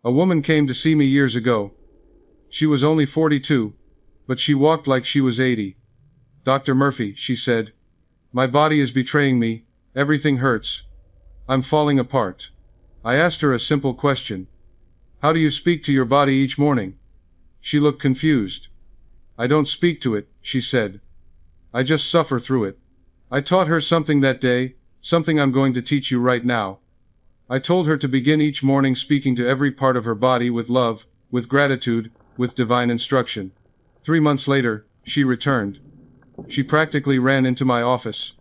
A woman came to see me years ago. She was only 42, but she walked like she was 80. "Dr. Murphy," she said, "my body is betraying me, everything hurts. I'm falling apart." I asked her a simple question. "How do you speak to your body each morning?" She looked confused. "I don't speak to it," she said. "I just suffer through it." I taught her something that day, something I'm going to teach you right now. I told her to begin each morning speaking to every part of her body with love, with gratitude, with divine instruction. 3 months later, she returned. She practically ran into my office.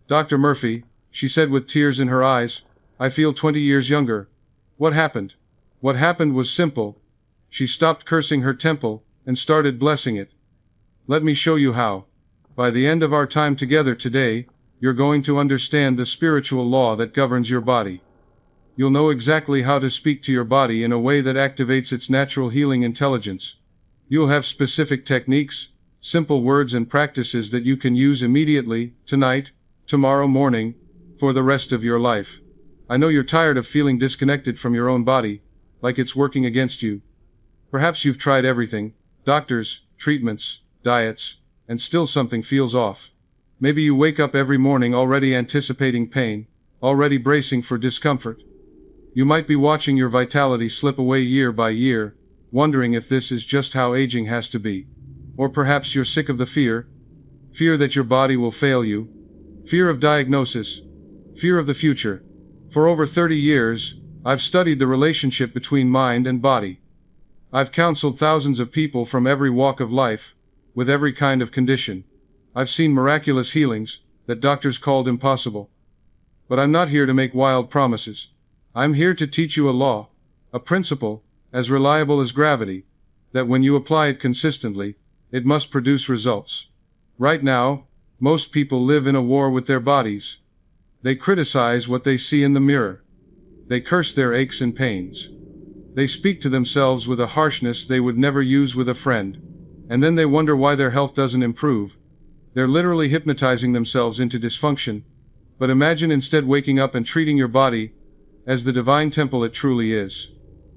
"Dr. Murphy," she said with tears in her eyes, "I feel 20 years younger. What happened?" What happened was simple. She stopped cursing her temple, and started blessing it. Let me show you how. By the end of our time together today, you're going to understand the spiritual law that governs your body. You'll know exactly how to speak to your body in a way that activates its natural healing intelligence. You'll have specific techniques, simple words and practices that you can use immediately, tonight, tomorrow morning, for the rest of your life. I know you're tired of feeling disconnected from your own body, like it's working against you. Perhaps you've tried everything, doctors, treatments, diets, and still something feels off. Maybe you wake up every morning already anticipating pain, already bracing for discomfort. You might be watching your vitality slip away year by year, wondering if this is just how aging has to be. Or perhaps you're sick of the fear that your body will fail you, fear of diagnosis, fear of the future. For over 30 years, I've studied the relationship between mind and body. I've counseled thousands of people from every walk of life, with every kind of condition. I've seen miraculous healings that doctors called impossible. But I'm not here to make wild promises. I'm here to teach you a law, a principle, as reliable as gravity, that when you apply it consistently, it must produce results. Right now, most people live in a war with their bodies. They criticize what they see in the mirror. They curse their aches and pains. They speak to themselves with a harshness they would never use with a friend. And then they wonder why their health doesn't improve. They're literally hypnotizing themselves into dysfunction. But imagine instead waking up and treating your body as the divine temple it truly is.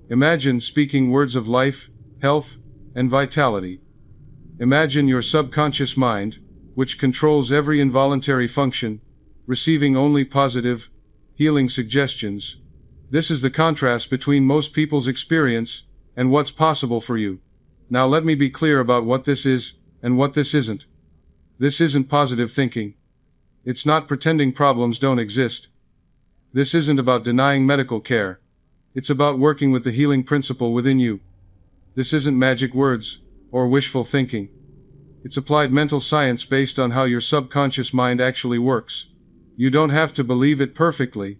Imagine speaking words of life, health, and vitality. Imagine your subconscious mind, which controls every involuntary function, receiving only positive, healing suggestions. This is the contrast between most people's experience and what's possible for you. Now let me be clear about what this is and what this isn't. This isn't positive thinking. It's not pretending problems don't exist. This isn't about denying medical care. It's about working with the healing principle within you. This isn't magic words or wishful thinking. It's applied mental science based on how your subconscious mind actually works. You don't have to believe it perfectly.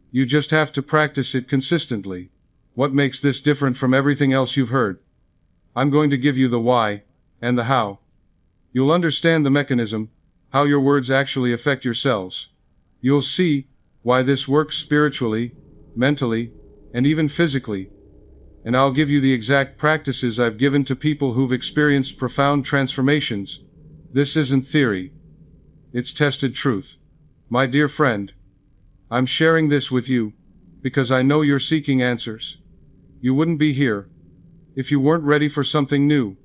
You just have to practice it consistently. What makes this different from everything else you've heard? I'm going to give you the why and the how. You'll understand the mechanism, how your words actually affect your cells. You'll see why this works spiritually, mentally, and even physically. And I'll give you the exact practices I've given to people who've experienced profound transformations. This isn't theory. It's tested truth. My dear friend, I'm sharing this with you because I know you're seeking answers. You wouldn't be here if you weren't ready for something new.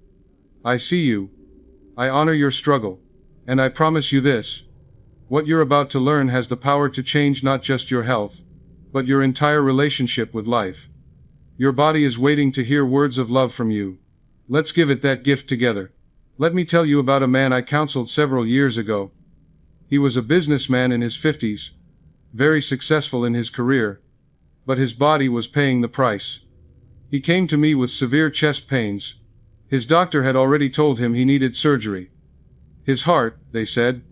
I see you. I honor your struggle. And I promise you this. What you're about to learn has the power to change not just your health, but your entire relationship with life. Your body is waiting to hear words of love from you. Let's give it that gift together. Let me tell you about a man I counseled several years ago. He was a businessman in his 50s, very successful in his career, but his body was paying the price. He came to me with severe chest pains. His doctor had already told him he needed surgery. His heart, they said,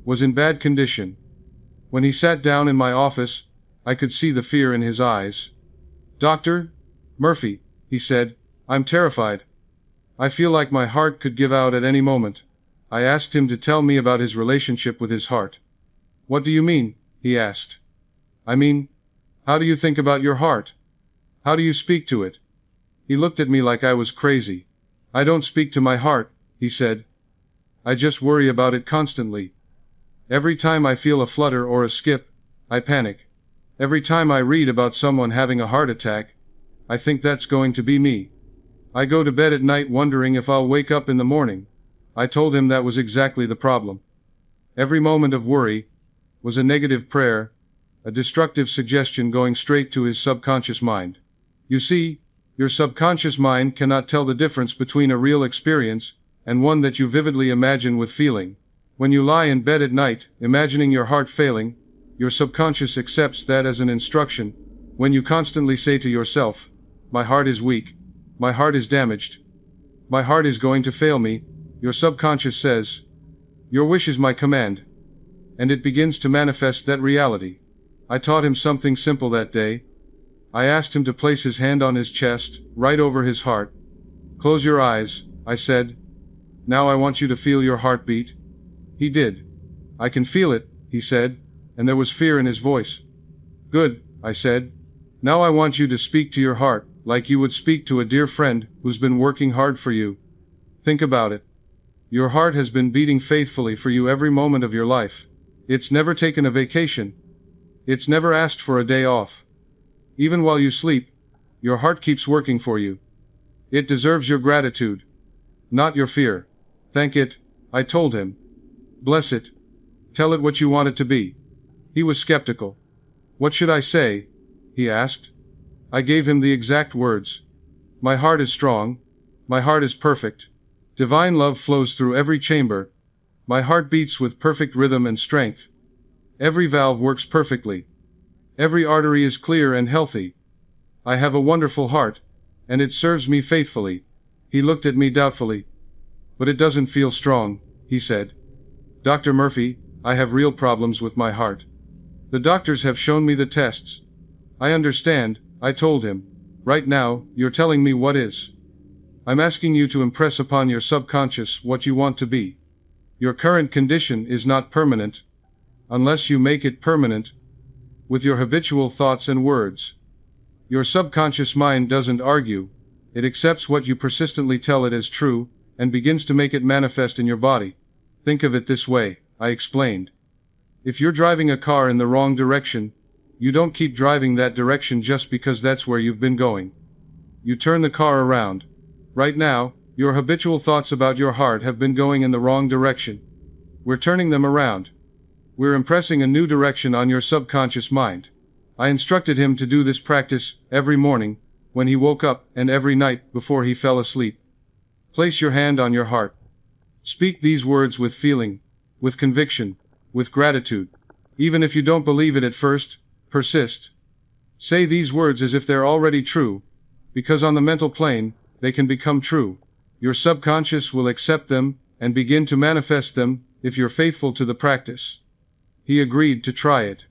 was in bad condition. When he sat down in my office, I could see the fear in his eyes. "Dr. Murphy," he said, "I'm terrified. I feel like my heart could give out at any moment." I asked him to tell me about his relationship with his heart. "What do you mean?" he asked. "I mean, how do you think about your heart? How do you speak to it?" He looked at me like I was crazy. "I don't speak to my heart," he said. "I just worry about it constantly. Every time I feel a flutter or a skip, I panic. Every time I read about someone having a heart attack, I think that's going to be me. I go to bed at night wondering if I'll wake up in the morning. I told him that was exactly the problem. Every moment of worry was a negative prayer, a destructive suggestion going straight to his subconscious mind. You see, your subconscious mind cannot tell the difference between a real experience and one that you vividly imagine with feeling. When you lie in bed at night, imagining your heart failing, your subconscious accepts that as an instruction. When you constantly say to yourself, "My heart is weak, my heart is damaged, my heart is going to fail me," your subconscious says, "Your wish is my command." And it begins to manifest that reality. I taught him something simple that day. I asked him to place his hand on his chest, right over his heart. "Close your eyes," I said. "Now I want you to feel your heartbeat." He did. "I can feel it," he said, and there was fear in his voice. "Good," I said. "Now I want you to speak to your heart, like you would speak to a dear friend who's been working hard for you. Think about it. Your heart has been beating faithfully for you every moment of your life. It's never taken a vacation. It's never asked for a day off. Even while you sleep, your heart keeps working for you. It deserves your gratitude, not your fear. Thank it," I told him. "Bless it. Tell it what you want it to be." He was skeptical. "What should I say?" he asked. I gave him the exact words. "My heart is strong. My heart is perfect. Divine love flows through every chamber. My heart beats with perfect rhythm and strength. Every valve works perfectly. Every artery is clear and healthy. I have a wonderful heart, and it serves me faithfully." He looked at me doubtfully. "But it doesn't feel strong," he said. "Dr. Murphy, I have real problems with my heart. The doctors have shown me the tests." "I understand," I told him. "Right now, you're telling me what is. I'm asking you to impress upon your subconscious what you want to be. Your current condition is not permanent, unless you make it permanent with your habitual thoughts and words. Your subconscious mind doesn't argue. It accepts what you persistently tell it as true, and begins to make it manifest in your body. Think of it this way," I explained. "If you're driving a car in the wrong direction, you don't keep driving that direction just because that's where you've been going. You turn the car around. Right now, your habitual thoughts about your heart have been going in the wrong direction. We're turning them around. We're impressing a new direction on your subconscious mind." I instructed him to do this practice every morning, when he woke up, and every night before he fell asleep. Place your hand on your heart. Speak these words with feeling, with conviction, with gratitude. Even if you don't believe it at first, persist. Say these words as if they're already true, because on the mental plane, they can become true. Your subconscious will accept them, and begin to manifest them, if you're faithful to the practice. He agreed to try it.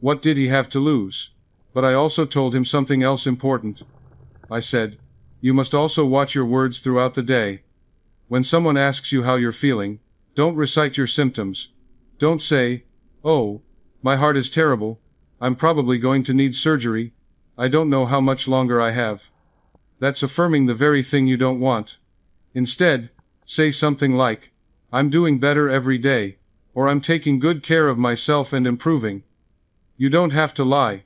What did he have to lose? But I also told him something else important. I said, "You must also watch your words throughout the day. When someone asks you how you're feeling, don't recite your symptoms. Don't say, 'Oh, my heart is terrible. I'm probably going to need surgery. I don't know how much longer I have.' That's affirming the very thing you don't want. Instead, say something like, 'I'm doing better every day,' or 'I'm taking good care of myself and improving.' You don't have to lie.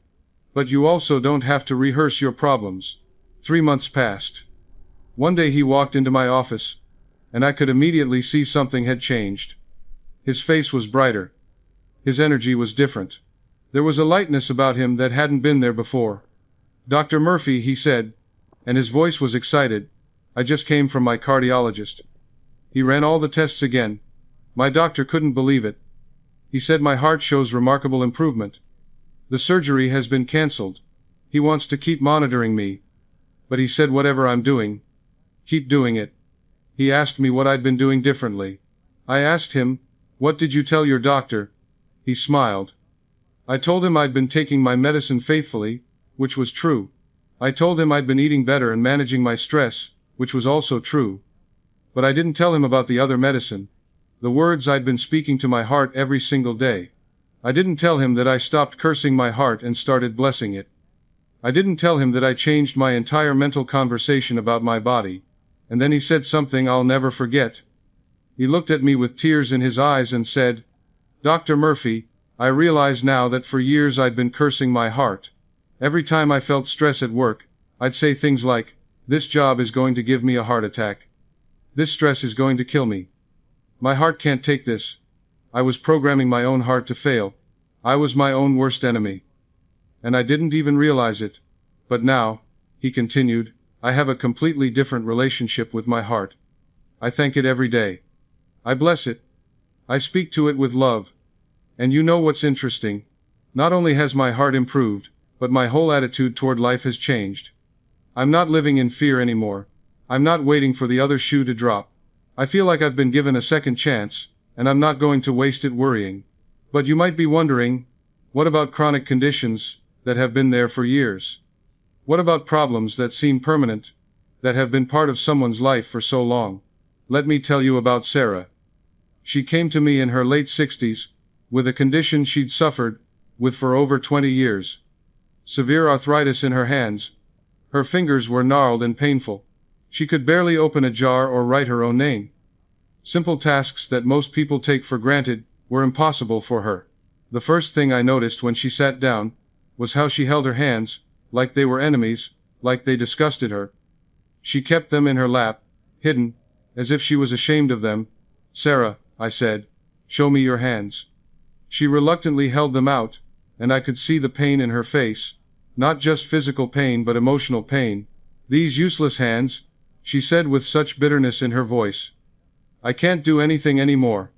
But you also don't have to rehearse your problems." 3 months passed. One day he walked into my office, and I could immediately see something had changed. His face was brighter. His energy was different. There was a lightness about him that hadn't been there before. "Dr. Murphy," he said, and his voice was excited, "I just came from my cardiologist. He ran all the tests again. My doctor couldn't believe it. He said my heart shows remarkable improvement. The surgery has been cancelled. He wants to keep monitoring me. But he said whatever I'm doing, keep doing it." He asked me what I'd been doing differently. I asked him, "What did you tell your doctor?" He smiled. I told him I'd been taking my medicine faithfully, which was true. I told him I'd been eating better and managing my stress, which was also true. But I didn't tell him about the other medicine, the words I'd been speaking to my heart every single day. I didn't tell him that I stopped cursing my heart and started blessing it. I didn't tell him that I changed my entire mental conversation about my body. And then he said something I'll never forget. He looked at me with tears in his eyes and said, "Dr. Murphy, I realize now that for years I'd been cursing my heart. Every time I felt stress at work, I'd say things like, "This job is going to give me a heart attack. This stress is going to kill me. My heart can't take this." I was programming my own heart to fail. I was my own worst enemy. And I didn't even realize it. But now, he continued, I have a completely different relationship with my heart. I thank it every day. I bless it. I speak to it with love. And you know what's interesting? Not only has my heart improved, but my whole attitude toward life has changed. I'm not living in fear anymore. I'm not waiting for the other shoe to drop. I feel like I've been given a second chance, and I'm not going to waste it worrying. But you might be wondering, what about chronic conditions that have been there for years? What about problems that seem permanent, that have been part of someone's life for so long? Let me tell you about Sarah. She came to me in her late 60s, with a condition she'd suffered with for over 20 years. Severe arthritis in her hands. Her fingers were gnarled and painful. She could barely open a jar or write her own name. Simple tasks that most people take for granted were impossible for her. The first thing I noticed when she sat down was how she held her hands, like they were enemies, like they disgusted her. She kept them in her lap, hidden, as if she was ashamed of them. "Sarah," I said, "show me your hands." She reluctantly held them out, and I could see the pain in her face, not just physical pain but emotional pain. "These useless hands," she said with such bitterness in her voice. "I can't do anything anymore.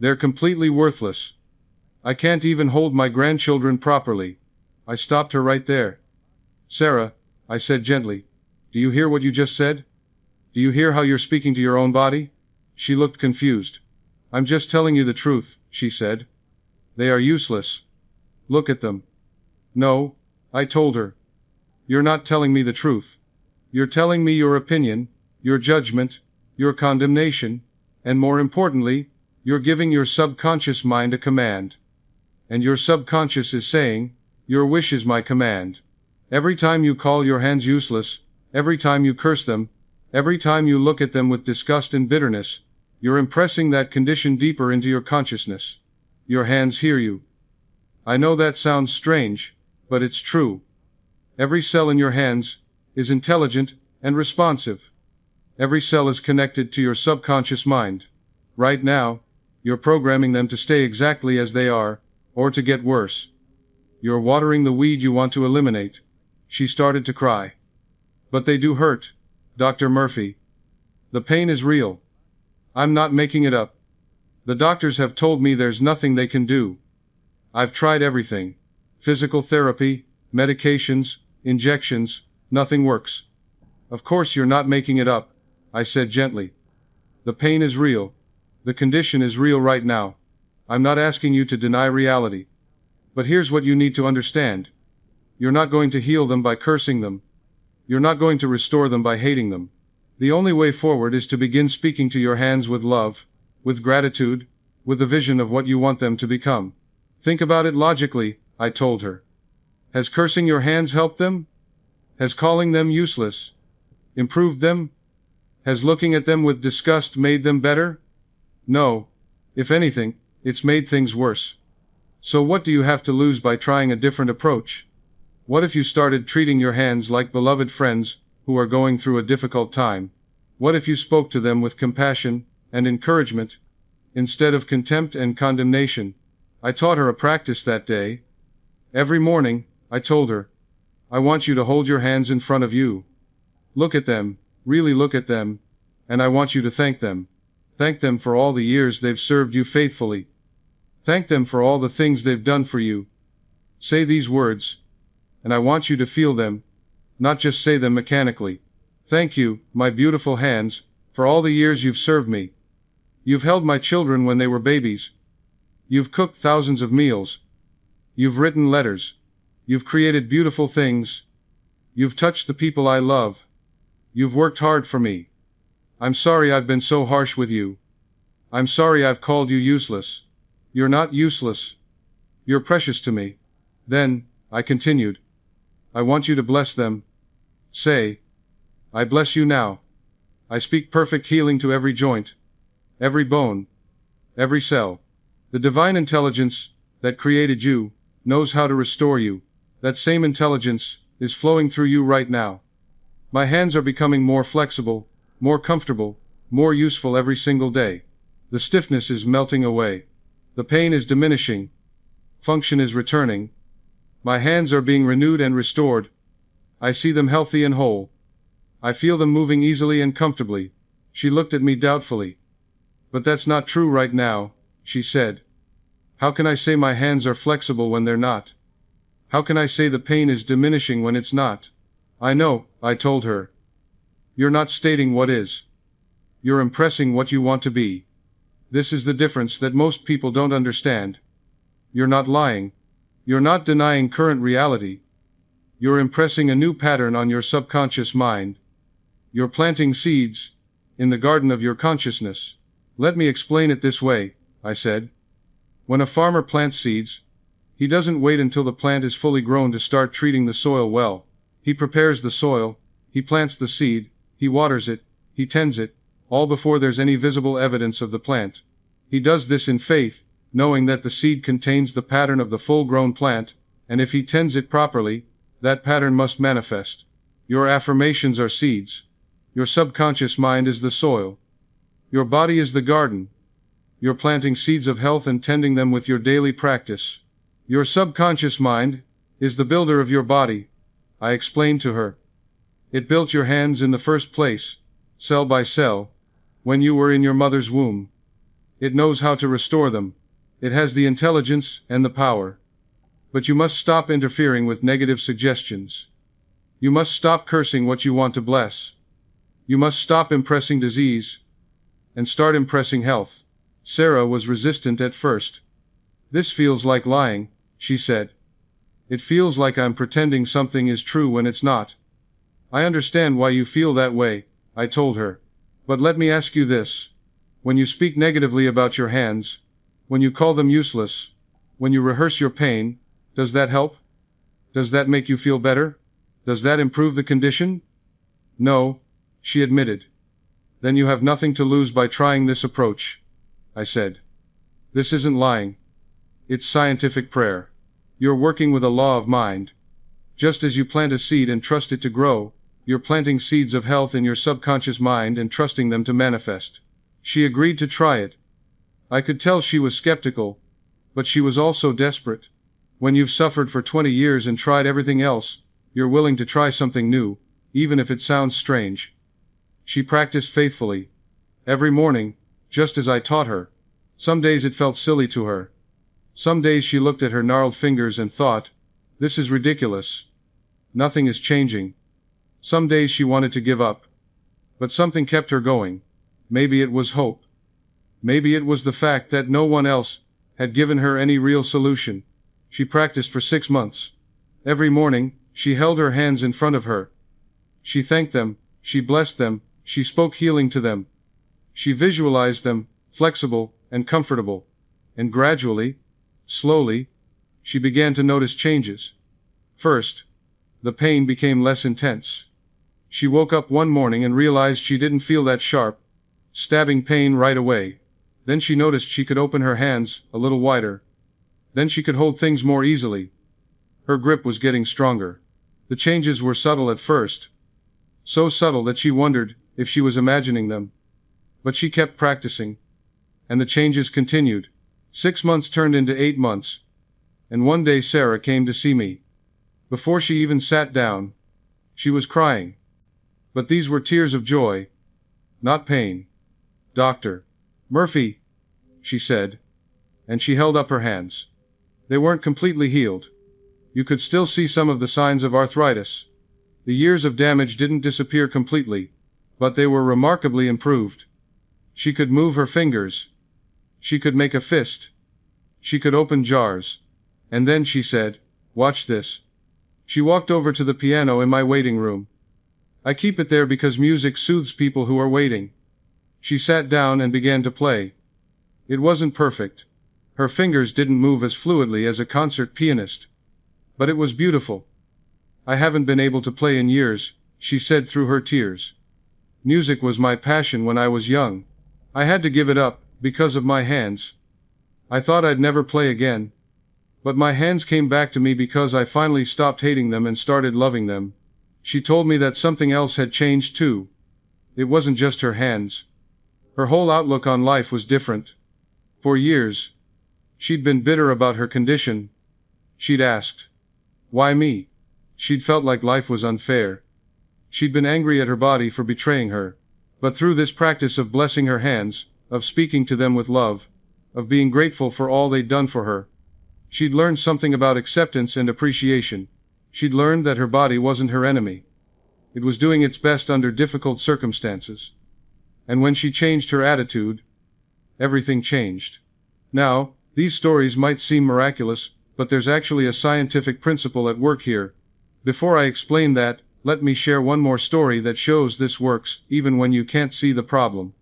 They're completely worthless. I can't even hold my grandchildren properly." I stopped her right there. "Sarah," I said gently, "do you hear what you just said? Do you hear how you're speaking to your own body?" She looked confused. "I'm just telling you the truth," she said. "They are useless. Look at them." "No," I told her. "You're not telling me the truth. You're telling me your opinion, your judgment, your condemnation, and more importantly, you're giving your subconscious mind a command. And your subconscious is saying, your wish is my command. Every time you call your hands useless, every time you curse them, every time you look at them with disgust and bitterness, you're impressing that condition deeper into your consciousness. Your hands hear you. I know that sounds strange, but it's true. Every cell in your hands is intelligent and responsive. Every cell is connected to your subconscious mind. Right now, you're programming them to stay exactly as they are, or to get worse. You're watering the weed you want to eliminate." She started to cry. "But they do hurt, Dr. Murphy. The pain is real. I'm not making it up. The doctors have told me there's nothing they can do. I've tried everything. Physical therapy, medications, injections, nothing works." "Of course you're not making it up," I said gently. "The pain is real. The condition is real right now. I'm not asking you to deny reality. But here's what you need to understand. You're not going to heal them by cursing them. You're not going to restore them by hating them. The only way forward is to begin speaking to your hands with love, with gratitude, with a vision of what you want them to become. Think about it logically," I told her. Has cursing your hands helped them? Has calling them useless improved them? Has looking at them with disgust made them better? No. If anything, it's made things worse. So what do you have to lose by trying a different approach? What if you started treating your hands like beloved friends who are going through a difficult time? What if you spoke to them with compassion and encouragement instead of contempt and condemnation? I taught her a practice that day. Every morning, I told her, I want you to hold your hands in front of you. Look at them, really look at them, and I want you to thank them. Thank them for all the years they've served you faithfully. Thank them for all the things they've done for you. Say these words, and I want you to feel them, not just say them mechanically. Thank you, my beautiful hands, for all the years you've served me. You've held my children when they were babies. You've cooked thousands of meals. You've written letters. You've created beautiful things. You've touched the people I love. You've worked hard for me. I'm sorry I've been so harsh with you. I'm sorry I've called you useless. You're not useless. You're precious to me. Then, I continued, I want you to bless them. Say, I bless you now. I speak perfect healing to every joint, every bone, every cell. The divine intelligence that created you knows how to restore you. That same intelligence is flowing through you right now. My hands are becoming more flexible, more comfortable, more useful every single day. The stiffness is melting away. The pain is diminishing. Function is returning. My hands are being renewed and restored. I see them healthy and whole. I feel them moving easily and comfortably. She looked at me doubtfully. But that's not true right now, she said. How can I say my hands are flexible when they're not? How can I say the pain is diminishing when it's not? I know, I told her. You're not stating what is. You're impressing what you want to be. This is the difference that most people don't understand. You're not lying. You're not denying current reality. You're impressing a new pattern on your subconscious mind. You're planting seeds in the garden of your consciousness. Let me explain it this way, I said. When a farmer plants seeds, he doesn't wait until the plant is fully grown to start treating the soil well. He prepares the soil, he plants the seed, he waters it, he tends it, all before there's any visible evidence of the plant. He does this in faith, knowing that the seed contains the pattern of the full-grown plant, and if he tends it properly, that pattern must manifest. Your affirmations are seeds. Your subconscious mind is the soil. Your body is the garden. You're planting seeds of health and tending them with your daily practice. Your subconscious mind is the builder of your body, I explained to her. It built your hands in the first place, cell by cell, when you were in your mother's womb. It knows how to restore them. It has the intelligence and the power. But you must stop interfering with negative suggestions. You must stop cursing what you want to bless. You must stop impressing disease and start impressing health. Sarah was resistant at first. This feels like lying, she said. It feels like I'm pretending something is true when it's not. I understand why you feel that way, I told her. But let me ask you this. When you speak negatively about your hands, when you call them useless, when you rehearse your pain, does that help? Does that make you feel better? Does that improve the condition? No, she admitted. Then you have nothing to lose by trying this approach, I said. This isn't lying. It's scientific prayer. You're working with a law of mind. Just as you plant a seed and trust it to grow, you're planting seeds of health in your subconscious mind and trusting them to manifest. She agreed to try it. I could tell she was skeptical, but she was also desperate. When you've suffered for 20 years and tried everything else, you're willing to try something new, even if it sounds strange. She practiced faithfully. Every morning, just as I taught her. Some days it felt silly to her. Some days she looked at her gnarled fingers and thought, this is ridiculous. Nothing is changing. Some days she wanted to give up. But something kept her going. Maybe it was hope. Maybe it was the fact that no one else had given her any real solution. She practiced for 6 months. Every morning, she held her hands in front of her. She thanked them, she blessed them, she spoke healing to them. She visualized them, flexible and comfortable. And gradually, slowly, she began to notice changes. First, the pain became less intense. She woke up one morning and realized she didn't feel that sharp, stabbing pain right away. Then she noticed she could open her hands a little wider. Then she could hold things more easily. Her grip was getting stronger. The changes were subtle at first. So subtle that she wondered if she was imagining them. But she kept practicing. And the changes continued. 6 months turned into 8 months. And one day Sarah came to see me. Before she even sat down, she was crying. But these were tears of joy, not pain. Dr. Murphy, she said. And she held up her hands. They weren't completely healed. You could still see some of the signs of arthritis. The years of damage didn't disappear completely, but they were remarkably improved. She could move her fingers. She could make a fist. She could open jars. And then she said, watch this. She walked over to the piano in my waiting room. I keep it there because music soothes people who are waiting. She sat down and began to play. It wasn't perfect. Her fingers didn't move as fluidly as a concert pianist. But it was beautiful. I haven't been able to play in years, she said through her tears. Music was my passion when I was young. I had to give it up, because of my hands. I thought I'd never play again. But my hands came back to me because I finally stopped hating them and started loving them. She told me that something else had changed too. It wasn't just her hands. Her whole outlook on life was different. For years, she'd been bitter about her condition. She'd asked, "Why me?" She'd felt like life was unfair. She'd been angry at her body for betraying her. But through this practice of blessing her hands, of speaking to them with love, of being grateful for all they'd done for her, she'd learned something about acceptance and appreciation. She'd learned that her body wasn't her enemy. It was doing its best under difficult circumstances. And when she changed her attitude, everything changed. Now, these stories might seem miraculous, but there's actually a scientific principle at work here. Before I explain that, let me share one more story that shows this works, even when you can't see the problem.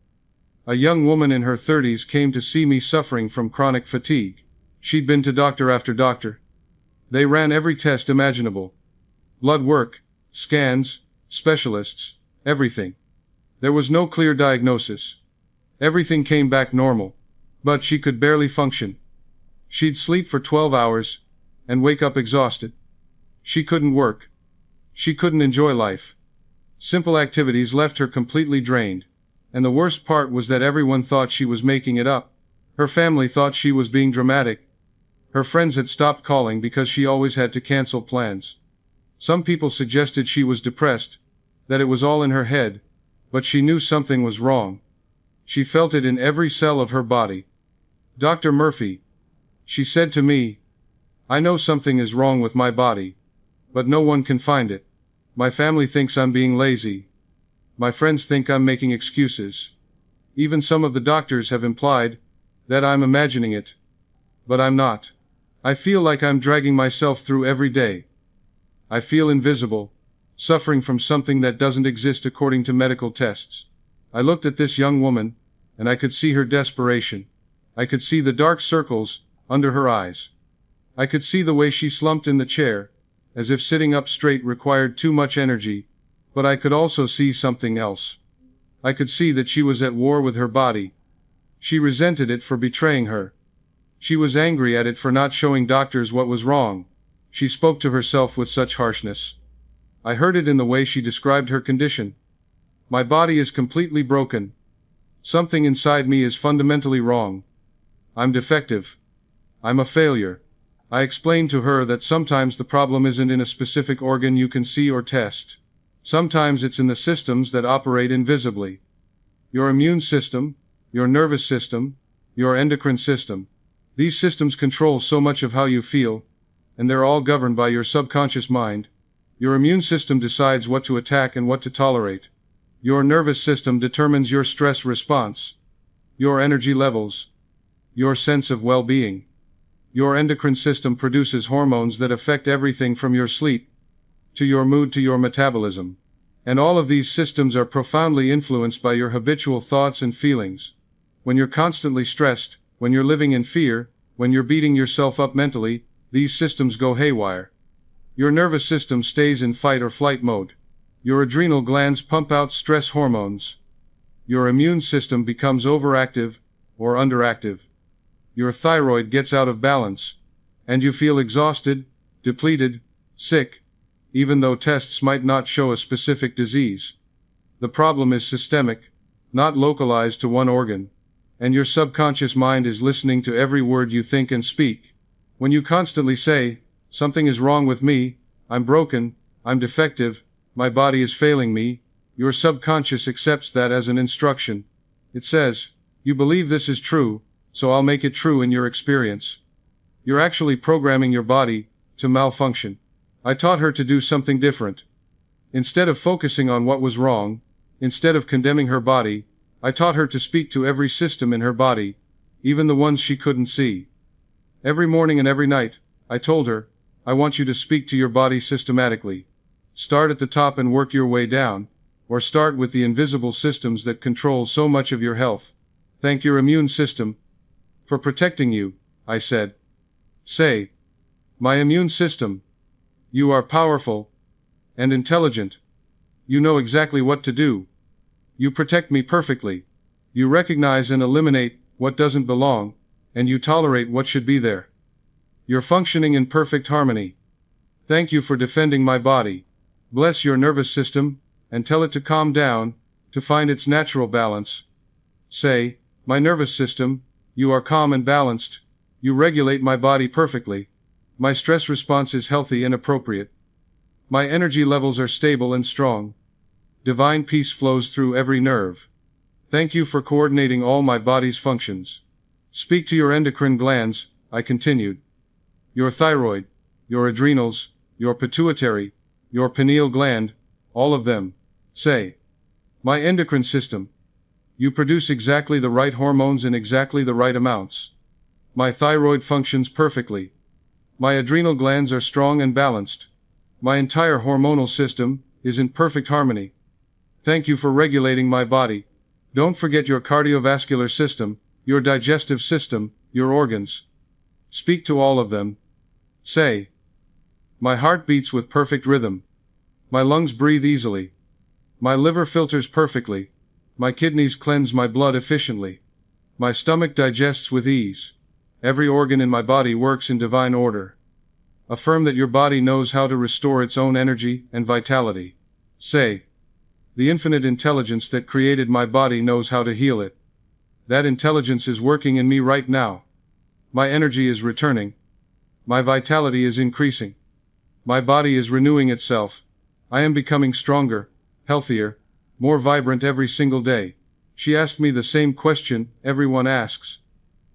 A young woman in her 30s came to see me suffering from chronic fatigue. She'd been to doctor after doctor. They ran every test imaginable. Blood work, scans, specialists, everything. There was no clear diagnosis. Everything came back normal. But she could barely function. She'd sleep for 12 hours, and wake up exhausted. She couldn't work. She couldn't enjoy life. Simple activities left her completely drained. And the worst part was that everyone thought she was making it up. Her family thought she was being dramatic. Her friends had stopped calling because she always had to cancel plans. Some people suggested she was depressed, that it was all in her head, but she knew something was wrong. She felt it in every cell of her body. "Dr. Murphy," she said to me, "I know something is wrong with my body, but no one can find it. My family thinks I'm being lazy. My friends think I'm making excuses. Even some of the doctors have implied that I'm imagining it. But I'm not. I feel like I'm dragging myself through every day. I feel invisible, suffering from something that doesn't exist according to medical tests." I looked at this young woman, and I could see her desperation. I could see the dark circles under her eyes. I could see the way she slumped in the chair, as if sitting up straight required too much energy, but I could also see something else. I could see that she was at war with her body. She resented it for betraying her. She was angry at it for not showing doctors what was wrong. She spoke to herself with such harshness. I heard it in the way she described her condition. "My body is completely broken. Something inside me is fundamentally wrong. I'm defective. I'm a failure." I explained to her that sometimes the problem isn't in a specific organ you can see or test. Sometimes it's in the systems that operate invisibly. Your immune system, your nervous system, your endocrine system. These systems control so much of how you feel, and they're all governed by your subconscious mind. Your immune system decides what to attack and what to tolerate. Your nervous system determines your stress response, your energy levels, your sense of well-being. Your endocrine system produces hormones that affect everything from your sleep, to your mood to your metabolism. And all of these systems are profoundly influenced by your habitual thoughts and feelings. When you're constantly stressed, when you're living in fear, when you're beating yourself up mentally, these systems go haywire. Your nervous system stays in fight or flight mode. Your adrenal glands pump out stress hormones. Your immune system becomes overactive or underactive. Your thyroid gets out of balance, and you feel exhausted, depleted, sick, even though tests might not show a specific disease. The problem is systemic, not localized to one organ, and your subconscious mind is listening to every word you think and speak. When you constantly say, "Something is wrong with me, I'm broken, I'm defective, my body is failing me," your subconscious accepts that as an instruction. It says, "You believe this is true, so I'll make it true in your experience." You're actually programming your body to malfunction. I taught her to do something different. Instead of focusing on what was wrong, instead of condemning her body, I taught her to speak to every system in her body, even the ones she couldn't see. Every morning and every night, I told her, "I want you to speak to your body systematically. Start at the top and work your way down, or start with the invisible systems that control so much of your health. Thank your immune system for protecting you," I said. Say, "My immune system, you are powerful and intelligent. You know exactly what to do. You protect me perfectly. You recognize and eliminate what doesn't belong, and you tolerate what should be there. You're functioning in perfect harmony. Thank you for defending my body. Bless your nervous system, and tell it to calm down, to find its natural balance. Say, my nervous system, you are calm and balanced. You regulate my body perfectly. My stress response is healthy and appropriate. My energy levels are stable and strong. Divine peace flows through every nerve. Thank you for coordinating all my body's functions. Speak to your endocrine glands, I continued. Your thyroid, your adrenals, your pituitary, your pineal gland, all of them. Say, my endocrine system. You produce exactly the right hormones in exactly the right amounts. My thyroid functions perfectly. My adrenal glands are strong and balanced. My entire hormonal system is in perfect harmony. Thank you for regulating my body. Don't forget your cardiovascular system, your digestive system, your organs. Speak to all of them. Say, my heart beats with perfect rhythm. My lungs breathe easily. My liver filters perfectly. My kidneys cleanse my blood efficiently. My stomach digests with ease. Every organ in my body works in divine order. Affirm that your body knows how to restore its own energy and vitality. Say, the infinite intelligence that created my body knows how to heal it. That intelligence is working in me right now. My energy is returning. My vitality is increasing. My body is renewing itself. I am becoming stronger, healthier, more vibrant every single day. She asked me the same question everyone asks.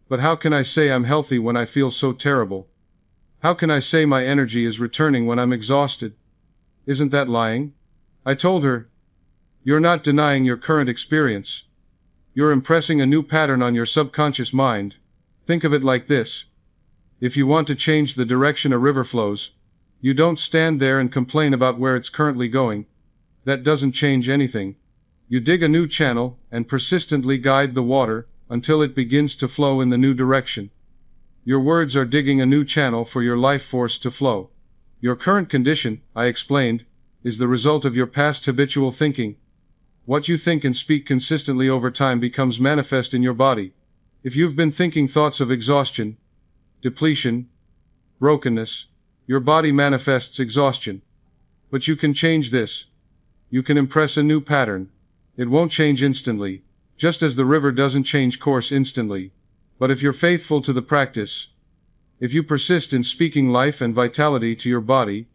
But how can I say I'm healthy when I feel so terrible? How can I say my energy is returning when I'm exhausted? Isn't that lying? I told her, you're not denying your current experience. You're impressing a new pattern on your subconscious mind. Think of it like this. If you want to change the direction a river flows, you don't stand there and complain about where it's currently going. That doesn't change anything. You dig a new channel and persistently guide the water until it begins to flow in the new direction. Your words are digging a new channel for your life force to flow. Your current condition, I explained, is the result of your past habitual thinking. What you think and speak consistently over time becomes manifest in your body. If you've been thinking thoughts of exhaustion, depletion, brokenness, your body manifests exhaustion. But you can change this. You can impress a new pattern. It won't change instantly, just as the river doesn't change course instantly. But if you're faithful to the practice, if you persist in speaking life and vitality to your body,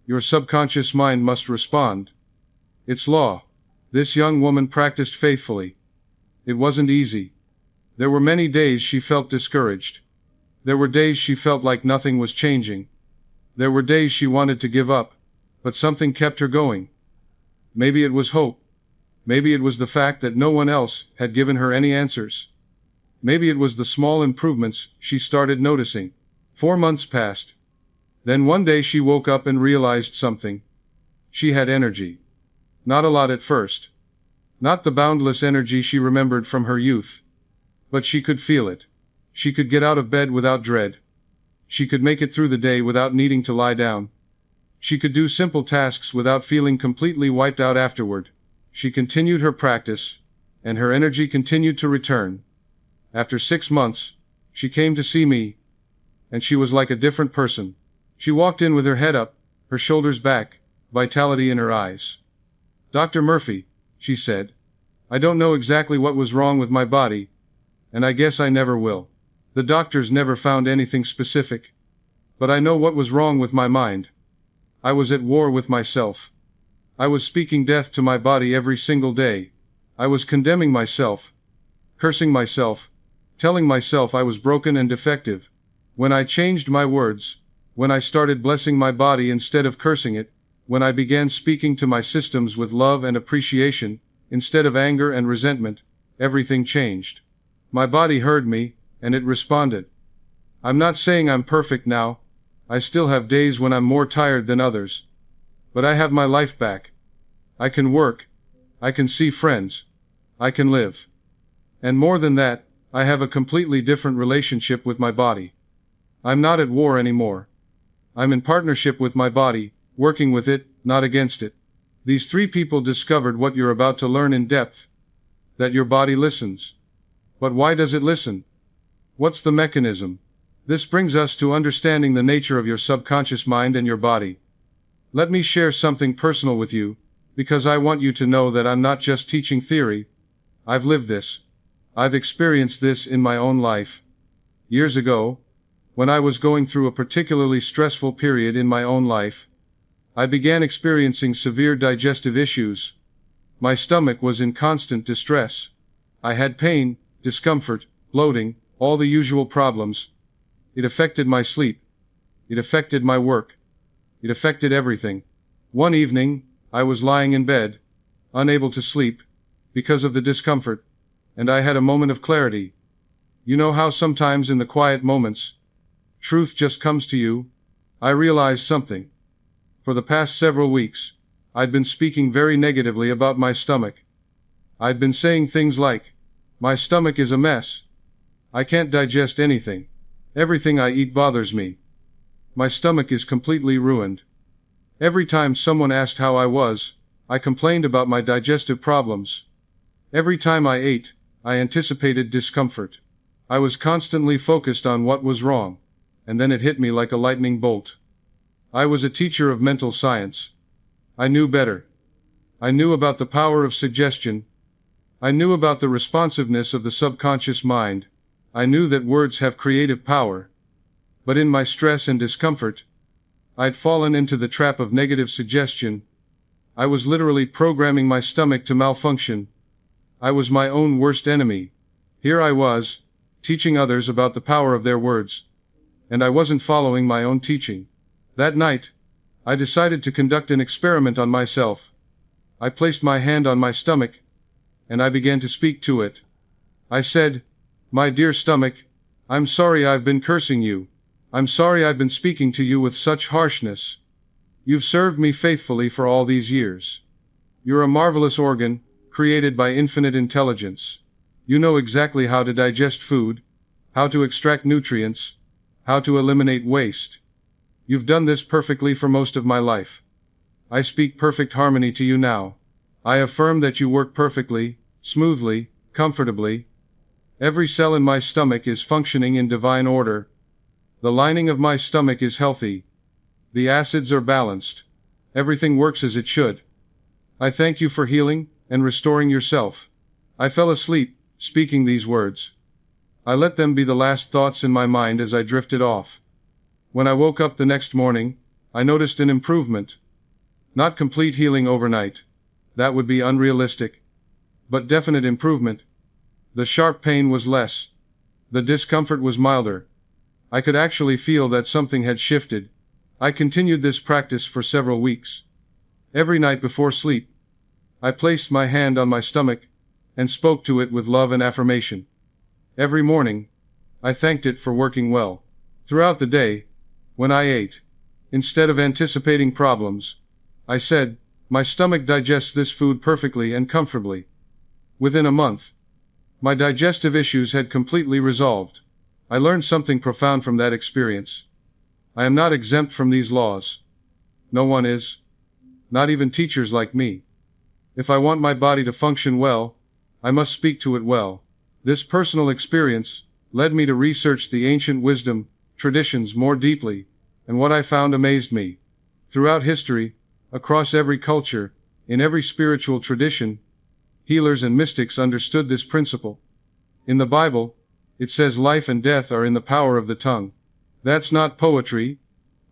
your subconscious mind must respond. It's law. This young woman practiced faithfully. It wasn't easy. There were many days she felt discouraged. There were days she felt like nothing was changing. There were days she wanted to give up, but something kept her going. Maybe it was hope. Maybe it was the fact that no one else had given her any answers. Maybe it was the small improvements she started noticing. 4 months passed. Then one day she woke up and realized something. She had energy. Not a lot at first. Not the boundless energy she remembered from her youth. But she could feel it. She could get out of bed without dread. She could make it through the day without needing to lie down. She could do simple tasks without feeling completely wiped out afterward. She continued her practice, and her energy continued to return. After 6 months, she came to see me, and she was like a different person. She walked in with her head up, her shoulders back, vitality in her eyes. Dr. Murphy, she said, I don't know exactly what was wrong with my body, and I guess I never will. The doctors never found anything specific. But I know what was wrong with my mind. I was at war with myself. I was speaking death to my body every single day. I was condemning myself, cursing myself, telling myself I was broken and defective. When I changed my words, when I started blessing my body instead of cursing it, when I began speaking to my systems with love and appreciation, instead of anger and resentment, everything changed. My body heard me, and it responded. I'm not saying I'm perfect now. I still have days when I'm more tired than others. But I have my life back. I can work. I can see friends. I can live. And more than that, I have a completely different relationship with my body. I'm not at war anymore. I'm in partnership with my body, working with it, not against it. These 3 people discovered what you're about to learn in depth. That your body listens. But why does it listen? What's the mechanism? This brings us to understanding the nature of your subconscious mind and your body. Let me share something personal with you, because I want you to know that I'm not just teaching theory. I've lived this. I've experienced this in my own life. Years ago, when I was going through a particularly stressful period in my own life, I began experiencing severe digestive issues. My stomach was in constant distress. I had pain, discomfort, bloating, all the usual problems. It affected my sleep. It affected my work. It affected everything. One evening, I was lying in bed, unable to sleep, because of the discomfort, and I had a moment of clarity. You know how sometimes in the quiet moments, truth just comes to you? I realized something. For the past several weeks, I'd been speaking very negatively about my stomach. I'd been saying things like, my stomach is a mess. I can't digest anything. Everything I eat bothers me. My stomach is completely ruined. Every time someone asked how I was, I complained about my digestive problems. Every time I ate, I anticipated discomfort. I was constantly focused on what was wrong, and then it hit me like a lightning bolt. I was a teacher of mental science. I knew better. I knew about the power of suggestion. I knew about the responsiveness of the subconscious mind. I knew that words have creative power. But in my stress and discomfort, I'd fallen into the trap of negative suggestion. I was literally programming my stomach to malfunction. I was my own worst enemy. Here I was, teaching others about the power of their words. And I wasn't following my own teaching. That night, I decided to conduct an experiment on myself. I placed my hand on my stomach, and I began to speak to it. I said, my dear stomach, I'm sorry I've been cursing you. I'm sorry I've been speaking to you with such harshness. You've served me faithfully for all these years. You're a marvelous organ, created by infinite intelligence. You know exactly how to digest food, how to extract nutrients, how to eliminate waste. You've done this perfectly for most of my life. I speak perfect harmony to you now. I affirm that you work perfectly, smoothly, comfortably. Every cell in my stomach is functioning in divine order. The lining of my stomach is healthy. The acids are balanced. Everything works as it should. I thank you for healing and restoring yourself. I fell asleep, speaking these words. I let them be the last thoughts in my mind as I drifted off. When I woke up the next morning, I noticed an improvement. Not complete healing overnight. That would be unrealistic. But definite improvement. The sharp pain was less. The discomfort was milder. I could actually feel that something had shifted. I continued this practice for several weeks. Every night before sleep, I placed my hand on my stomach and spoke to it with love and affirmation. Every morning, I thanked it for working well. Throughout the day, when I ate, instead of anticipating problems, I said, my stomach digests this food perfectly and comfortably. Within a month, my digestive issues had completely resolved. I learned something profound from that experience. I am not exempt from these laws. No one is. Not even teachers like me. If I want my body to function well, I must speak to it well. This personal experience led me to research the ancient wisdom, traditions more deeply, and what I found amazed me. Throughout history, across every culture, in every spiritual tradition, healers and mystics understood this principle. In the Bible, it says life and death are in the power of the tongue. That's not poetry,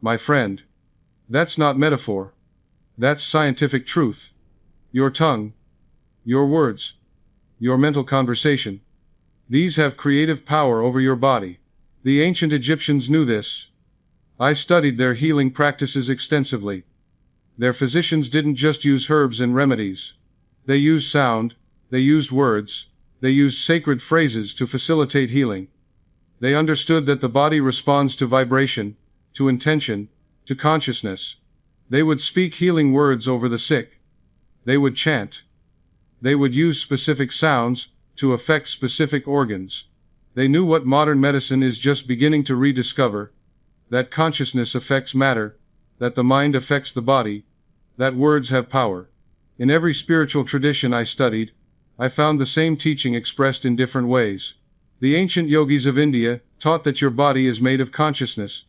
my friend. That's not metaphor. That's scientific truth. Your tongue, your words, your mental conversation. These have creative power over your body. The ancient Egyptians knew this. I studied their healing practices extensively. Their physicians didn't just use herbs and remedies. They used sound, they used words, they used sacred phrases to facilitate healing. They understood that the body responds to vibration, to intention, to consciousness. They would speak healing words over the sick. They would chant. They would use specific sounds to affect specific organs. They knew what modern medicine is just beginning to rediscover, that consciousness affects matter, that the mind affects the body, that words have power. In every spiritual tradition I studied, I found the same teaching expressed in different ways. The ancient yogis of India taught that your body is made of consciousness,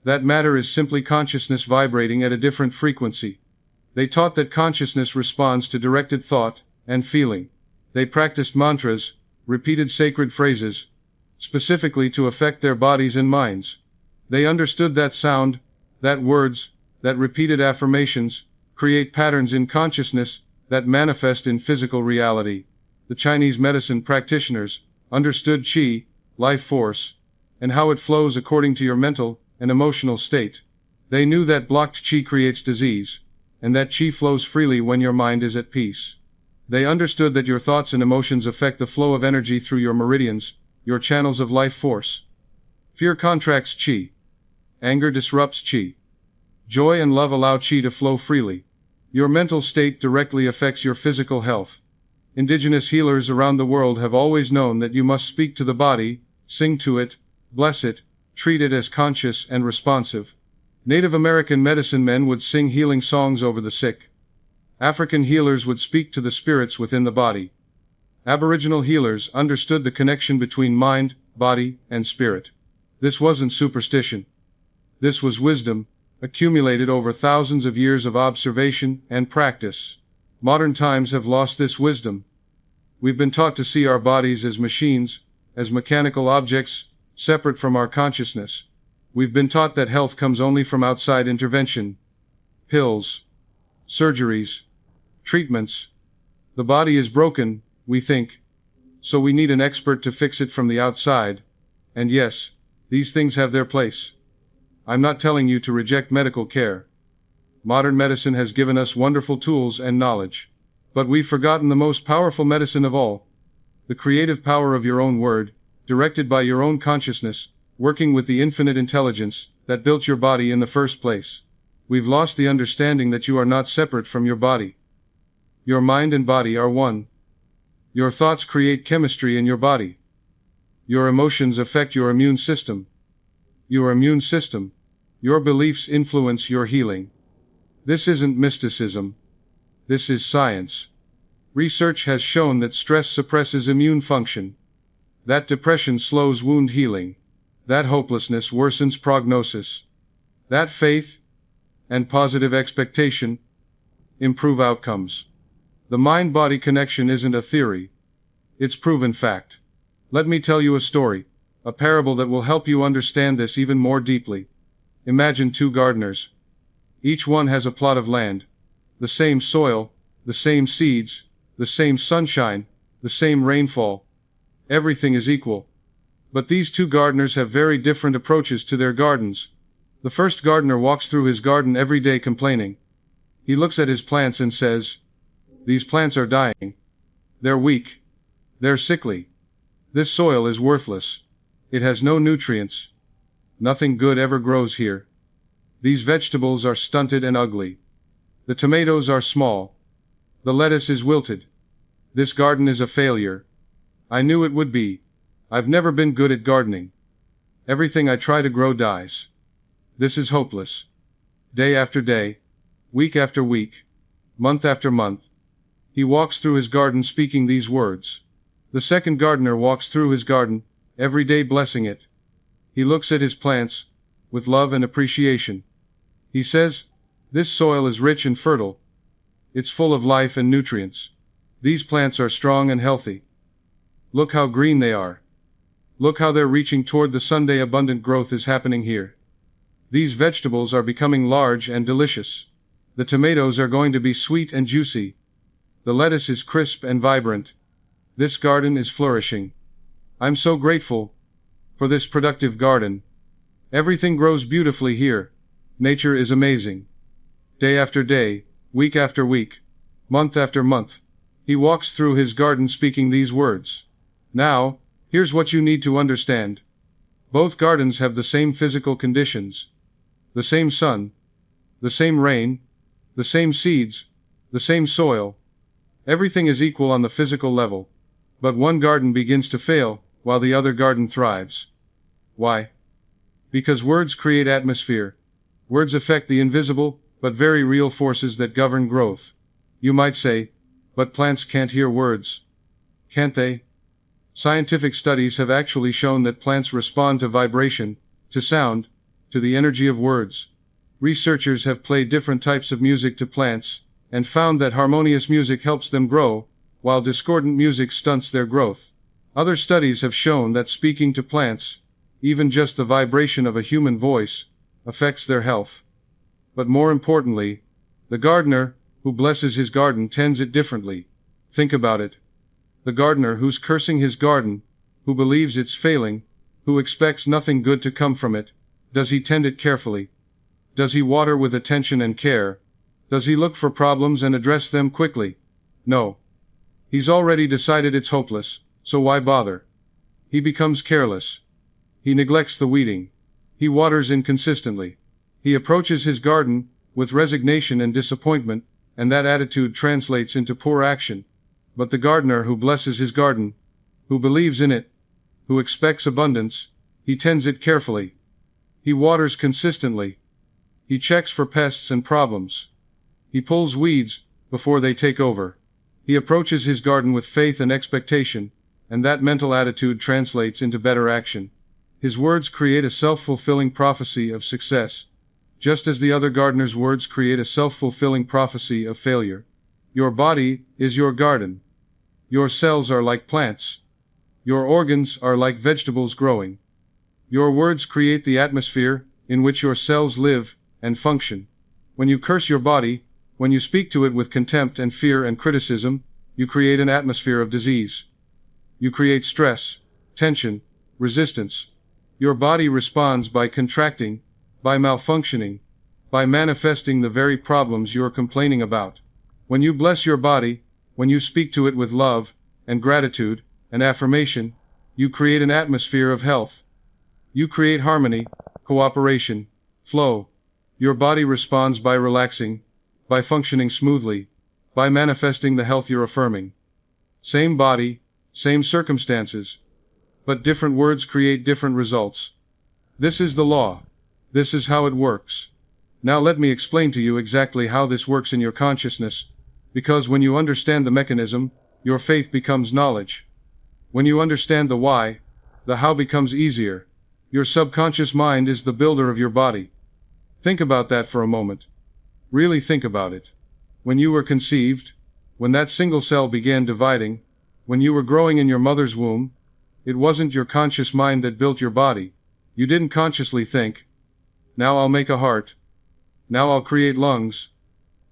that matter is simply consciousness vibrating at a different frequency. They taught that consciousness responds to directed thought and feeling. They practiced mantras, repeated sacred phrases, specifically to affect their bodies and minds. They understood that sound, that words, that repeated affirmations, create patterns in consciousness that manifest in physical reality. The Chinese medicine practitioners understood qi, life force, and how it flows according to your mental and emotional state. They knew that blocked qi creates disease, and that qi flows freely when your mind is at peace. They understood that your thoughts and emotions affect the flow of energy through your meridians, your channels of life force. Fear contracts qi. Anger disrupts qi. Joy and love allow qi to flow freely. Your mental state directly affects your physical health. Indigenous healers around the world have always known that you must speak to the body, sing to it, bless it, treat it as conscious and responsive. Native American medicine men would sing healing songs over the sick. African healers would speak to the spirits within the body. Aboriginal healers understood the connection between mind, body, and spirit. This wasn't superstition. This was wisdom, accumulated over thousands of years of observation and practice. Modern times have lost this wisdom. We've been taught to see our bodies as machines, as mechanical objects, separate from our consciousness. We've been taught that health comes only from outside intervention. Pills, surgeries, treatments. The body is broken, we think, so we need an expert to fix it from the outside. And yes, these things have their place. I'm not telling you to reject medical care. Modern medicine has given us wonderful tools and knowledge. But we've forgotten the most powerful medicine of all. The creative power of your own word, directed by your own consciousness, working with the infinite intelligence that built your body in the first place. We've lost the understanding that you are not separate from your body. Your mind and body are one. Your thoughts create chemistry in your body. Your emotions affect your immune system. Your immune system, your beliefs influence your healing. This isn't mysticism. This is science. Research has shown that stress suppresses immune function. That depression slows wound healing. That hopelessness worsens prognosis. That faith and positive expectation improve outcomes. The mind-body connection isn't a theory. It's proven fact. Let me tell you a story, a parable that will help you understand this even more deeply. Imagine two gardeners. Each one has a plot of land. The same soil, the same seeds, the same sunshine, the same rainfall. Everything is equal. But these two gardeners have very different approaches to their gardens. The first gardener walks through his garden every day complaining. He looks at his plants and says, "These plants are dying. They're weak. They're sickly. This soil is worthless. It has no nutrients. Nothing good ever grows here. These vegetables are stunted and ugly. The tomatoes are small. The lettuce is wilted. This garden is a failure. I knew it would be. I've never been good at gardening. Everything I try to grow dies. This is hopeless." Day after day, week after week, month after month, he walks through his garden speaking these words. The second gardener walks through his garden, every day blessing it. He looks at his plants, with love and appreciation. He says, "This soil is rich and fertile. It's full of life and nutrients. These plants are strong and healthy. Look how green they are. Look how they're reaching toward the Sunday. Abundant growth is happening here. These vegetables are becoming large and delicious. The tomatoes are going to be sweet and juicy. The lettuce is crisp and vibrant. This garden is flourishing. I'm so grateful for this productive garden. Everything grows beautifully here. Nature is amazing." Day after day, week after week, month after month, he walks through his garden speaking these words. Now, here's what you need to understand. Both gardens have the same physical conditions. The same sun, the same rain, the same seeds, the same soil. Everything is equal on the physical level. But one garden begins to fail, while the other garden thrives. Why? Because words create atmosphere. Words affect the invisible, but very real forces that govern growth. You might say, "But plants can't hear words. Can't they?" Scientific studies have actually shown that plants respond to vibration, to sound, to the energy of words. Researchers have played different types of music to plants, and found that harmonious music helps them grow, while discordant music stunts their growth. Other studies have shown that speaking to plants, even just the vibration of a human voice, affects their health. But more importantly, the gardener, who blesses his garden tends it differently. Think about it. The gardener who's cursing his garden, who believes it's failing, who expects nothing good to come from it, does he tend it carefully? Does he water with attention and care? Does he look for problems and address them quickly? No. He's already decided it's hopeless, so why bother? He becomes careless. He neglects the weeding. He waters inconsistently. He approaches his garden with resignation and disappointment, and that attitude translates into poor action. But the gardener who blesses his garden, who believes in it, who expects abundance, he tends it carefully. He waters consistently. He checks for pests and problems. He pulls weeds before they take over. He approaches his garden with faith and expectation, and that mental attitude translates into better action. His words create a self-fulfilling prophecy of success, just as the other gardener's words create a self-fulfilling prophecy of failure. Your body is your garden. Your cells are like plants. Your organs are like vegetables growing. Your words create the atmosphere in which your cells live and function. When you curse your body, when you speak to it with contempt and fear and criticism, you create an atmosphere of disease. You create stress, tension, resistance. Your body responds by contracting, by malfunctioning, by manifesting the very problems you're complaining about. When you bless your body, when you speak to it with love, and gratitude, and affirmation, you create an atmosphere of health. You create harmony, cooperation, flow. Your body responds by relaxing, by functioning smoothly, by manifesting the health you're affirming. Same body, same circumstances, but different words create different results. This is the law. This is how it works. Now let me explain to you exactly how this works in your consciousness, because when you understand the mechanism, your faith becomes knowledge. When you understand the why, the how becomes easier. Your subconscious mind is the builder of your body. Think about that for a moment. Really think about it. When you were conceived, when that single cell began dividing, when you were growing in your mother's womb, it wasn't your conscious mind that built your body. You didn't consciously think, now I'll make a heart. Now I'll create lungs.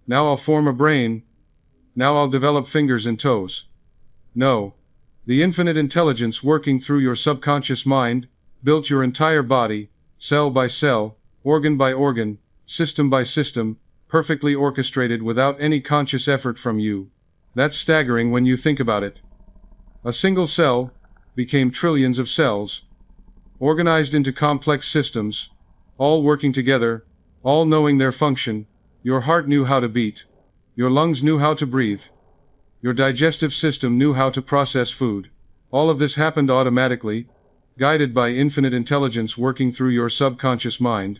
Now I'll form a brain. Now I'll develop fingers and toes. No. The infinite intelligence working through your subconscious mind built your entire body, cell by cell, organ by organ, system by system, perfectly orchestrated without any conscious effort from you. That's staggering when you think about it. A single cell became trillions of cells, organized into complex systems, all working together, all knowing their function. Your heart knew how to beat. Your lungs knew how to breathe. Your digestive system knew how to process food. All of this happened automatically, guided by infinite intelligence working through your subconscious mind.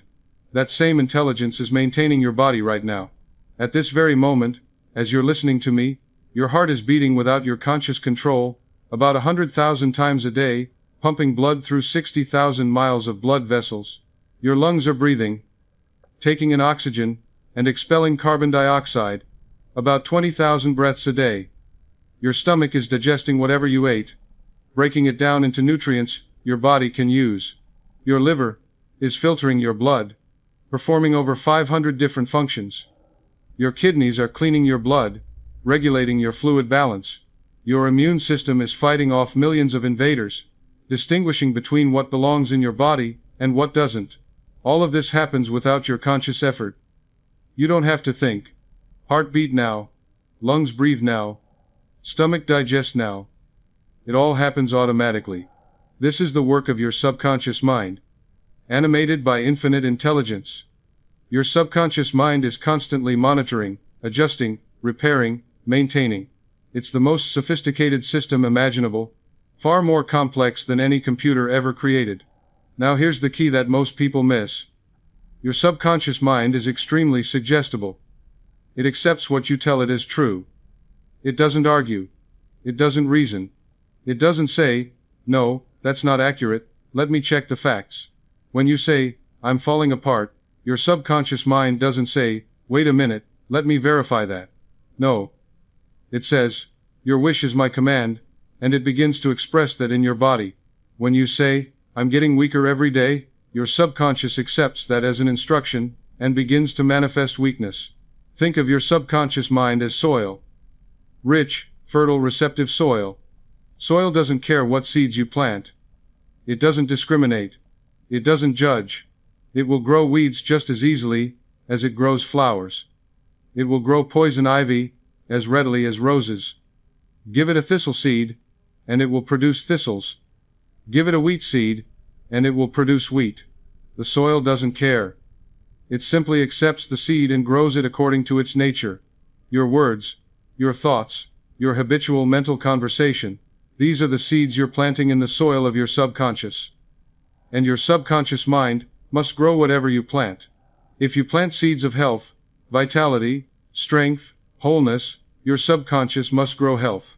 That same intelligence is maintaining your body right now. At this very moment, as you're listening to me, your heart is beating without your conscious control, about 100,000 times a day, pumping blood through 60,000 miles of blood vessels. Your lungs are breathing, taking in oxygen, and expelling carbon dioxide, about 20,000 breaths a day. Your stomach is digesting whatever you ate, breaking it down into nutrients your body can use. Your liver is filtering your blood, performing over 500 different functions. Your kidneys are cleaning your blood, regulating your fluid balance. Your immune system is fighting off millions of invaders, distinguishing between what belongs in your body and what doesn't. All of this happens without your conscious effort. You don't have to think. Heart beat now. Lungs breathe now. Stomach digest now. It all happens automatically. This is the work of your subconscious mind, animated by infinite intelligence. Your subconscious mind is constantly monitoring, adjusting, repairing, maintaining. It's the most sophisticated system imaginable, far more complex than any computer ever created. Now here's the key that most people miss. Your subconscious mind is extremely suggestible. It accepts what you tell it as true. It doesn't argue. It doesn't reason. It doesn't say, no, that's not accurate, let me check the facts. When you say, I'm falling apart, your subconscious mind doesn't say, wait a minute, let me verify that. No. It says, your wish is my command, and it begins to express that in your body. When you say, I'm getting weaker every day, your subconscious accepts that as an instruction, and begins to manifest weakness. Think of your subconscious mind as soil. Rich, fertile, receptive soil. Soil doesn't care what seeds you plant. It doesn't discriminate. It doesn't judge. It will grow weeds just as easily as it grows flowers. It will grow poison ivy as readily as roses. Give it a thistle seed, and it will produce thistles. Give it a wheat seed, and it will produce wheat. The soil doesn't care. It simply accepts the seed and grows it according to its nature. Your words, your thoughts, your habitual mental conversation, these are the seeds you're planting in the soil of your subconscious. And your subconscious mind must grow whatever you plant. If you plant seeds of health, vitality, strength, wholeness, your subconscious must grow health.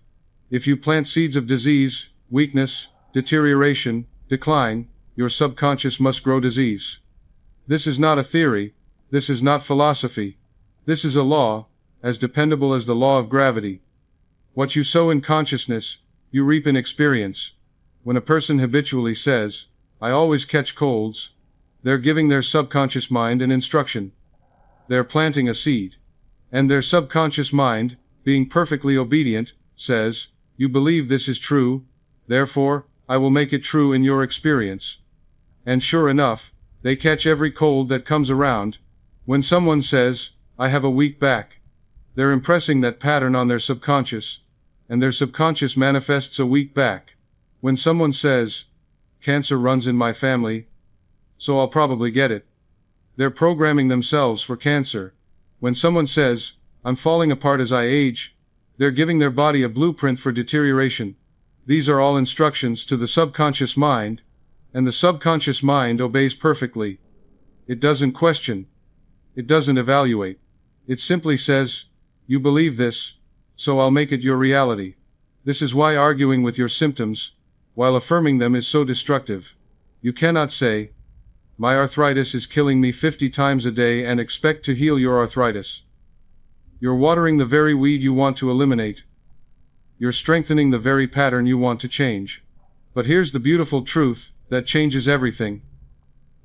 If you plant seeds of disease, weakness, deterioration, decline, your subconscious must grow disease. This is not a theory, this is not philosophy. This is a law, as dependable as the law of gravity. What you sow in consciousness, you reap in experience. When a person habitually says, I always catch colds, they're giving their subconscious mind an instruction. They're planting a seed. And their subconscious mind, being perfectly obedient, says, you believe this is true, therefore, I will make it true in your experience. And sure enough, they catch every cold that comes around. When someone says, I have a weak back, they're impressing that pattern on their subconscious, and their subconscious manifests a weak back. When someone says, cancer runs in my family, so I'll probably get it, they're programming themselves for cancer. When someone says, I'm falling apart as I age, they're giving their body a blueprint for deterioration. These are all instructions to the subconscious mind, and the subconscious mind obeys perfectly. It doesn't question. It doesn't evaluate. It simply says, you believe this, so I'll make it your reality. This is why arguing with your symptoms, while affirming them, is so destructive. You cannot say, my arthritis is killing me 50 times a day and expect to heal your arthritis. You're watering the very weed you want to eliminate. You're strengthening the very pattern you want to change. But here's the beautiful truth that changes everything.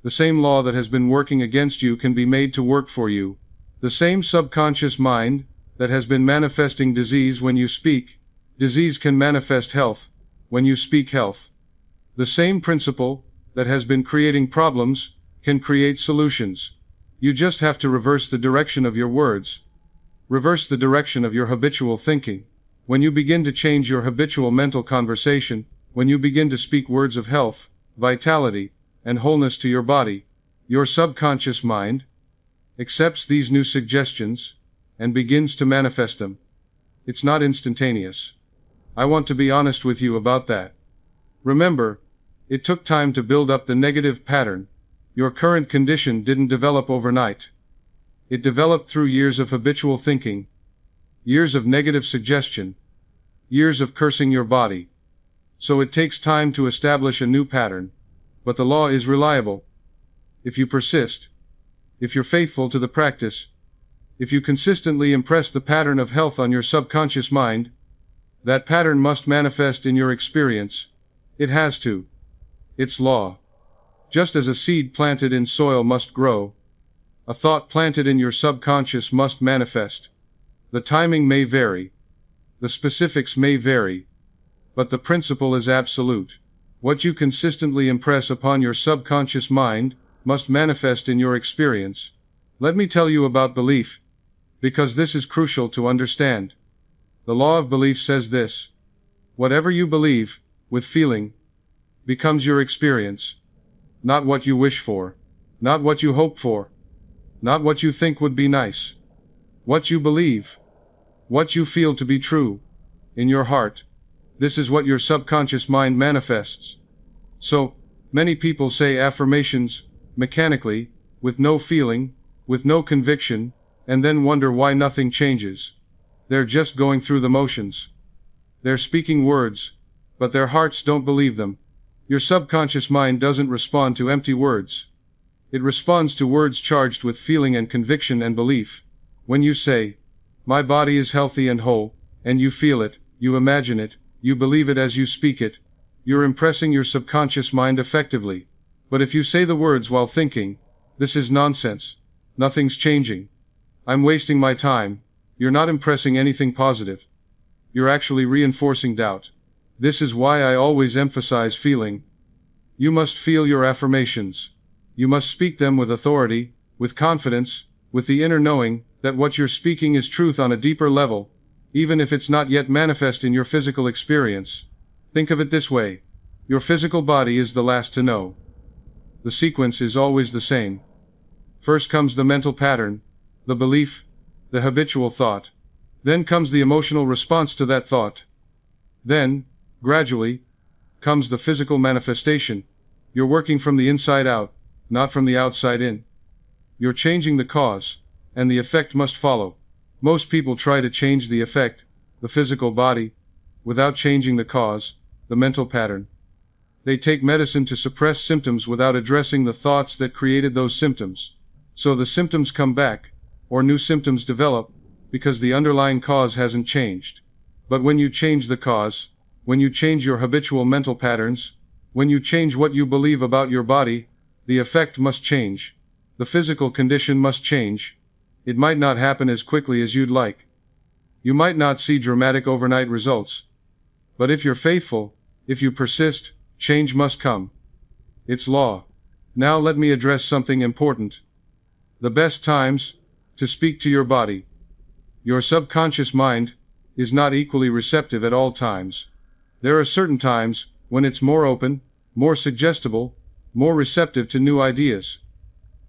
The same law that has been working against you can be made to work for you. The same subconscious mind that has been manifesting disease when you speak, disease can manifest health when you speak health. The same principle that has been creating problems can create solutions. You just have to reverse the direction of your words. Reverse the direction of your habitual thinking. When you begin to change your habitual mental conversation, when you begin to speak words of health, vitality, and wholeness to your body, your subconscious mind accepts these new suggestions and begins to manifest them. It's not instantaneous. I want to be honest with you about that. Remember, it took time to build up the negative pattern. Your current condition didn't develop overnight. It developed through years of habitual thinking, years of negative suggestion, years of cursing your body. So it takes time to establish a new pattern, but the law is reliable. If you persist, if you're faithful to the practice, if you consistently impress the pattern of health on your subconscious mind, that pattern must manifest in your experience. It has to. It's law. Just as a seed planted in soil must grow, a thought planted in your subconscious must manifest. The timing may vary. The specifics may vary. But the principle is absolute. What you consistently impress upon your subconscious mind must manifest in your experience. Let me tell you about belief, because this is crucial to understand. The law of belief says this: whatever you believe, with feeling, becomes your experience. Not what you wish for, not what you hope for, not what you think would be nice. What you believe, what you feel to be true, in your heart. This is what your subconscious mind manifests. So, many people say affirmations, mechanically, with no feeling, with no conviction, and then wonder why nothing changes. They're just going through the motions. They're speaking words, but their hearts don't believe them. Your subconscious mind doesn't respond to empty words. It responds to words charged with feeling and conviction and belief. When you say, "My body is healthy and whole," and you feel it, you imagine it, you believe it as you speak it, you're impressing your subconscious mind effectively. But if you say the words while thinking, "This is nonsense. Nothing's changing. I'm wasting my time," you're not impressing anything positive. You're actually reinforcing doubt. This is why I always emphasize feeling. You must feel your affirmations. You must speak them with authority, with confidence, with the inner knowing that what you're speaking is truth on a deeper level, even if it's not yet manifest in your physical experience. Think of it this way. Your physical body is the last to know. The sequence is always the same. First comes the mental pattern, the belief, the habitual thought. Then comes the emotional response to that thought. Then, gradually, comes the physical manifestation. You're working from the inside out, not from the outside in. You're changing the cause, and the effect must follow. Most people try to change the effect, the physical body, without changing the cause, the mental pattern. They take medicine to suppress symptoms without addressing the thoughts that created those symptoms. So the symptoms come back, or new symptoms develop, because the underlying cause hasn't changed. But when you change the cause, when you change your habitual mental patterns, when you change what you believe about your body, the effect must change. The physical condition must change. It might not happen as quickly as you'd like. You might not see dramatic overnight results. But if you're faithful, if you persist, change must come. It's law. Now let me address something important. The best times to speak to your body. Your subconscious mind is not equally receptive at all times. There are certain times when it's more open, more suggestible, more receptive to new ideas.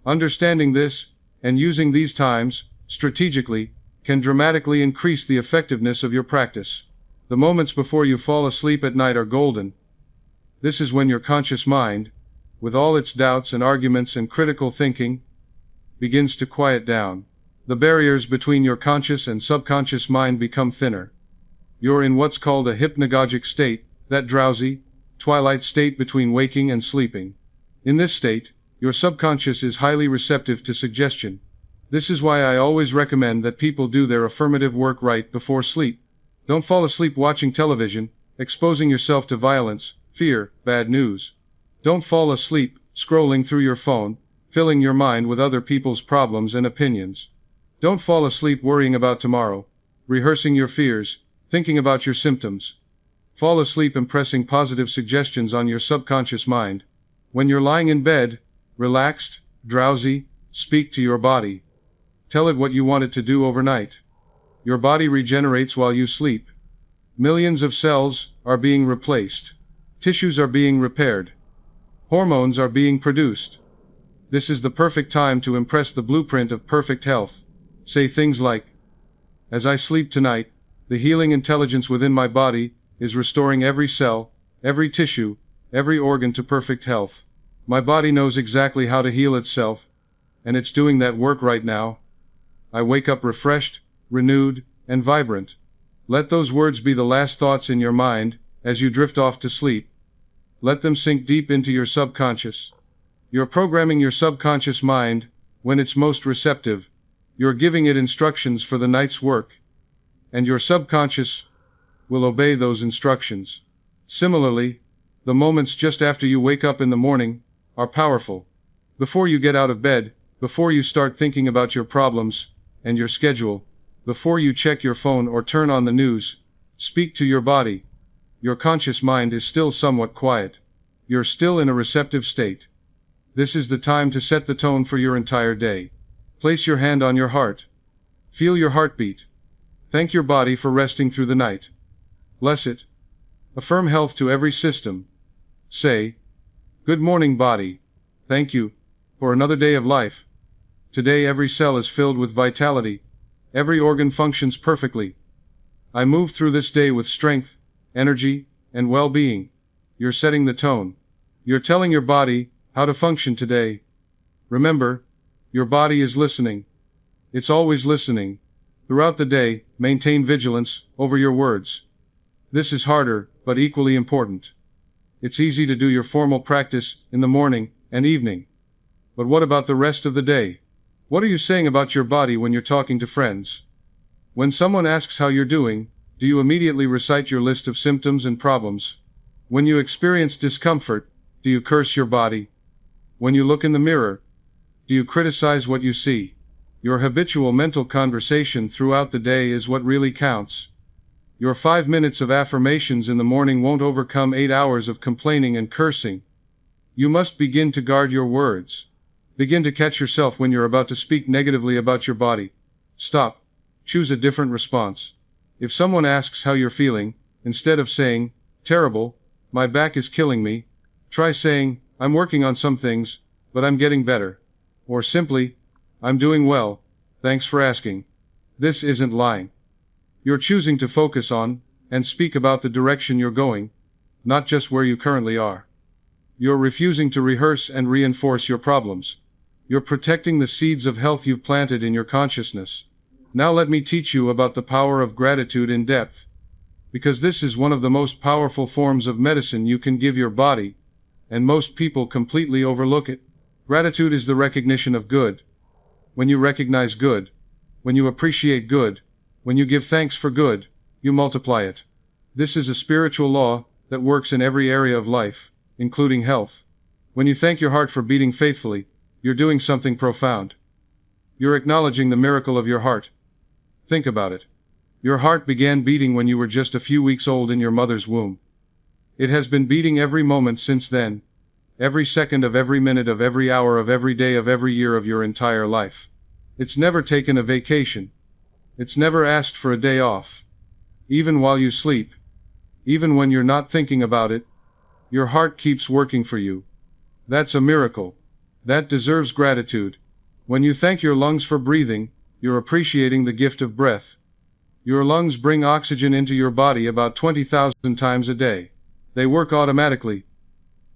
Understanding this, and using these times, strategically, can dramatically increase the effectiveness of your practice. The moments before you fall asleep at night are golden. This is when your conscious mind, with all its doubts and arguments and critical thinking, begins to quiet down. The barriers between your conscious and subconscious mind become thinner. You're in what's called a hypnagogic state, that drowsy, twilight state between waking and sleeping. In this state, your subconscious is highly receptive to suggestion. This is why I always recommend that people do their affirmative work right before sleep. Don't fall asleep watching television, exposing yourself to violence, fear, bad news. Don't fall asleep scrolling through your phone, filling your mind with other people's problems and opinions. Don't fall asleep worrying about tomorrow, rehearsing your fears, thinking about your symptoms. Fall asleep impressing positive suggestions on your subconscious mind. When you're lying in bed, relaxed, drowsy, speak to your body. Tell it what you want it to do overnight. Your body regenerates while you sleep. Millions of cells are being replaced. Tissues are being repaired. Hormones are being produced. This is the perfect time to impress the blueprint of perfect health. Say things like, "As I sleep tonight, the healing intelligence within my body is restoring every cell, every tissue, every organ to perfect health. My body knows exactly how to heal itself, and it's doing that work right now. I wake up refreshed, renewed, and vibrant." Let those words be the last thoughts in your mind as you drift off to sleep. Let them sink deep into your subconscious. You're programming your subconscious mind when it's most receptive. You're giving it instructions for the night's work, and your subconscious will obey those instructions. Similarly, the moments just after you wake up in the morning are powerful. Before you get out of bed, before you start thinking about your problems and your schedule, before you check your phone or turn on the news, speak to your body. Your conscious mind is still somewhat quiet. You're still in a receptive state. This is the time to set the tone for your entire day. Place your hand on your heart. Feel your heartbeat. Thank your body for resting through the night. Bless it. Affirm health to every system. Say, "Good morning, body. Thank you for another day of life. Today every cell is filled with vitality. Every organ functions perfectly. I move through this day with strength, energy, and well-being." You're setting the tone. You're telling your body how to function today. Remember, your body is listening. It's always listening. Throughout the day, maintain vigilance over your words. This is harder, but equally important. It's easy to do your formal practice in the morning and evening. But what about the rest of the day? What are you saying about your body when you're talking to friends? When someone asks how you're doing, do you immediately recite your list of symptoms and problems? When you experience discomfort, do you curse your body? When you look in the mirror, do you criticize what you see? Your habitual mental conversation throughout the day is what really counts. Your 5 minutes of affirmations in the morning won't overcome 8 hours of complaining and cursing. You must begin to guard your words. Begin to catch yourself when you're about to speak negatively about your body. Stop. Choose a different response. If someone asks how you're feeling, instead of saying, "Terrible, my back is killing me," try saying, "I'm working on some things, but I'm getting better." Or simply, "I'm doing well, thanks for asking." This isn't lying. You're choosing to focus on and speak about the direction you're going, not just where you currently are. You're refusing to rehearse and reinforce your problems. You're protecting the seeds of health you've planted in your consciousness. Now let me teach you about the power of gratitude in depth. Because this is one of the most powerful forms of medicine you can give your body, and most people completely overlook it. Gratitude is the recognition of good. When you recognize good, when you appreciate good, when you give thanks for good, you multiply it. This is a spiritual law that works in every area of life, including health. When you thank your heart for beating faithfully, you're doing something profound. You're acknowledging the miracle of your heart. Think about it. Your heart began beating when you were just a few weeks old in your mother's womb. It has been beating every moment since then, every second of every minute of every hour of every day of every year of your entire life. It's never taken a vacation. It's never asked for a day off. Even while you sleep, even when you're not thinking about it, your heart keeps working for you. That's a miracle. That deserves gratitude. When you thank your lungs for breathing, you're appreciating the gift of breath. Your lungs bring oxygen into your body about 20,000 times a day. They work automatically,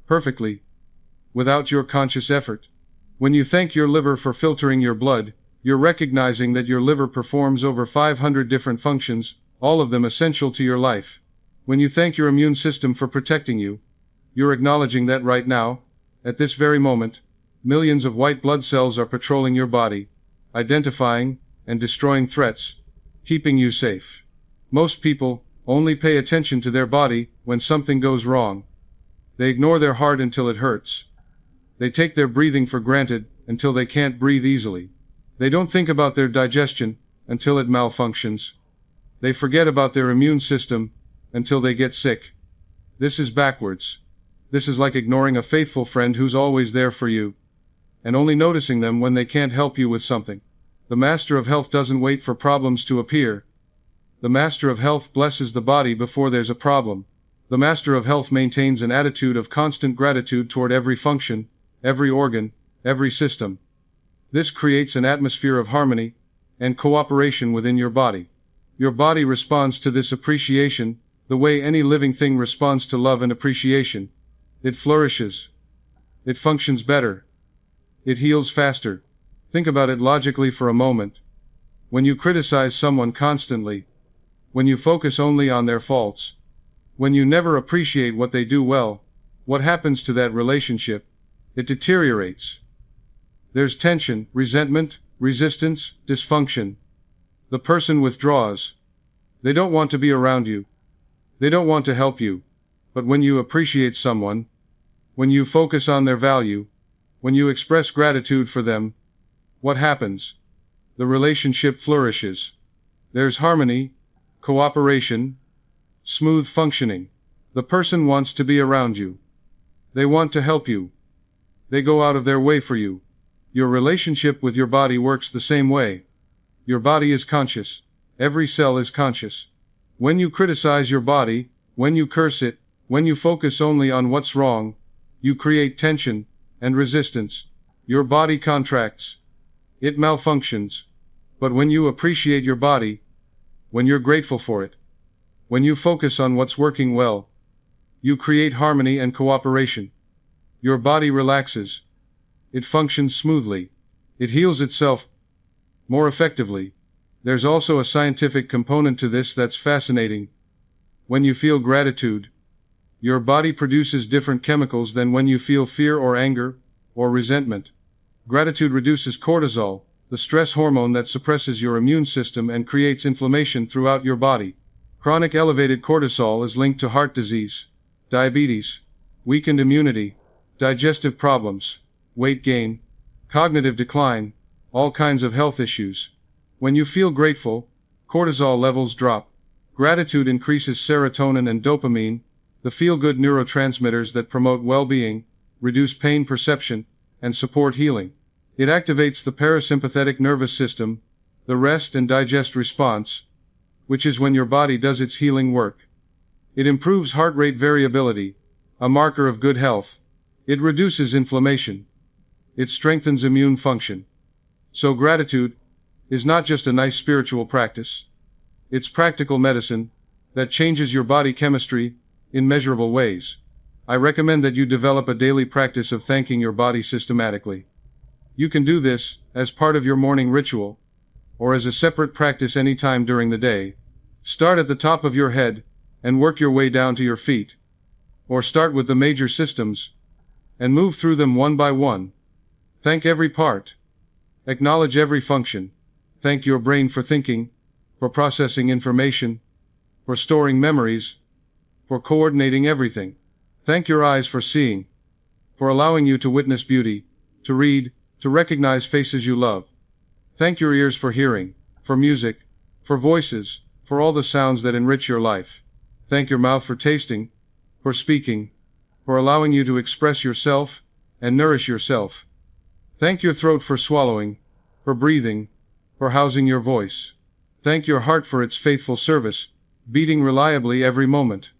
perfectly, without your conscious effort. When you thank your liver for filtering your blood, you're recognizing that your liver performs over 500 different functions, all of them essential to your life. When you thank your immune system for protecting you, you're acknowledging that right now, at this very moment, millions of white blood cells are patrolling your body, identifying and destroying threats, keeping you safe. Most people only pay attention to their body when something goes wrong. They ignore their heart until it hurts. They take their breathing for granted until they can't breathe easily. They don't think about their digestion until it malfunctions. They forget about their immune system until they get sick. This is backwards. This is like ignoring a faithful friend who's always there for you, and only noticing them when they can't help you with something. The Master of Health doesn't wait for problems to appear. The Master of Health blesses the body before there's a problem. The Master of Health maintains an attitude of constant gratitude toward every function, every organ, every system. This creates an atmosphere of harmony and cooperation within your body. Your body responds to this appreciation the way any living thing responds to love and appreciation. It flourishes. It functions better. It heals faster. Think about it logically for a moment. When you criticize someone constantly, when you focus only on their faults, when you never appreciate what they do well, what happens to that relationship? It deteriorates. There's tension, resentment, resistance, dysfunction. The person withdraws. They don't want to be around you. They don't want to help you. But when you appreciate someone, when you focus on their value, when you express gratitude for them, what happens? The relationship flourishes. There's harmony, cooperation, smooth functioning. The person wants to be around you. They want to help you. They go out of their way for you. Your relationship with your body works the same way. Your body is conscious. Every cell is conscious. When you criticize your body, when you curse it, when you focus only on what's wrong, you create tension and resistance. Your body contracts. It malfunctions. But when you appreciate your body, when you're grateful for it, when you focus on what's working well, you create harmony and cooperation. Your body relaxes. It functions smoothly. It heals itself more effectively. There's also a scientific component to this that's fascinating. When you feel gratitude, your body produces different chemicals than when you feel fear or anger or resentment. Gratitude reduces cortisol, the stress hormone that suppresses your immune system and creates inflammation throughout your body. Chronic elevated cortisol is linked to heart disease, diabetes, weakened immunity, digestive problems, weight gain, cognitive decline, all kinds of health issues. When you feel grateful, cortisol levels drop. Gratitude increases serotonin and dopamine, the feel-good neurotransmitters that promote well-being, reduce pain perception, and support healing. It activates the parasympathetic nervous system, the rest and digest response, which is when your body does its healing work. It improves heart rate variability, a marker of good health. It reduces inflammation. It strengthens immune function. So gratitude is not just a nice spiritual practice. It's practical medicine that changes your body chemistry in measurable ways. I recommend that you develop a daily practice of thanking your body systematically. You can do this as part of your morning ritual, or as a separate practice anytime during the day. Start at the top of your head and work your way down to your feet. Or start with the major systems and move through them one by one. Thank every part. Acknowledge every function. Thank your brain for thinking, for processing information, for storing memories, for coordinating everything. Thank your eyes for seeing, for allowing you to witness beauty, to read, to recognize faces you love. Thank your ears for hearing, for music, for voices, for all the sounds that enrich your life. Thank your mouth for tasting, for speaking, for allowing you to express yourself and nourish yourself. Thank your throat for swallowing, for breathing, for housing your voice. Thank your heart for its faithful service, beating reliably every moment.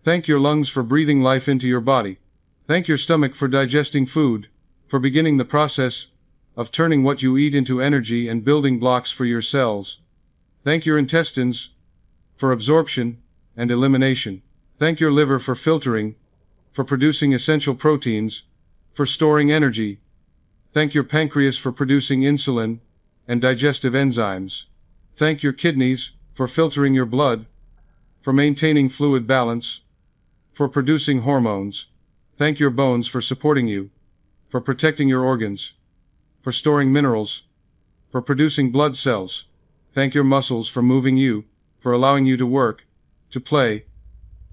Thank your lungs for breathing life into your body. Thank your stomach for digesting food, for beginning the process of turning what you eat into energy and building blocks for your cells. Thank your intestines for absorption and elimination. Thank your liver for filtering, for producing essential proteins, for storing energy. Thank your pancreas for producing insulin and digestive enzymes. Thank your kidneys for filtering your blood, for maintaining fluid balance, for producing hormones. Thank your bones for supporting you, for protecting your organs, for storing minerals, for producing blood cells. Thank your muscles for moving you, for allowing you to work, to play,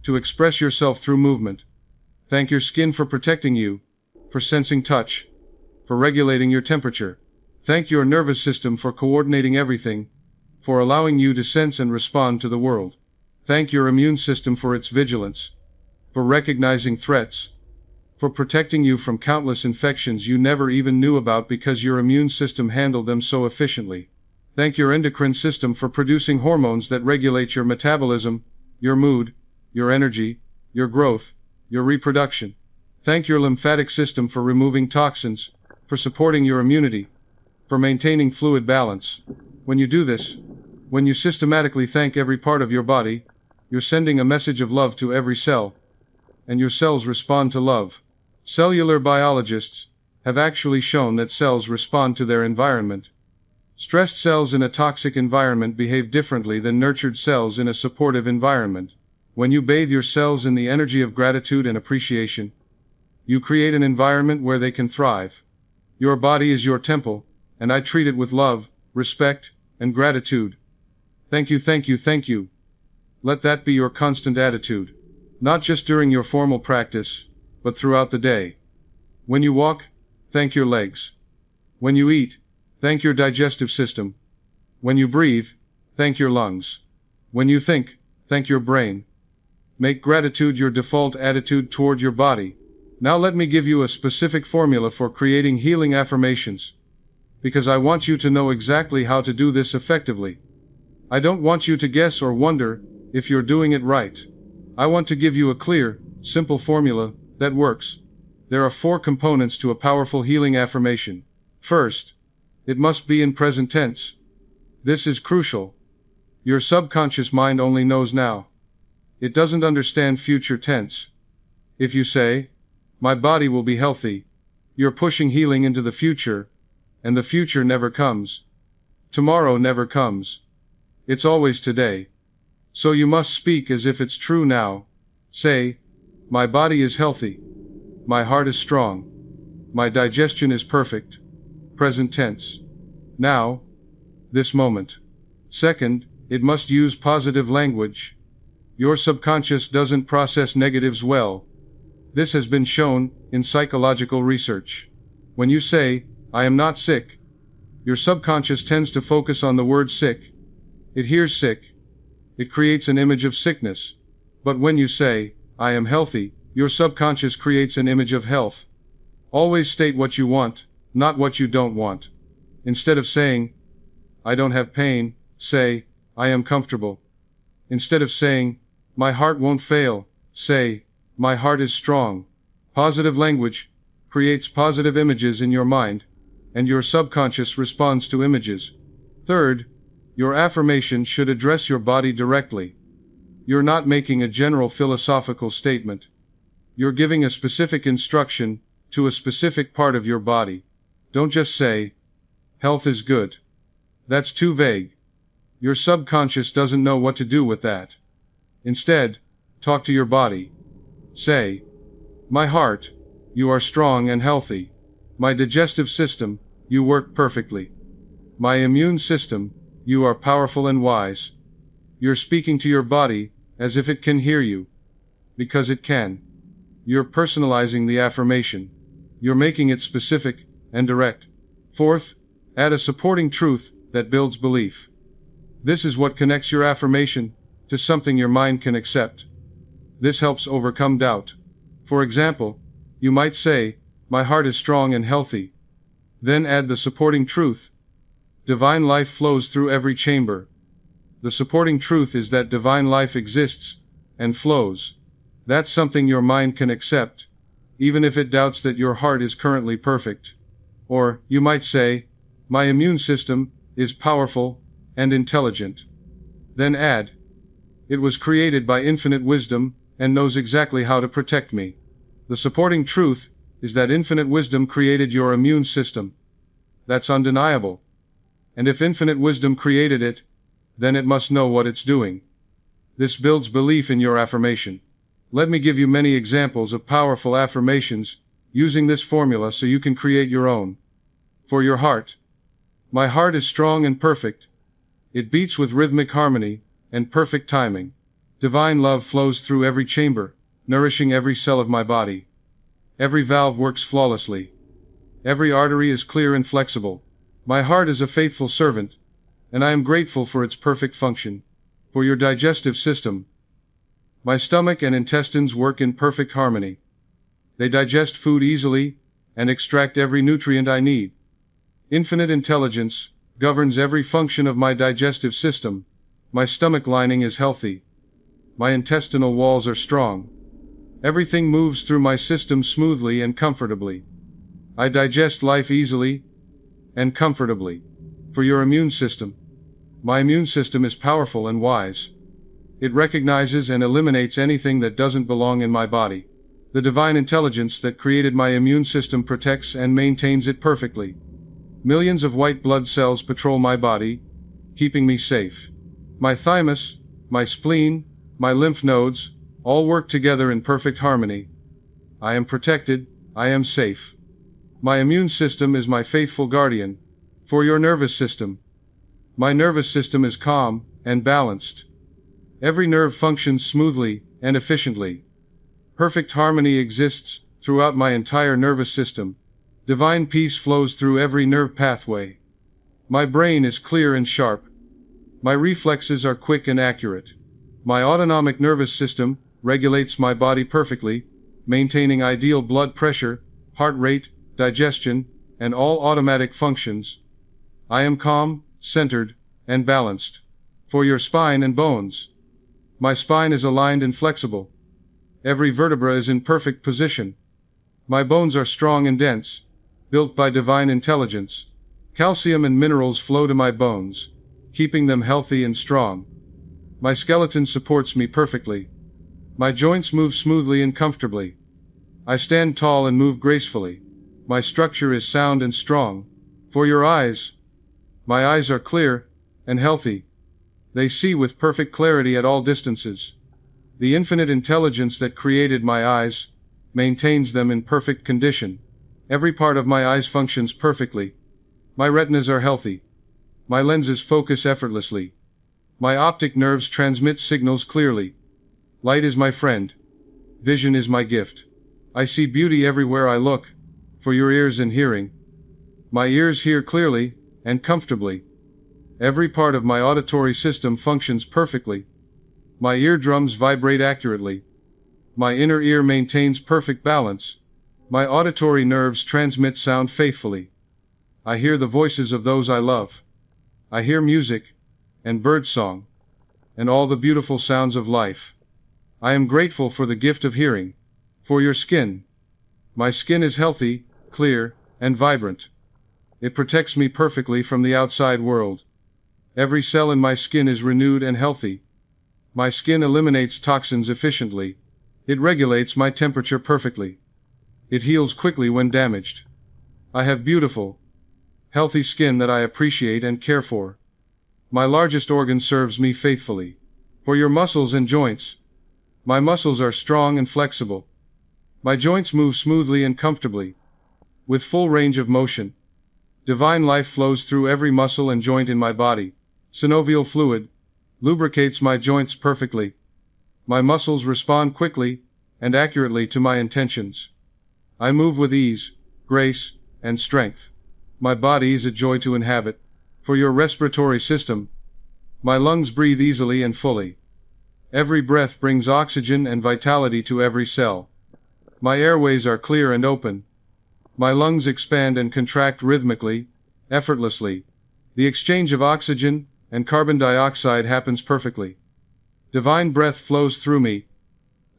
to express yourself through movement. Thank your skin for protecting you, for sensing touch, for regulating your temperature. Thank your nervous system for coordinating everything, for allowing you to sense and respond to the world. Thank your immune system for its vigilance, for recognizing threats, for protecting you from countless infections you never even knew about because your immune system handled them so efficiently. Thank your endocrine system for producing hormones that regulate your metabolism, your mood, your energy, your growth, your reproduction. Thank your lymphatic system for removing toxins, for supporting your immunity, for maintaining fluid balance. When you do this, when you systematically thank every part of your body, you're sending a message of love to every cell, and your cells respond to love. Cellular biologists have actually shown that cells respond to their environment. Stressed cells in a toxic environment behave differently than nurtured cells in a supportive environment. When you bathe your cells in the energy of gratitude and appreciation, you create an environment where they can thrive. Your body is your temple, and I treat it with love, respect, and gratitude. Thank you, thank you, thank you. Let that be your constant attitude. Not just during your formal practice, but throughout the day. When you walk, thank your legs. When you eat, thank your digestive system. When you breathe, thank your lungs. When you think, thank your brain. Make gratitude your default attitude toward your body. Now let me give you a specific formula for creating healing affirmations, because I want you to know exactly how to do this effectively. I don't want you to guess or wonder if you're doing it right. I want to give you a clear, simple formula that works. There are 4 components to a powerful healing affirmation. First, it must be in present tense. This is crucial. Your subconscious mind only knows now. It doesn't understand future tense. If you say, "My body will be healthy," you're pushing healing into the future, and the future never comes. Tomorrow never comes. It's always today. So you must speak as if it's true now. Say, my body is healthy. My heart is strong. My digestion is perfect. Present tense. Now, this moment. Second, it must use positive language. Your subconscious doesn't process negatives well. This has been shown in psychological research. When you say, I am not sick, your subconscious tends to focus on the word sick. It hears sick. It creates an image of sickness. But when you say, I am healthy, your subconscious creates an image of health. Always state what you want, not what you don't want. Instead of saying, I don't have pain, say, I am comfortable. Instead of saying, my heart won't fail, say, my heart is strong. Positive language creates positive images in your mind, and your subconscious responds to images. Third, your affirmation should address your body directly. You're not making a general philosophical statement. You're giving a specific instruction to a specific part of your body. Don't just say, health is good. That's too vague. Your subconscious doesn't know what to do with that. Instead, talk to your body. Say, my heart, you are strong and healthy. My digestive system, you work perfectly. My immune system, you are powerful and wise. You're speaking to your body as if it can hear you. Because it can. You're personalizing the affirmation. You're making it specific and direct. Fourth, add a supporting truth that builds belief. This is what connects your affirmation to something your mind can accept. This helps overcome doubt. For example, you might say, my heart is strong and healthy. Then add the supporting truth. Divine life flows through every chamber. The supporting truth is that divine life exists and flows. That's something your mind can accept, even if it doubts that your heart is currently perfect. Or, you might say, my immune system is powerful and intelligent. Then add, it was created by infinite wisdom and knows exactly how to protect me. The supporting truth is that infinite wisdom created your immune system. That's undeniable. And if infinite wisdom created it, then it must know what it's doing. This builds belief in your affirmation. Let me give you many examples of powerful affirmations using this formula so you can create your own. For your heart. My heart is strong and perfect. It beats with rhythmic harmony and perfect timing. Divine love flows through every chamber, nourishing every cell of my body. Every valve works flawlessly. Every artery is clear and flexible. My heart is a faithful servant, and I am grateful for its perfect function. For your digestive system. My stomach and intestines work in perfect harmony. They digest food easily and extract every nutrient I need. Infinite intelligence governs every function of my digestive system. My stomach lining is healthy. My intestinal walls are strong. Everything moves through my system smoothly and comfortably. I digest life easily and comfortably. For your immune system. My immune system is powerful and wise. It recognizes and eliminates anything that doesn't belong in my body. The divine intelligence that created my immune system protects and maintains it perfectly. Millions of white blood cells patrol my body, keeping me safe. My thymus, my spleen, my lymph nodes, all work together in perfect harmony. I am protected, I am safe. My immune system is my faithful guardian. For your nervous system. My nervous system is calm and balanced. Every nerve functions smoothly and efficiently. Perfect harmony exists throughout my entire nervous system. Divine peace flows through every nerve pathway. My brain is clear and sharp. My reflexes are quick and accurate. My autonomic nervous system regulates my body perfectly, maintaining ideal blood pressure, heart rate, digestion, and all automatic functions. I am calm, centered, and balanced. For your spine and bones. My spine is aligned and flexible. Every vertebra is in perfect position. My bones are strong and dense, built by divine intelligence. Calcium and minerals flow to my bones, keeping them healthy and strong. My skeleton supports me perfectly. My joints move smoothly and comfortably. I stand tall and move gracefully. My structure is sound and strong. For your eyes. My eyes are clear and healthy. They see with perfect clarity at all distances. The infinite intelligence that created my eyes maintains them in perfect condition. Every part of my eyes functions perfectly. My retinas are healthy. My lenses focus effortlessly. My optic nerves transmit signals clearly. Light is my friend. Vision is my gift. I see beauty everywhere I look. For your ears and hearing. My ears hear clearly and comfortably. Every part of my auditory system functions perfectly. My eardrums vibrate accurately. My inner ear maintains perfect balance. My auditory nerves transmit sound faithfully. I hear the voices of those I love. I hear music, and birdsong, and all the beautiful sounds of life. I am grateful for the gift of hearing. For your skin. My skin is healthy, clear, and vibrant. It protects me perfectly from the outside world. Every cell in my skin is renewed and healthy. My skin eliminates toxins efficiently. It regulates my temperature perfectly. It heals quickly when damaged. I have beautiful, healthy skin that I appreciate and care for. My largest organ serves me faithfully. For your muscles and joints. My muscles are strong and flexible. My joints move smoothly and comfortably. With full range of motion. Divine life flows through every muscle and joint in my body. Synovial fluid lubricates my joints perfectly. My muscles respond quickly and accurately to my intentions. I move with ease, grace, and strength. My body is a joy to inhabit. For your respiratory system. My lungs breathe easily and fully. Every breath brings oxygen and vitality to every cell. My airways are clear and open. My lungs expand and contract rhythmically, effortlessly. The exchange of oxygen and carbon dioxide happens perfectly. Divine breath flows through me.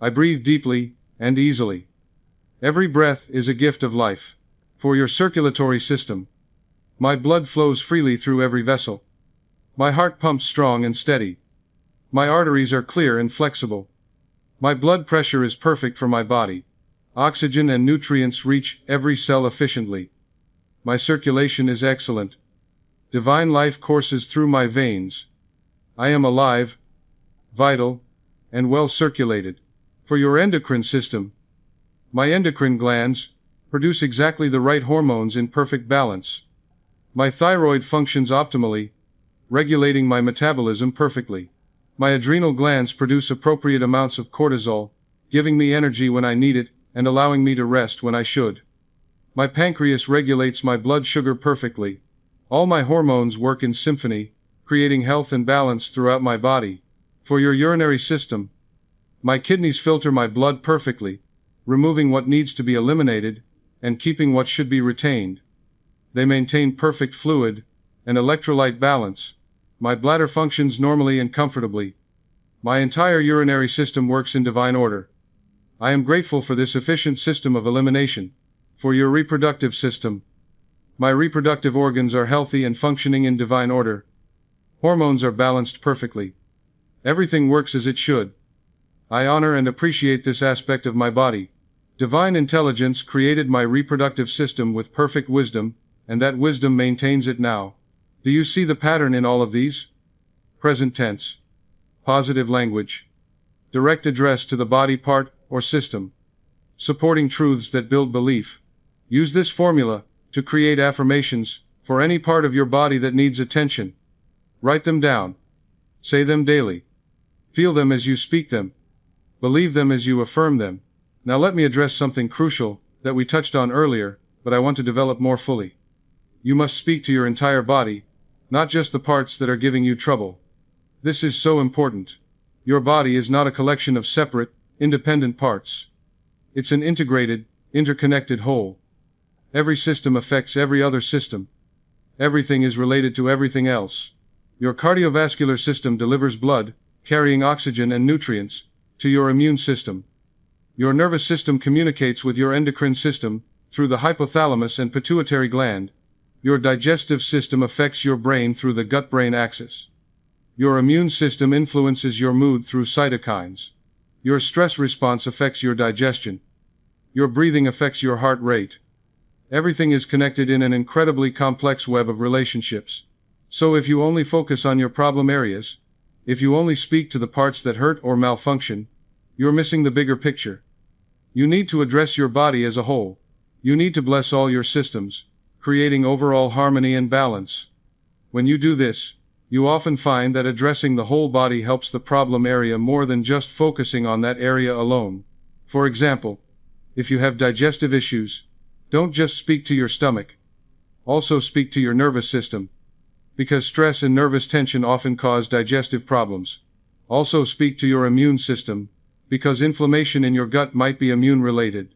I breathe deeply and easily. Every breath is a gift of life. For your circulatory system. My blood flows freely through every vessel. My heart pumps strong and steady. My arteries are clear and flexible. My blood pressure is perfect for my body. Oxygen and nutrients reach every cell efficiently. My circulation is excellent. Divine life courses through my veins. I am alive, vital, and well circulated. For your endocrine system. My endocrine glands produce exactly the right hormones in perfect balance. My thyroid functions optimally, regulating my metabolism perfectly. My adrenal glands produce appropriate amounts of cortisol, giving me energy when I need it, and allowing me to rest when I should. My pancreas regulates my blood sugar perfectly. All my hormones work in symphony, creating health and balance throughout my body. For your urinary system. My kidneys filter my blood perfectly, removing what needs to be eliminated, and keeping what should be retained. They maintain perfect fluid and electrolyte balance. My bladder functions normally and comfortably. My entire urinary system works in divine order. I am grateful for this efficient system of elimination. For your reproductive system. My reproductive organs are healthy and functioning in divine order. Hormones are balanced perfectly. Everything works as it should. I honor and appreciate this aspect of my body. Divine intelligence created my reproductive system with perfect wisdom, and that wisdom maintains it now. Do you see the pattern in all of these? Present tense. Positive language. Direct address to the body part or system. Supporting truths that build belief. Use this formula to create affirmations for any part of your body that needs attention. Write them down. Say them daily. Feel them as you speak them. Believe them as you affirm them. Now let me address something crucial that we touched on earlier, but I want to develop more fully. You must speak to your entire body, not just the parts that are giving you trouble. This is so important. Your body is not a collection of separate, independent parts. It's an integrated, interconnected whole. Every system affects every other system. Everything is related to everything else. Your cardiovascular system delivers blood, carrying oxygen and nutrients, to your immune system. Your nervous system communicates with your endocrine system, through the hypothalamus and pituitary gland. Your digestive system affects your brain through the gut-brain axis. Your immune system influences your mood through cytokines. Your stress response affects your digestion. Your breathing affects your heart rate. Everything is connected in an incredibly complex web of relationships. So if you only focus on your problem areas, If you only speak to the parts that hurt or malfunction, you're missing the bigger picture. You need to address your body as a whole. You need to bless all your systems, creating overall harmony and balance. When you do this, you often find that addressing the whole body helps the problem area more than just focusing on that area alone. For example, if you have digestive issues, don't just speak to your stomach. Also speak to your nervous system, because stress and nervous tension often cause digestive problems. Also speak to your immune system, because inflammation in your gut might be immune-related.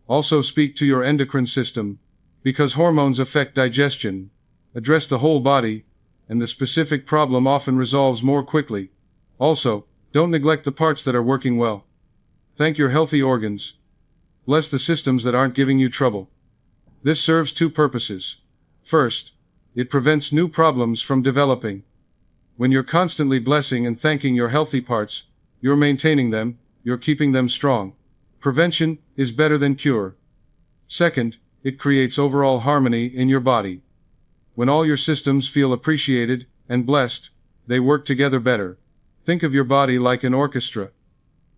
Also speak to your endocrine system, because hormones affect digestion. Address the whole body, and the specific problem often resolves more quickly. Also, don't neglect the parts that are working well. Thank your healthy organs. Bless the systems that aren't giving you trouble. This serves two purposes. First, it prevents new problems from developing. When you're constantly blessing and thanking your healthy parts, you're maintaining them, you're keeping them strong. Prevention is better than cure. Second, it creates overall harmony in your body. When all your systems feel appreciated and blessed, they work together better. Think of your body like an orchestra.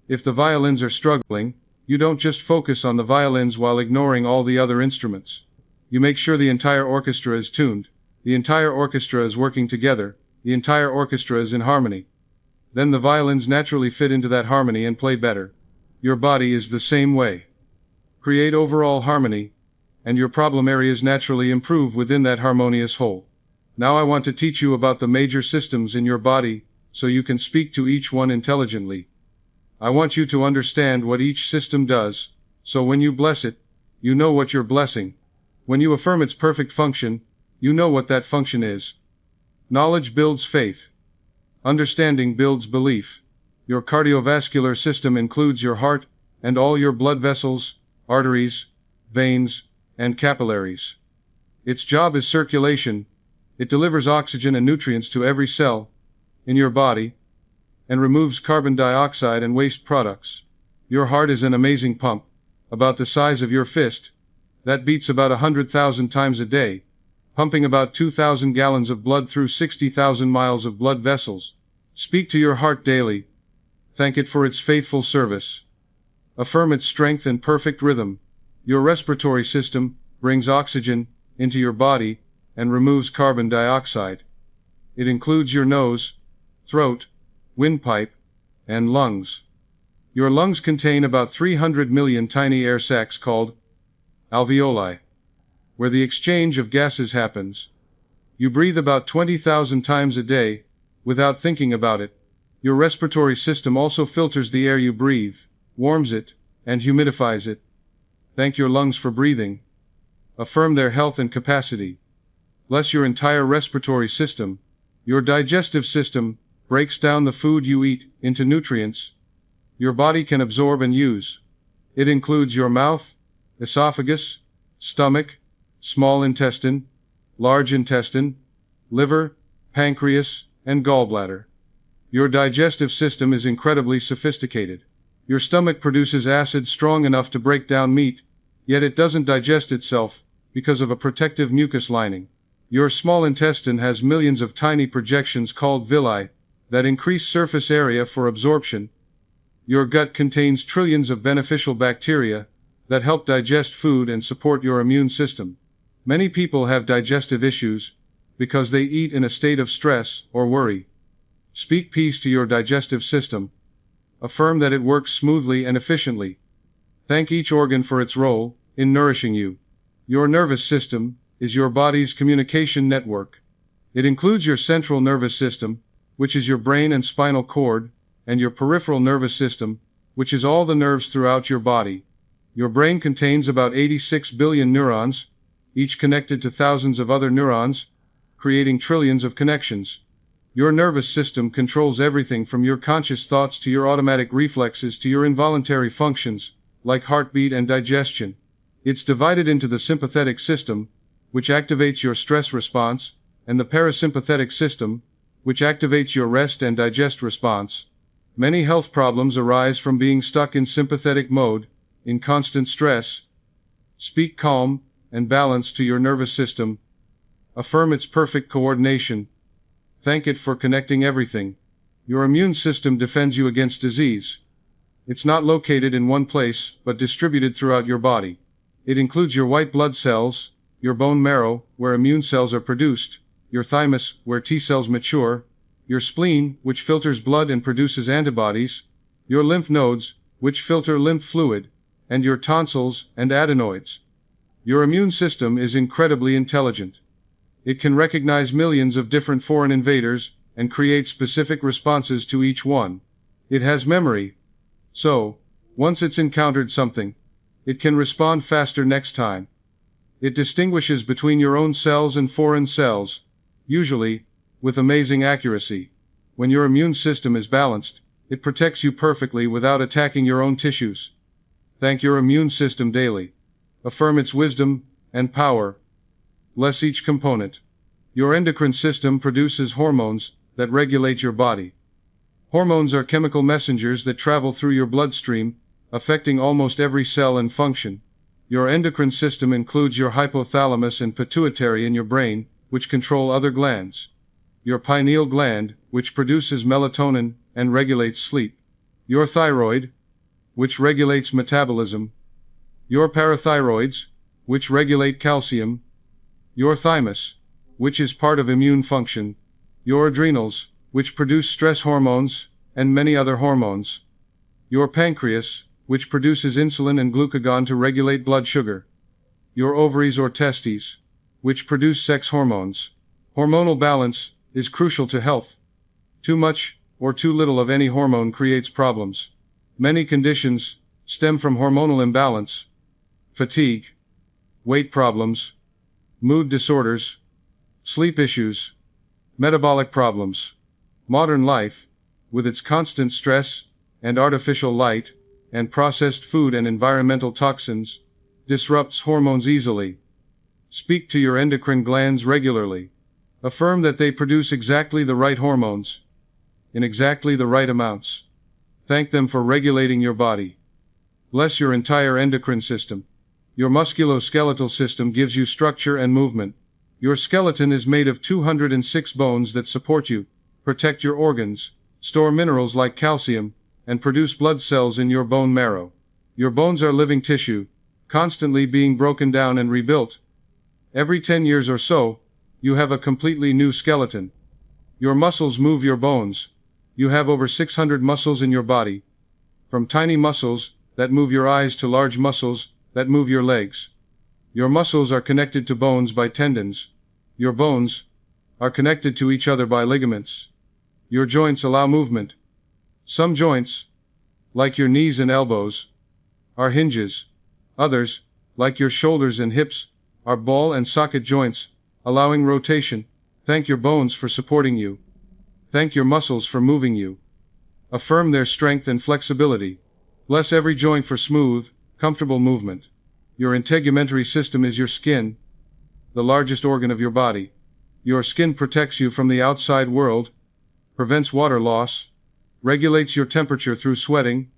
If the violins are struggling, you don't just focus on the violins while ignoring all the other instruments. You make sure the entire orchestra is tuned, the entire orchestra is working together, the entire orchestra is in harmony. Then the violins naturally fit into that harmony and play better. Your body is the same way. Create overall harmony, and your problem areas naturally improve within that harmonious whole. Now I want to teach you about the major systems in your body, so you can speak to each one intelligently. I want you to understand what each system does, so when you bless it, you know what you're blessing. When you affirm its perfect function, you know what that function is. Knowledge builds faith. Understanding builds belief. Your cardiovascular system includes your heart, and all your blood vessels, arteries, veins, and capillaries. Its job is circulation. It delivers oxygen and nutrients to every cell in your body, and removes carbon dioxide and waste products. Your heart is an amazing pump, about the size of your fist, that beats about 100,000 times a day, pumping about 2,000 gallons of blood through 60,000 miles of blood vessels. Speak to your heart daily. Thank it for its faithful service. Affirm its strength and perfect rhythm. Your respiratory system brings oxygen into your body and removes carbon dioxide. It includes your nose, throat, windpipe, and lungs. Your lungs contain about 300 million tiny air sacs called alveoli, where the exchange of gases happens. You breathe about 20,000 times a day, without thinking about it. Your respiratory system also filters the air you breathe, warms it, and humidifies it. Thank your lungs for breathing. Affirm their health and capacity. Bless your entire respiratory system. Your digestive system breaks down the food you eat into nutrients your body can absorb and use. It includes your mouth, esophagus, stomach, small intestine, large intestine, liver, pancreas, and gallbladder. Your digestive system is incredibly sophisticated. Your stomach produces acid strong enough to break down meat, yet it doesn't digest itself because of a protective mucus lining. Your small intestine has millions of tiny projections called villi that increase surface area for absorption. Your gut contains trillions of beneficial bacteria that help digest food and support your immune system. Many people have digestive issues because they eat in a state of stress or worry. Speak peace to your digestive system. Affirm that it works smoothly and efficiently. Thank each organ for its role in nourishing you. Your nervous system is your body's communication network. It includes your central nervous system, which is your brain and spinal cord, and your peripheral nervous system, which is all the nerves throughout your body. Your brain contains about 86 billion neurons, each connected to thousands of other neurons, creating trillions of connections. Your nervous system controls everything from your conscious thoughts to your automatic reflexes to your involuntary functions, like heartbeat and digestion. It's divided into the sympathetic system, which activates your stress response, and the parasympathetic system, which activates your rest and digest response. Many health problems arise from being stuck in sympathetic mode, in constant stress. Speak calm and balance to your nervous system. Affirm its perfect coordination. Thank it for connecting everything. Your immune system defends you against disease. It's not located in one place, but distributed throughout your body. It includes your white blood cells, your bone marrow, where immune cells are produced, your thymus, where T cells mature, your spleen, which filters blood and produces antibodies, your lymph nodes, which filter lymph fluid, and your tonsils and adenoids. Your immune system is incredibly intelligent. It can recognize millions of different foreign invaders and create specific responses to each one. It has memory. So, once it's encountered something, it can respond faster next time. It distinguishes between your own cells and foreign cells, usually, with amazing accuracy. When your immune system is balanced, it protects you perfectly without attacking your own tissues. Thank your immune system daily. Affirm its wisdom and power. Bless each component. Your endocrine system produces hormones that regulate your body. Hormones are chemical messengers that travel through your bloodstream, affecting almost every cell and function. Your endocrine system includes your hypothalamus and pituitary in your brain, which control other glands. Your pineal gland, which produces melatonin and regulates sleep. Your thyroid, which regulates metabolism. Your parathyroids, which regulate calcium. Your thymus, which is part of immune function. Your adrenals, which produce stress hormones and many other hormones. Your pancreas, which produces insulin and glucagon to regulate blood sugar. Your ovaries or testes, which produce sex hormones. Hormonal balance is crucial to health. Too much or too little of any hormone creates problems. Many conditions stem from hormonal imbalance. Fatigue, weight problems, mood disorders, sleep issues, metabolic problems. Modern life, with its constant stress and artificial light and processed food and environmental toxins, disrupts hormones easily. Speak to your endocrine glands regularly. Affirm that they produce exactly the right hormones, in exactly the right amounts. Thank them for regulating your body. Bless your entire endocrine system. Your musculoskeletal system gives you structure and movement. Your skeleton is made of 206 bones that support you, protect your organs, store minerals like calcium, and produce blood cells in your bone marrow. Your bones are living tissue, constantly being broken down and rebuilt. Every 10 years or so, you have a completely new skeleton. Your muscles move your bones. You have over 600 muscles in your body. From tiny muscles that move your eyes to large muscles that move your legs. Your muscles are connected to bones by tendons. Your bones are connected to each other by ligaments. Your joints allow movement. Some joints, like your knees and elbows, are hinges. Others, like your shoulders and hips, are ball and socket joints, allowing rotation. Thank your bones for supporting you. Thank your muscles for moving you. Affirm their strength and flexibility. Bless every joint for smooth, comfortable movement. Your integumentary system is your skin, the largest organ of your body. Your skin protects you from the outside world, prevents water loss, regulates your temperature through sweating,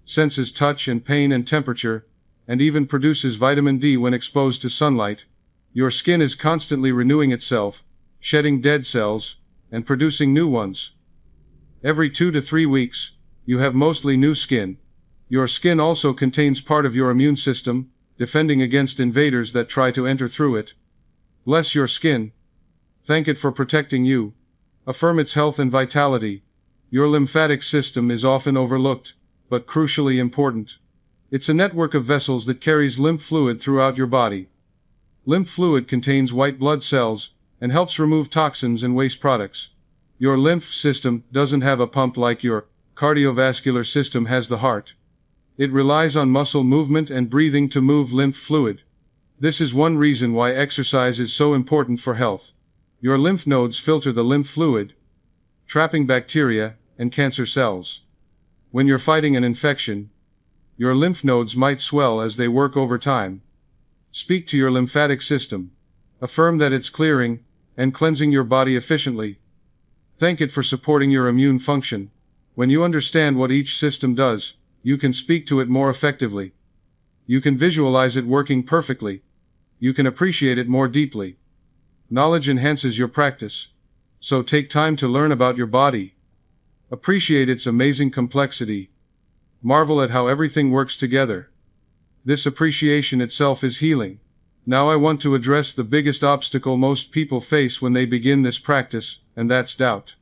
senses touch and pain and temperature, and even produces vitamin D when exposed to sunlight. Your skin is constantly renewing itself, shedding dead cells, and producing new ones. Every 2 to 3 weeks, you have mostly new skin. Your skin also contains part of your immune system, defending against invaders that try to enter through it. Bless your skin. Thank it for protecting you. Affirm its health and vitality. Your lymphatic system is often overlooked, but crucially important. It's a network of vessels that carries lymph fluid throughout your body. Lymph fluid contains white blood cells and helps remove toxins and waste products. Your lymph system doesn't have a pump like your cardiovascular system has the heart. It relies on muscle movement and breathing to move lymph fluid. This is one reason why exercise is so important for health. Your lymph nodes filter the lymph fluid, trapping bacteria and cancer cells. When you're fighting an infection, your lymph nodes might swell as they work over time. Speak to your lymphatic system. Affirm that it's clearing and cleansing your body efficiently. Thank it for supporting your immune function. When you understand what each system does, you can speak to it more effectively. You can visualize it working perfectly. You can appreciate it more deeply. Knowledge enhances your practice. So take time to learn about your body. Appreciate its amazing complexity. Marvel at how everything works together. This appreciation itself is healing. Now I want to address the biggest obstacle most people face when they begin this practice, and that's doubt.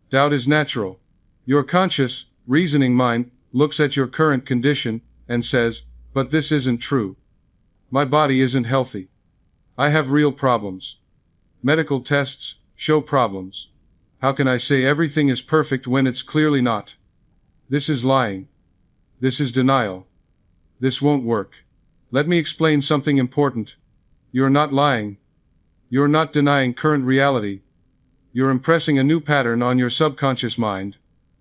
Doubt is natural. Your conscious, reasoning mind looks at your current condition and says, "But this isn't true. My body isn't healthy. I have real problems. Medical tests show problems. How can I say everything is perfect when it's clearly not?" This is lying. This is denial. This won't work. Let me explain something important. You're not lying. You're not denying current reality. You're impressing a new pattern on your subconscious mind.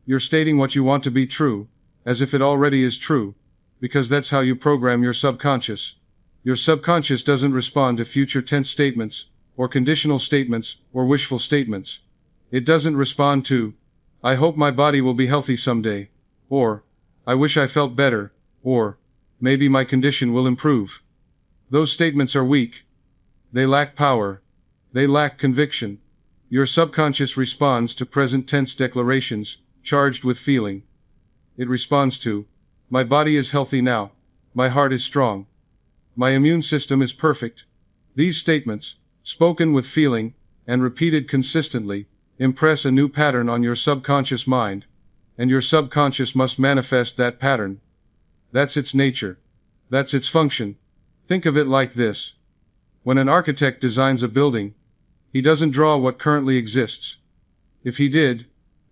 You're stating what you want to be true, as if it already is true, because that's how you program your subconscious. Your subconscious doesn't respond to future tense statements, or conditional statements, or wishful statements. It doesn't respond to, "I hope my body will be healthy someday," or, "I wish I felt better," or, "Maybe my condition will improve." Those statements are weak. They lack power. They lack conviction. Your subconscious responds to present tense declarations, charged with feeling. It responds to, "My body is healthy now. My heart is strong. My immune system is perfect." These statements, spoken with feeling, and repeated consistently, impress a new pattern on your subconscious mind, and your subconscious must manifest that pattern. That's its nature. That's its function. Think of it like this. When an architect designs a building, he doesn't draw what currently exists. If he did,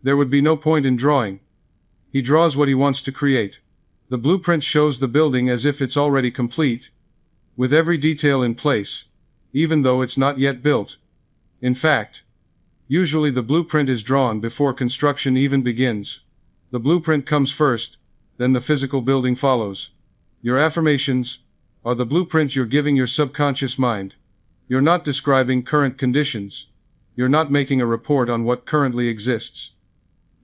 there would be no point in drawing. He draws what he wants to create. The blueprint shows the building as if it's already complete, with every detail in place, even though it's not yet built. In fact, usually the blueprint is drawn before construction even begins. The blueprint comes first, then the physical building follows. Your affirmations are the blueprint you're giving your subconscious mind. You're not describing current conditions. You're not making a report on what currently exists.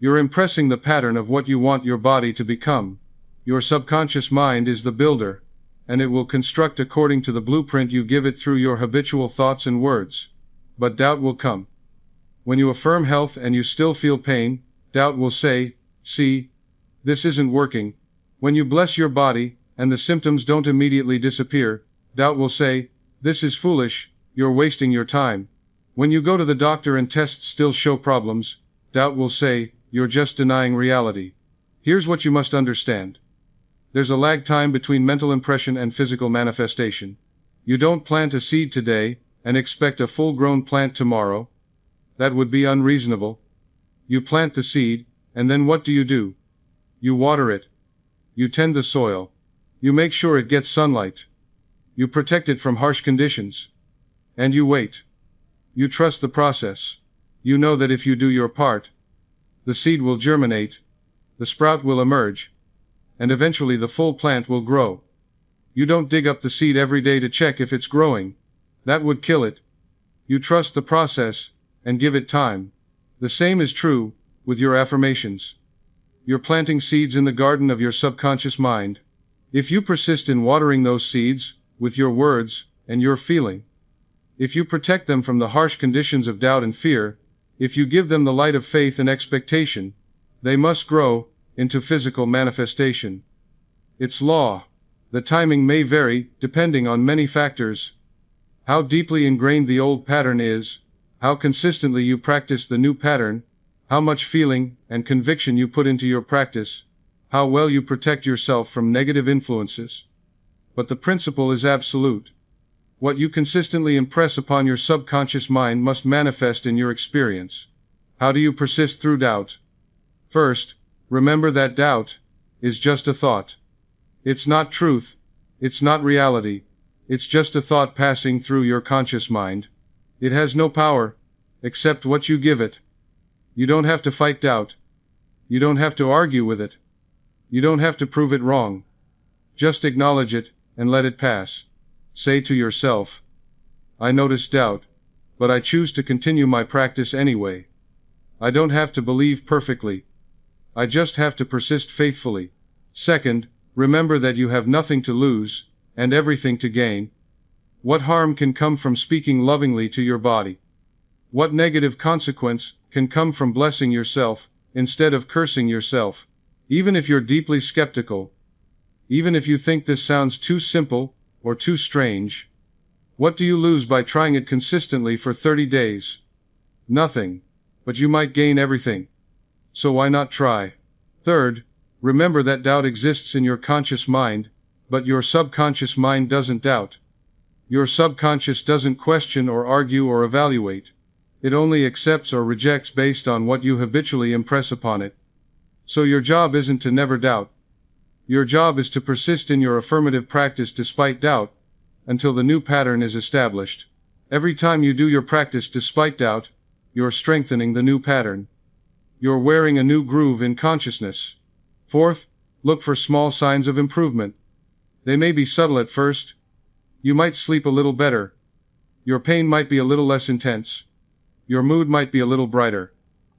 You're impressing the pattern of what you want your body to become. Your subconscious mind is the builder, and it will construct according to the blueprint you give it through your habitual thoughts and words. But doubt will come. When you affirm health and you still feel pain, doubt will say, "See, this isn't working." When you bless your body, and the symptoms don't immediately disappear, doubt will say, "This is foolish, you're wasting your time." When you go to the doctor and tests still show problems, doubt will say, "You're just denying reality." Here's what you must understand. There's a lag time between mental impression and physical manifestation. You don't plant a seed today, and expect a full-grown plant tomorrow. That would be unreasonable. You plant the seed, and then what do? You water it. You tend the soil. You make sure it gets sunlight. You protect it from harsh conditions. And you wait. You trust the process. You know that if you do your part, the seed will germinate, the sprout will emerge, and eventually the full plant will grow. You don't dig up the seed every day to check if it's growing. That would kill it. You trust the process, and give it time. The same is true with your affirmations. You're planting seeds in the garden of your subconscious mind. If you persist in watering those seeds, with your words, and your feeling, if you protect them from the harsh conditions of doubt and fear, if you give them the light of faith and expectation, they must grow into physical manifestation. It's law. The timing may vary, depending on many factors. How deeply ingrained the old pattern is, how consistently you practice the new pattern, how much feeling and conviction you put into your practice, how well you protect yourself from negative influences. But the principle is absolute. What you consistently impress upon your subconscious mind must manifest in your experience. How do you persist through doubt? First, remember that doubt is just a thought. It's not truth. It's not reality. It's just a thought passing through your conscious mind. It has no power, except what you give it. You don't have to fight doubt. You don't have to argue with it. You don't have to prove it wrong. Just acknowledge it, and let it pass. Say to yourself, "I notice doubt, but I choose to continue my practice anyway. I don't have to believe perfectly. I just have to persist faithfully." Second, remember that you have nothing to lose, and everything to gain. What harm can come from speaking lovingly to your body? What negative consequence can come from blessing yourself, instead of cursing yourself. Even if you're deeply skeptical, even if you think this sounds too simple or too strange, what do you lose by trying it consistently for 30 days? Nothing. But you might gain everything. So why not try? Third, remember that doubt exists in your conscious mind, but your subconscious mind doesn't doubt. Your subconscious doesn't question or argue or evaluate. It only accepts or rejects based on what you habitually impress upon it. So your job isn't to never doubt. Your job is to persist in your affirmative practice despite doubt, until the new pattern is established. Every time you do your practice despite doubt, you're strengthening the new pattern. You're wearing a new groove in consciousness. Fourth, look for small signs of improvement. They may be subtle at first. You might sleep a little better. Your pain might be a little less intense. Your mood might be a little brighter.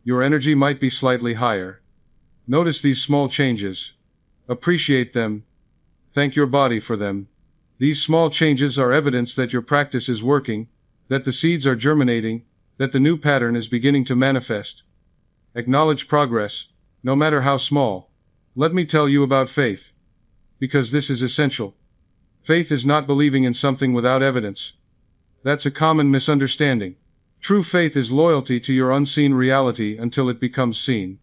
Your energy might be slightly higher. Notice these small changes. Appreciate them. Thank your body for them. These small changes are evidence that your practice is working, that the seeds are germinating, that the new pattern is beginning to manifest. Acknowledge progress, no matter how small. Let me tell you about faith. Because this is essential. Faith is not believing in something without evidence. That's a common misunderstanding. True faith is loyalty to your unseen reality until it becomes seen.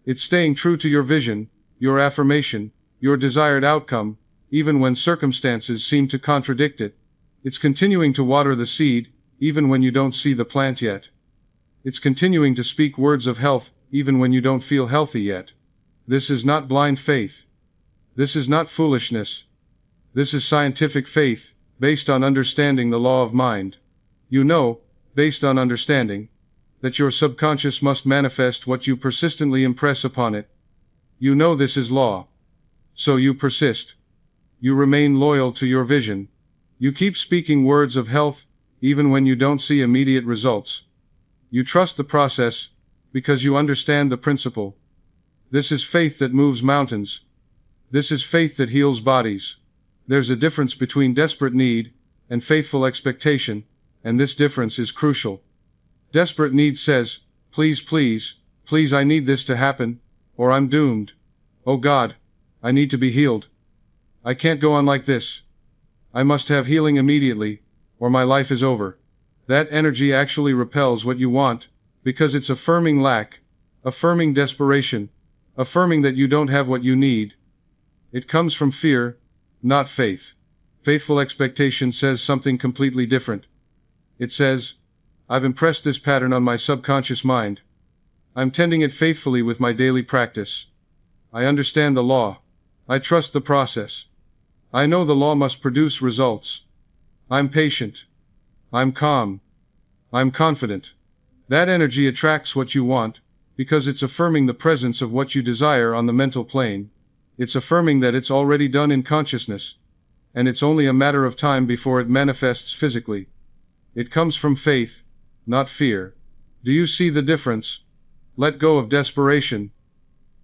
It's staying true to your vision, your affirmation, your desired outcome, even when circumstances seem to contradict it. It's continuing to water the seed, even when you don't see the plant yet. It's continuing to speak words of health, even when you don't feel healthy yet. This is not blind faith. This is not foolishness. This is scientific faith, based on understanding the law of mind. You know, based on understanding, that your subconscious must manifest what you persistently impress upon it. You know this is law. So you persist. You remain loyal to your vision. You keep speaking words of health, even when you don't see immediate results. You trust the process, because you understand the principle. This is faith that moves mountains. This is faith that heals bodies. There's a difference between desperate need and faithful expectation, and this difference is crucial. Desperate need says, please, please, please, I need this to happen, or I'm doomed. Oh God, I need to be healed. I can't go on like this. I must have healing immediately, or my life is over. That energy actually repels what you want, because it's affirming lack, affirming desperation, affirming that you don't have what you need. It comes from fear, not faith. Faithful expectation says something completely different. It says, I've impressed this pattern on my subconscious mind. I'm tending it faithfully with my daily practice. I understand the law. I trust the process. I know the law must produce results. I'm patient. I'm calm. I'm confident. That energy attracts what you want, because it's affirming the presence of what you desire on the mental plane. It's affirming that it's already done in consciousness, and it's only a matter of time before it manifests physically. It comes from faith, not fear. Do you see the difference? Let go of desperation.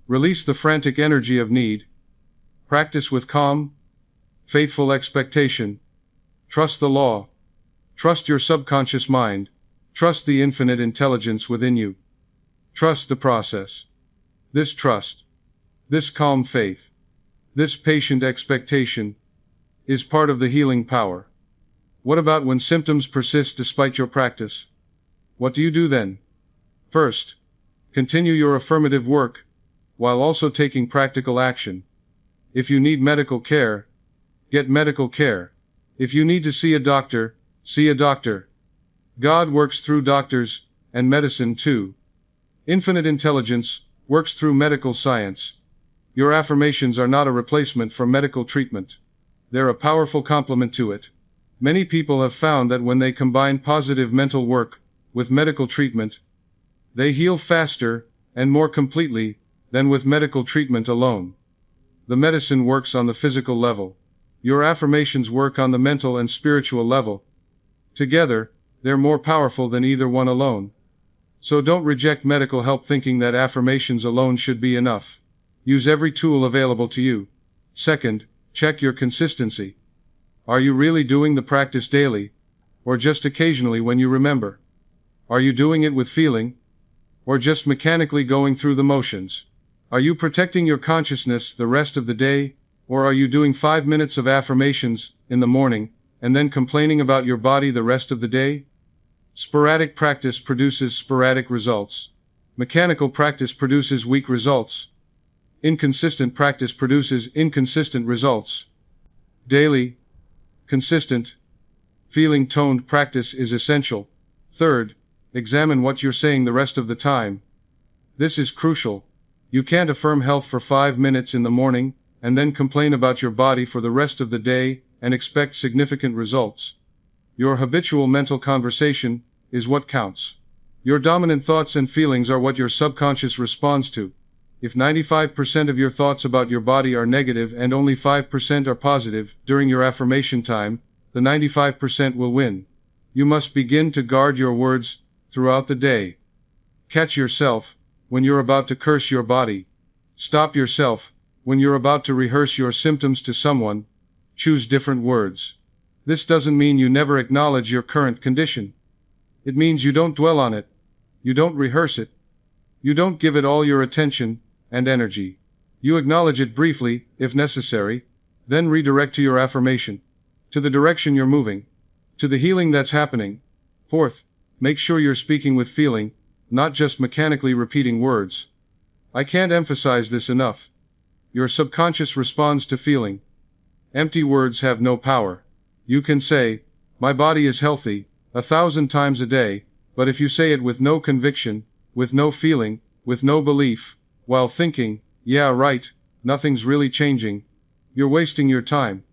Release the frantic energy of need. Practice with calm, faithful expectation. Trust the law. Trust your subconscious mind. Trust the infinite intelligence within you. Trust the process. This trust, this calm faith, this patient expectation, is part of the healing power. What about when symptoms persist despite your practice? What do you do then? First, continue your affirmative work, while also taking practical action. If you need medical care, get medical care. If you need to see a doctor, see a doctor. God works through doctors, and medicine too. Infinite intelligence works through medical science. Your affirmations are not a replacement for medical treatment. They're a powerful complement to it. Many people have found that when they combine positive mental work with medical treatment, they heal faster and more completely than with medical treatment alone. The medicine works on the physical level. Your affirmations work on the mental and spiritual level. Together, they're more powerful than either one alone. So don't reject medical help thinking that affirmations alone should be enough. Use every tool available to you. Second, check your consistency. Are you really doing the practice daily, or just occasionally when you remember? Are you doing it with feeling? or just mechanically going through the motions? Are you protecting your consciousness the rest of the day, or are you doing 5 minutes of affirmations in the morning, and then complaining about your body the rest of the day? Sporadic practice produces sporadic results. Mechanical practice produces weak results. Inconsistent practice produces inconsistent results. Daily, consistent, feeling-toned practice is essential. Third, examine what you're saying the rest of the time. This is crucial. You can't affirm health for 5 minutes in the morning, and then complain about your body for the rest of the day, and expect significant results. Your habitual mental conversation is what counts. Your dominant thoughts and feelings are what your subconscious responds to. If 95% of your thoughts about your body are negative and only 5% are positive during your affirmation time, the 95% will win. You must begin to guard your words throughout the day. Catch yourself when you're about to curse your body. Stop yourself when you're about to rehearse your symptoms to someone. Choose different words. This doesn't mean you never acknowledge your current condition. It means you don't dwell on it. You don't rehearse it. You don't give it all your attention and energy. You acknowledge it briefly, if necessary, then redirect to your affirmation, to the direction you're moving, to the healing that's happening. Fourth, make sure you're speaking with feeling, not just mechanically repeating words. I can't emphasize this enough. Your subconscious responds to feeling. Empty words have no power. You can say, "My body is healthy," 1,000 times a day, but if you say it with no conviction, with no feeling, with no belief, while thinking, "Yeah, right, nothing's really changing," you're wasting your time.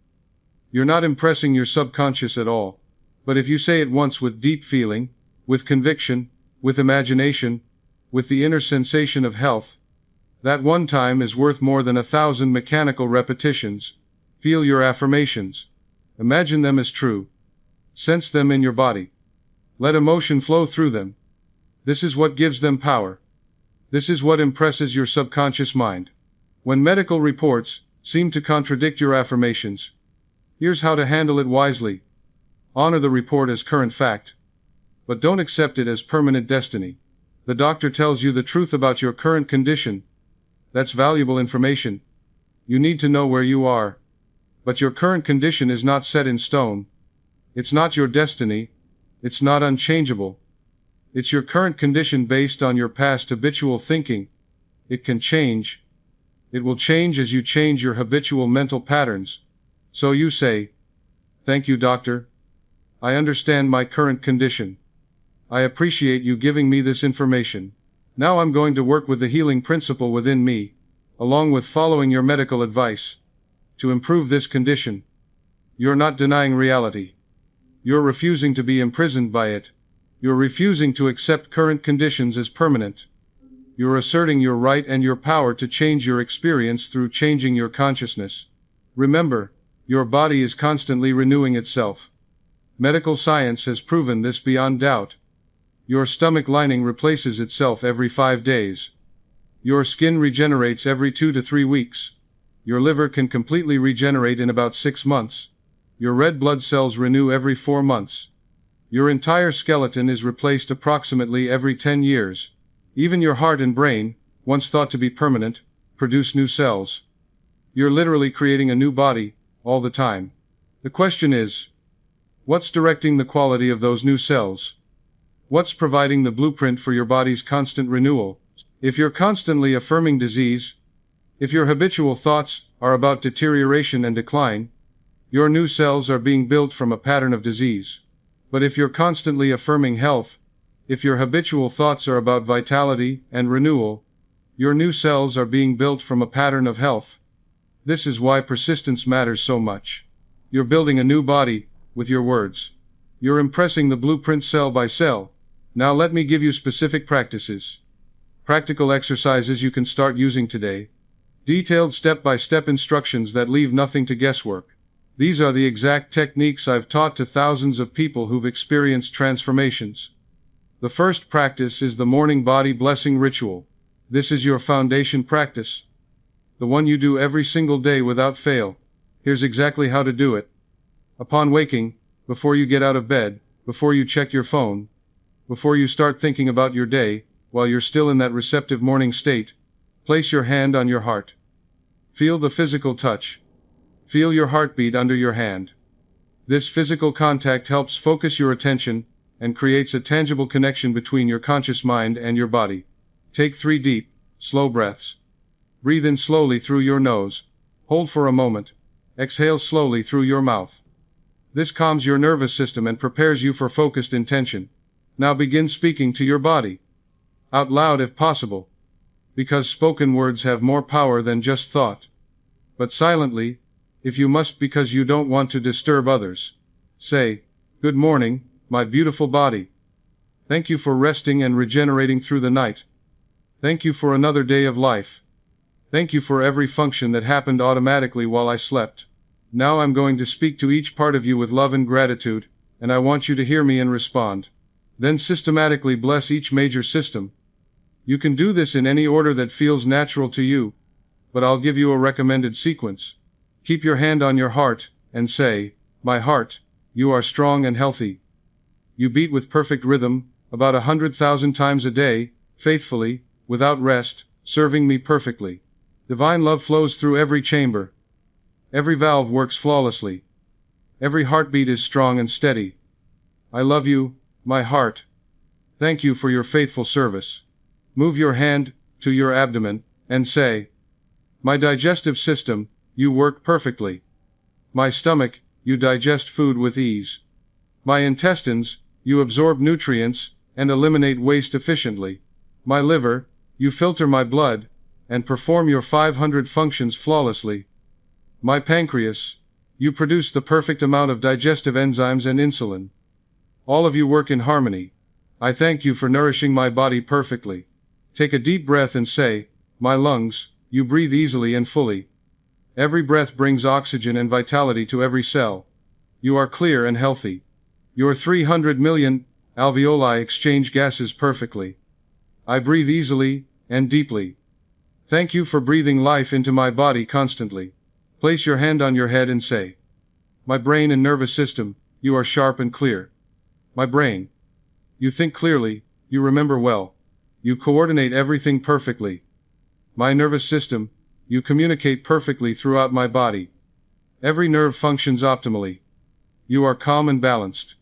You're not impressing your subconscious at all. But if you say it once with deep feeling, with conviction, with imagination, with the inner sensation of health, that one time is worth more than 1,000 mechanical repetitions. Feel your affirmations. Imagine them as true. Sense them in your body. Let emotion flow through them. This is what gives them power. This is what impresses your subconscious mind. When medical reports seem to contradict your affirmations, here's how to handle it wisely. Honor the report as current fact, but don't accept it as permanent destiny. The doctor tells you the truth about your current condition. That's valuable information. You need to know where you are. But your current condition is not set in stone. It's not your destiny. It's not unchangeable. It's your current condition based on your past habitual thinking. It can change. It will change as you change your habitual mental patterns. So you say, "Thank you, doctor. I understand my current condition. I appreciate you giving me this information. Now I'm going to work with the healing principle within me, along with following your medical advice, to improve this condition." You're not denying reality. You're refusing to be imprisoned by it. You're refusing to accept current conditions as permanent. You're asserting your right and your power to change your experience through changing your consciousness. Remember, your body is constantly renewing itself. Medical science has proven this beyond doubt. Your stomach lining replaces itself every 5 days. Your skin regenerates every 2 to 3 weeks. Your liver can completely regenerate in about 6 months. Your red blood cells renew every 4 months. Your entire skeleton is replaced approximately every 10 years. Even your heart and brain, once thought to be permanent, produce new cells. You're literally creating a new body, all the time. The question is, what's directing the quality of those new cells? What's providing the blueprint for your body's constant renewal? If you're constantly affirming disease, if your habitual thoughts are about deterioration and decline, your new cells are being built from a pattern of disease. But if you're constantly affirming health, if your habitual thoughts are about vitality and renewal, your new cells are being built from a pattern of health. This is why persistence matters so much. You're building a new body with your words. You're impressing the blueprint cell by cell. Now let me give you specific practices. Practical exercises you can start using today. Detailed step-by-step instructions that leave nothing to guesswork. These are the exact techniques I've taught to thousands of people who've experienced transformations. The first practice is the morning body blessing ritual. This is your foundation practice. The one you do every single day without fail. Here's exactly how to do it. Upon waking, before you get out of bed, before you check your phone, before you start thinking about your day, while you're still in that receptive morning state, place your hand on your heart. Feel the physical touch. Feel your heartbeat under your hand. This physical contact helps focus your attention and creates a tangible connection between your conscious mind and your body. Take 3 deep, slow breaths. Breathe in slowly through your nose. Hold for a moment. Exhale slowly through your mouth. This calms your nervous system and prepares you for focused intention. Now begin speaking to your body. Out loud if possible. Because spoken words have more power than just thought. But silently, if you must, because you don't want to disturb others. Say, "Good morning, my beautiful body. Thank you for resting and regenerating through the night. Thank you for another day of life. Thank you for every function that happened automatically while I slept. Now I'm going to speak to each part of you with love and gratitude, and I want you to hear me and respond." Then systematically bless each major system. You can do this in any order that feels natural to you, but I'll give you a recommended sequence. Keep your hand on your heart, and say, "My heart, you are strong and healthy. You beat with perfect rhythm, about 100,000 times a day, faithfully, without rest, serving me perfectly. Divine love flows through every chamber. Every valve works flawlessly. Every heartbeat is strong and steady. I love you, my heart. Thank you for your faithful service." Move your hand to your abdomen, and say, "My digestive system, you work perfectly. My stomach, you digest food with ease. My intestines, you absorb nutrients and eliminate waste efficiently. My liver, you filter my blood and perform your 500 functions flawlessly. My pancreas, you produce the perfect amount of digestive enzymes and insulin. All of you work in harmony. I thank you for nourishing my body perfectly." Take a deep breath and say, "My lungs, you breathe easily and fully. Every breath brings oxygen and vitality to every cell. You are clear and healthy. Your 300 million alveoli exchange gases perfectly. I breathe easily and deeply. Thank you for breathing life into my body constantly." Place your hand on your head and say, "My brain and nervous system, you are sharp and clear. My brain, you think clearly, you remember well. You coordinate everything perfectly. My nervous system, you communicate perfectly throughout my body. Every nerve functions optimally. You are calm and balanced.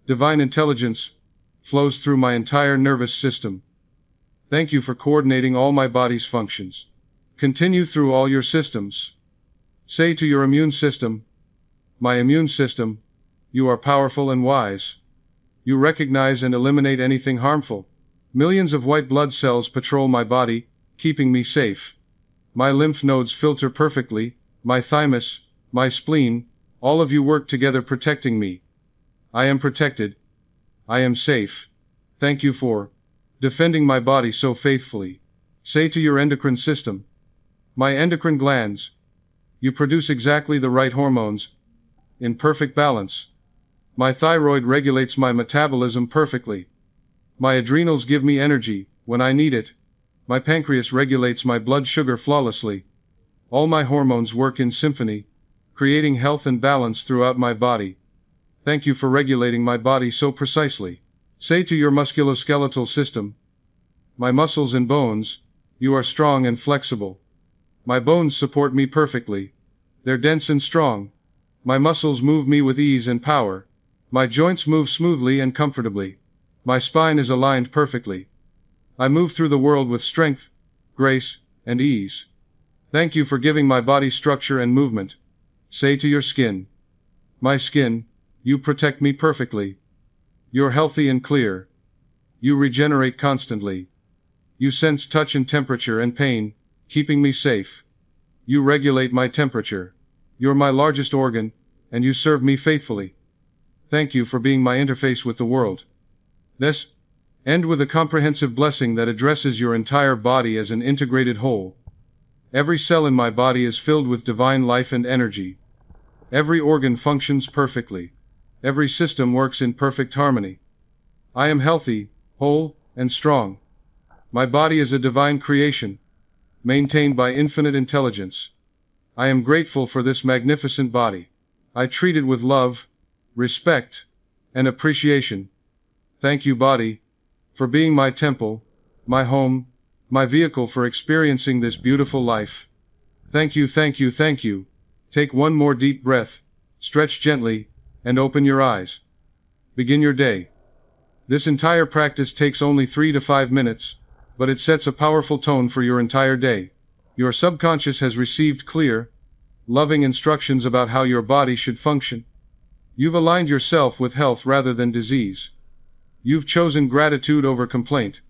Divine intelligence flows through my entire nervous system. Thank you for coordinating all my body's functions. Continue through all your systems. Say to your immune system, "My immune system, you are powerful and wise. You recognize and eliminate anything harmful. Millions of white blood cells patrol my body, keeping me safe. My lymph nodes filter perfectly, my thymus, my spleen, all of you work together protecting me. I am protected. I am safe. Thank you for defending my body so faithfully." Say to your endocrine system, "My endocrine glands, you produce exactly the right hormones, in perfect balance. My thyroid regulates my metabolism perfectly. My adrenals give me energy when I need it. My pancreas regulates my blood sugar flawlessly. All my hormones work in symphony, creating health and balance throughout my body. Thank you for regulating my body so precisely." Say to your musculoskeletal system, "My muscles and bones, you are strong and flexible. My bones support me perfectly. They're dense and strong. My muscles move me with ease and power. My joints move smoothly and comfortably. My spine is aligned perfectly. I move through the world with strength, grace, and ease. Thank you for giving my body structure and movement." Say to your skin, "My skin, you protect me perfectly. You're healthy and clear. You regenerate constantly. You sense touch and temperature and pain, keeping me safe. You regulate my temperature. You're my largest organ, and you serve me faithfully. Thank you for being my interface with the world." This end with a comprehensive blessing that addresses your entire body as an integrated whole. Every cell in my body is filled with divine life and energy. Every organ functions perfectly. Every system works in perfect harmony. I am healthy, whole, and strong. My body is a divine creation, maintained by infinite intelligence. I am grateful for this magnificent body. I treat it with love, respect, and appreciation. Thank you, body, for being my temple, my home, my vehicle for experiencing this beautiful life. Thank you, thank you, thank you. Take one more deep breath, stretch gently, and open your eyes. Begin your day. This entire practice takes only 3 to 5 minutes, but it sets a powerful tone for your entire day. Your subconscious has received clear, loving instructions about how your body should function. You've aligned yourself with health rather than disease. You've chosen gratitude over complaint.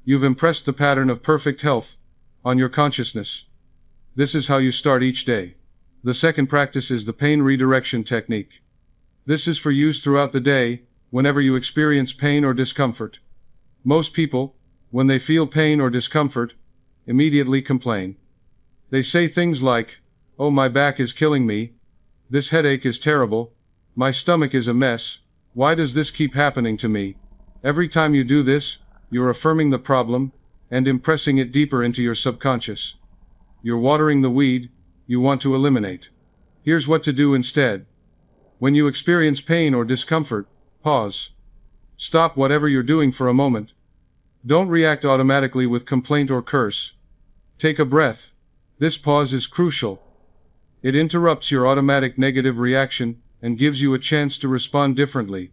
You've impressed the pattern of perfect health on your consciousness. This is how you start each day. The second practice is the pain redirection technique. This is for use throughout the day, whenever you experience pain or discomfort. Most people, when they feel pain or discomfort, immediately complain. They say things like, "Oh, my back is killing me. This headache is terrible. My stomach is a mess. Why does this keep happening to me?" Every time you do this, you're affirming the problem and impressing it deeper into your subconscious. You're watering the weed you want to eliminate. Here's what to do instead. When you experience pain or discomfort, pause. Stop whatever you're doing for a moment. Don't react automatically with complaint or curse. Take a breath. This pause is crucial. It interrupts your automatic negative reaction and gives you a chance to respond differently.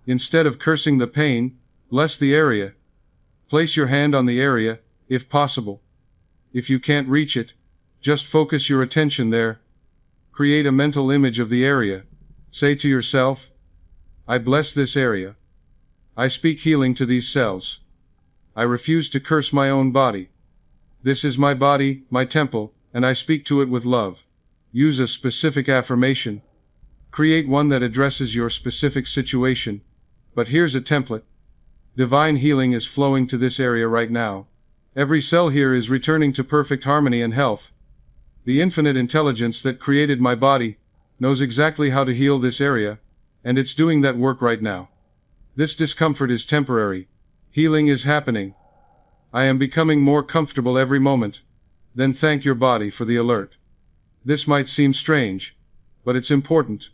Instead of cursing the pain, bless the area. Place your hand on the area, if possible. If you can't reach it, just focus your attention there. Create a mental image of the area. Say to yourself, "I bless this area. I speak healing to these cells. I refuse to curse my own body. This is my body, my temple, and I speak to it with love." Use a specific affirmation. Create one that addresses your specific situation. But here's a template. Divine healing is flowing to this area right now. Every cell here is returning to perfect harmony and health. The infinite intelligence that created my body knows exactly how to heal this area, and it's doing that work right now. This discomfort is temporary. Healing is happening. I am becoming more comfortable every moment. Then thank your body for the alert. This might seem strange, but it's important.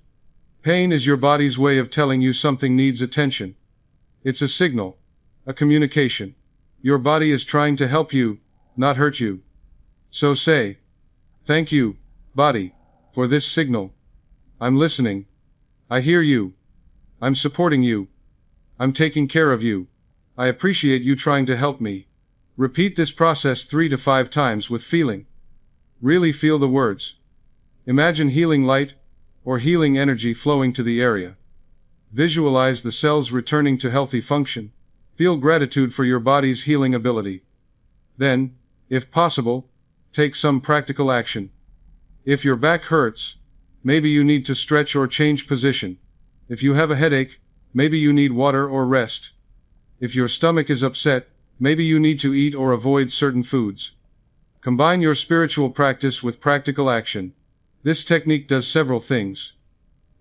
Pain is your body's way of telling you something needs attention. It's a signal, a communication. Your body is trying to help you, not hurt you. So say, "Thank you, body, for this signal. I'm listening. I hear you. I'm supporting you. I'm taking care of you. I appreciate you trying to help me." Repeat this process 3 to 5 times with feeling. Really feel the words. Imagine healing light or healing energy flowing to the area. Visualize the cells returning to healthy function. Feel gratitude for your body's healing ability. Then, if possible, take some practical action. If your back hurts, maybe you need to stretch or change position. If you have a headache, maybe you need water or rest. If your stomach is upset, maybe you need to eat or avoid certain foods. Combine your spiritual practice with practical action. This technique does several things.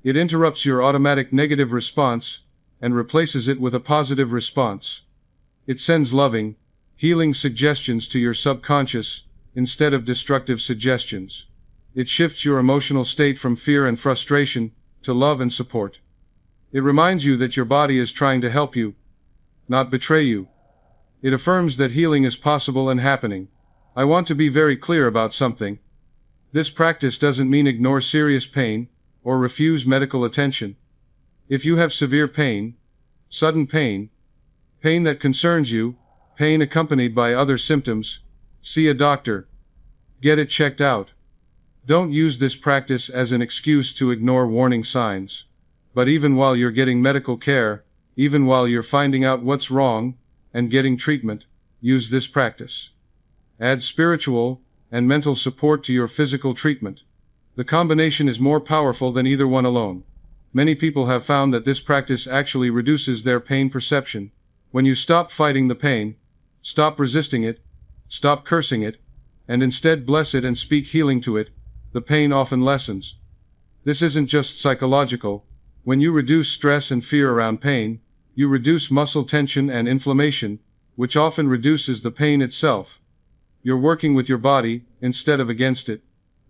It interrupts your automatic negative response and replaces it with a positive response. It sends loving, healing suggestions to your subconscious instead of destructive suggestions. It shifts your emotional state from fear and frustration to love and support. It reminds you that your body is trying to help you, not betray you. It affirms that healing is possible and happening. I want to be very clear about something. This practice doesn't mean ignore serious pain or refuse medical attention. If you have severe pain, sudden pain, pain that concerns you, pain accompanied by other symptoms, see a doctor. Get it checked out. Don't use this practice as an excuse to ignore warning signs. But even while you're getting medical care, even while you're finding out what's wrong and getting treatment, use this practice. Add spiritual and mental support to your physical treatment. The combination is more powerful than either one alone. Many people have found that this practice actually reduces their pain perception. When you stop fighting the pain, stop resisting it, stop cursing it, and instead bless it and speak healing to it, the pain often lessens. This isn't just psychological. When you reduce stress and fear around pain, you reduce muscle tension and inflammation, which often reduces the pain itself. You're working with your body instead of against it.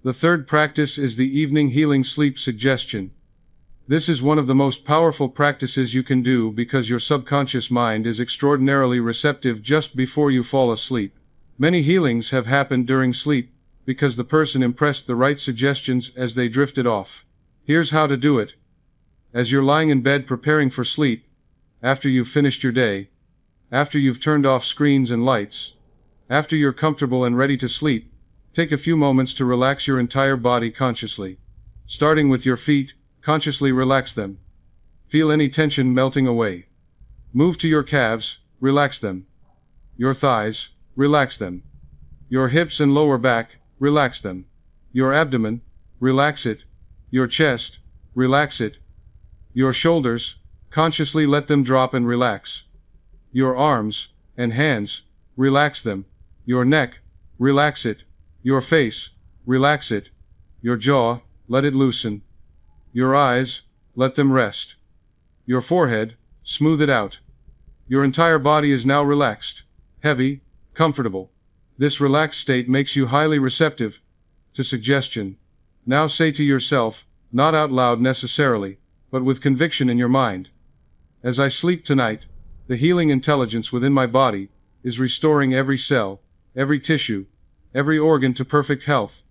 The third practice is the evening healing sleep suggestion. This is one of the most powerful practices you can do because your subconscious mind is extraordinarily receptive just before you fall asleep. Many healings have happened during sleep because the person impressed the right suggestions as they drifted off. Here's how to do it. As you're lying in bed preparing for sleep, after you've finished your day, after you've turned off screens and lights, after you're comfortable and ready to sleep, take a few moments to relax your entire body consciously. Starting with your feet, consciously relax them. Feel any tension melting away. Move to your calves, relax them. Your thighs, relax them. Your hips and lower back, relax them. Your abdomen, relax it. Your chest, relax it. Your shoulders, consciously let them drop and relax. Your arms and hands, relax them. Your neck, relax it. Your face, relax it. Your jaw, let it loosen. Your eyes, let them rest. Your forehead, smooth it out. Your entire body is now relaxed, heavy, comfortable. This relaxed state makes you highly receptive to suggestion. Now say to yourself, not out loud necessarily, but with conviction in your mind. As I sleep tonight, the healing intelligence within my body is restoring every cell, every tissue, every organ to perfect health.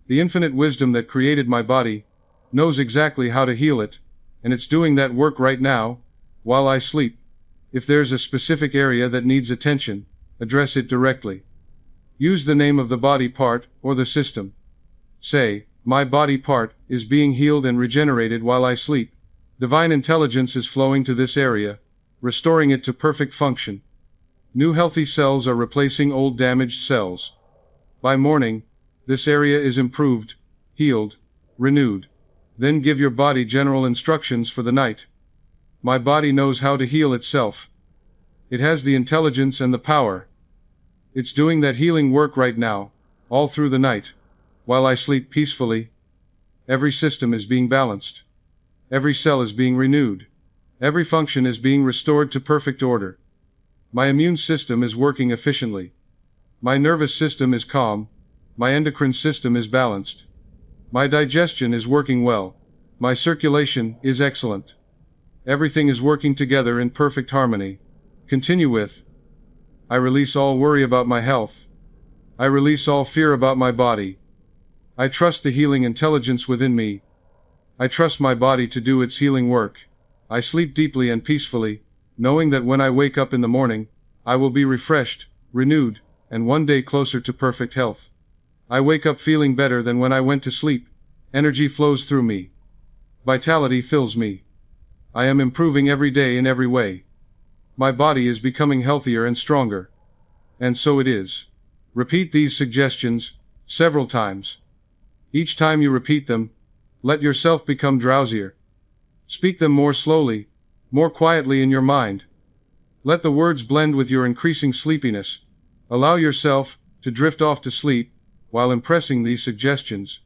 The infinite wisdom that created my body knows exactly how to heal it, and it's doing that work right now, while I sleep. If there's a specific area that needs attention, address it directly. Use the name of the body part or the system. Say, my body part is being healed and regenerated while I sleep. Divine intelligence is flowing to this area, restoring it to perfect function. New healthy cells are replacing old damaged cells. By morning, this area is improved, healed, renewed. Then give your body general instructions for the night. My body knows how to heal itself. It has the intelligence and the power. It's doing that healing work right now, all through the night. While I sleep peacefully, every system is being balanced. Every cell is being renewed. Every function is being restored to perfect order. My immune system is working efficiently. My nervous system is calm. My endocrine system is balanced. My digestion is working well. My circulation is excellent. Everything is working together in perfect harmony. Continue with, I release all worry about my health. I release all fear about my body. I trust the healing intelligence within me. I trust my body to do its healing work. I sleep deeply and peacefully, knowing that when I wake up in the morning, I will be refreshed, renewed, and one day closer to perfect health. I wake up feeling better than when I went to sleep. Energy flows through me. Vitality fills me. I am improving every day in every way. My body is becoming healthier and stronger. And so it is. Repeat these suggestions several times. Each time you repeat them, let yourself become drowsier. Speak them more slowly, more quietly in your mind. Let the words blend with your increasing sleepiness. Allow yourself to drift off to sleep while impressing these suggestions.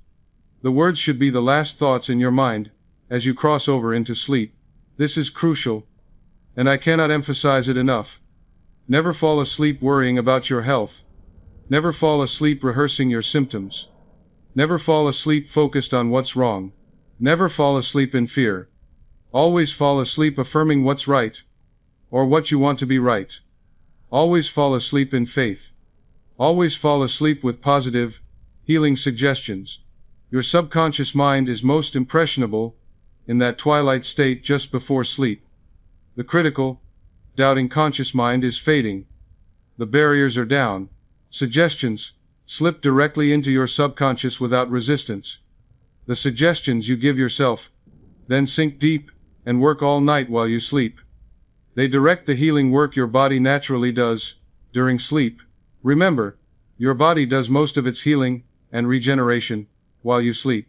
The words should be the last thoughts in your mind as you cross over into sleep. This is crucial, and I cannot emphasize it enough. Never fall asleep worrying about your health. Never fall asleep rehearsing your symptoms. Never fall asleep focused on what's wrong. Never fall asleep in fear. Always fall asleep affirming what's right, or what you want to be right. Always fall asleep in faith. Always fall asleep with positive, healing suggestions. Your subconscious mind is most impressionable in that twilight state just before sleep. The critical, doubting conscious mind is fading. The barriers are down. Suggestions slip directly into your subconscious without resistance. The suggestions you give yourself then sink deep and work all night while you sleep. They direct the healing work your body naturally does during sleep. Remember, your body does most of its healing and regeneration while you sleep.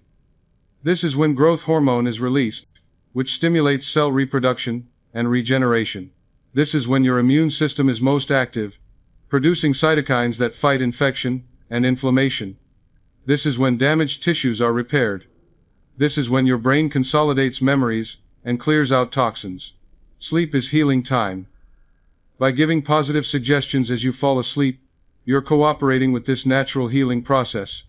This is when growth hormone is released, which stimulates cell reproduction and regeneration. This is when your immune system is most active, producing cytokines that fight infection and inflammation. This is when damaged tissues are repaired. This is when your brain consolidates memories and clears out toxins. Sleep is healing time. By giving positive suggestions as you fall asleep, you're cooperating with this natural healing process.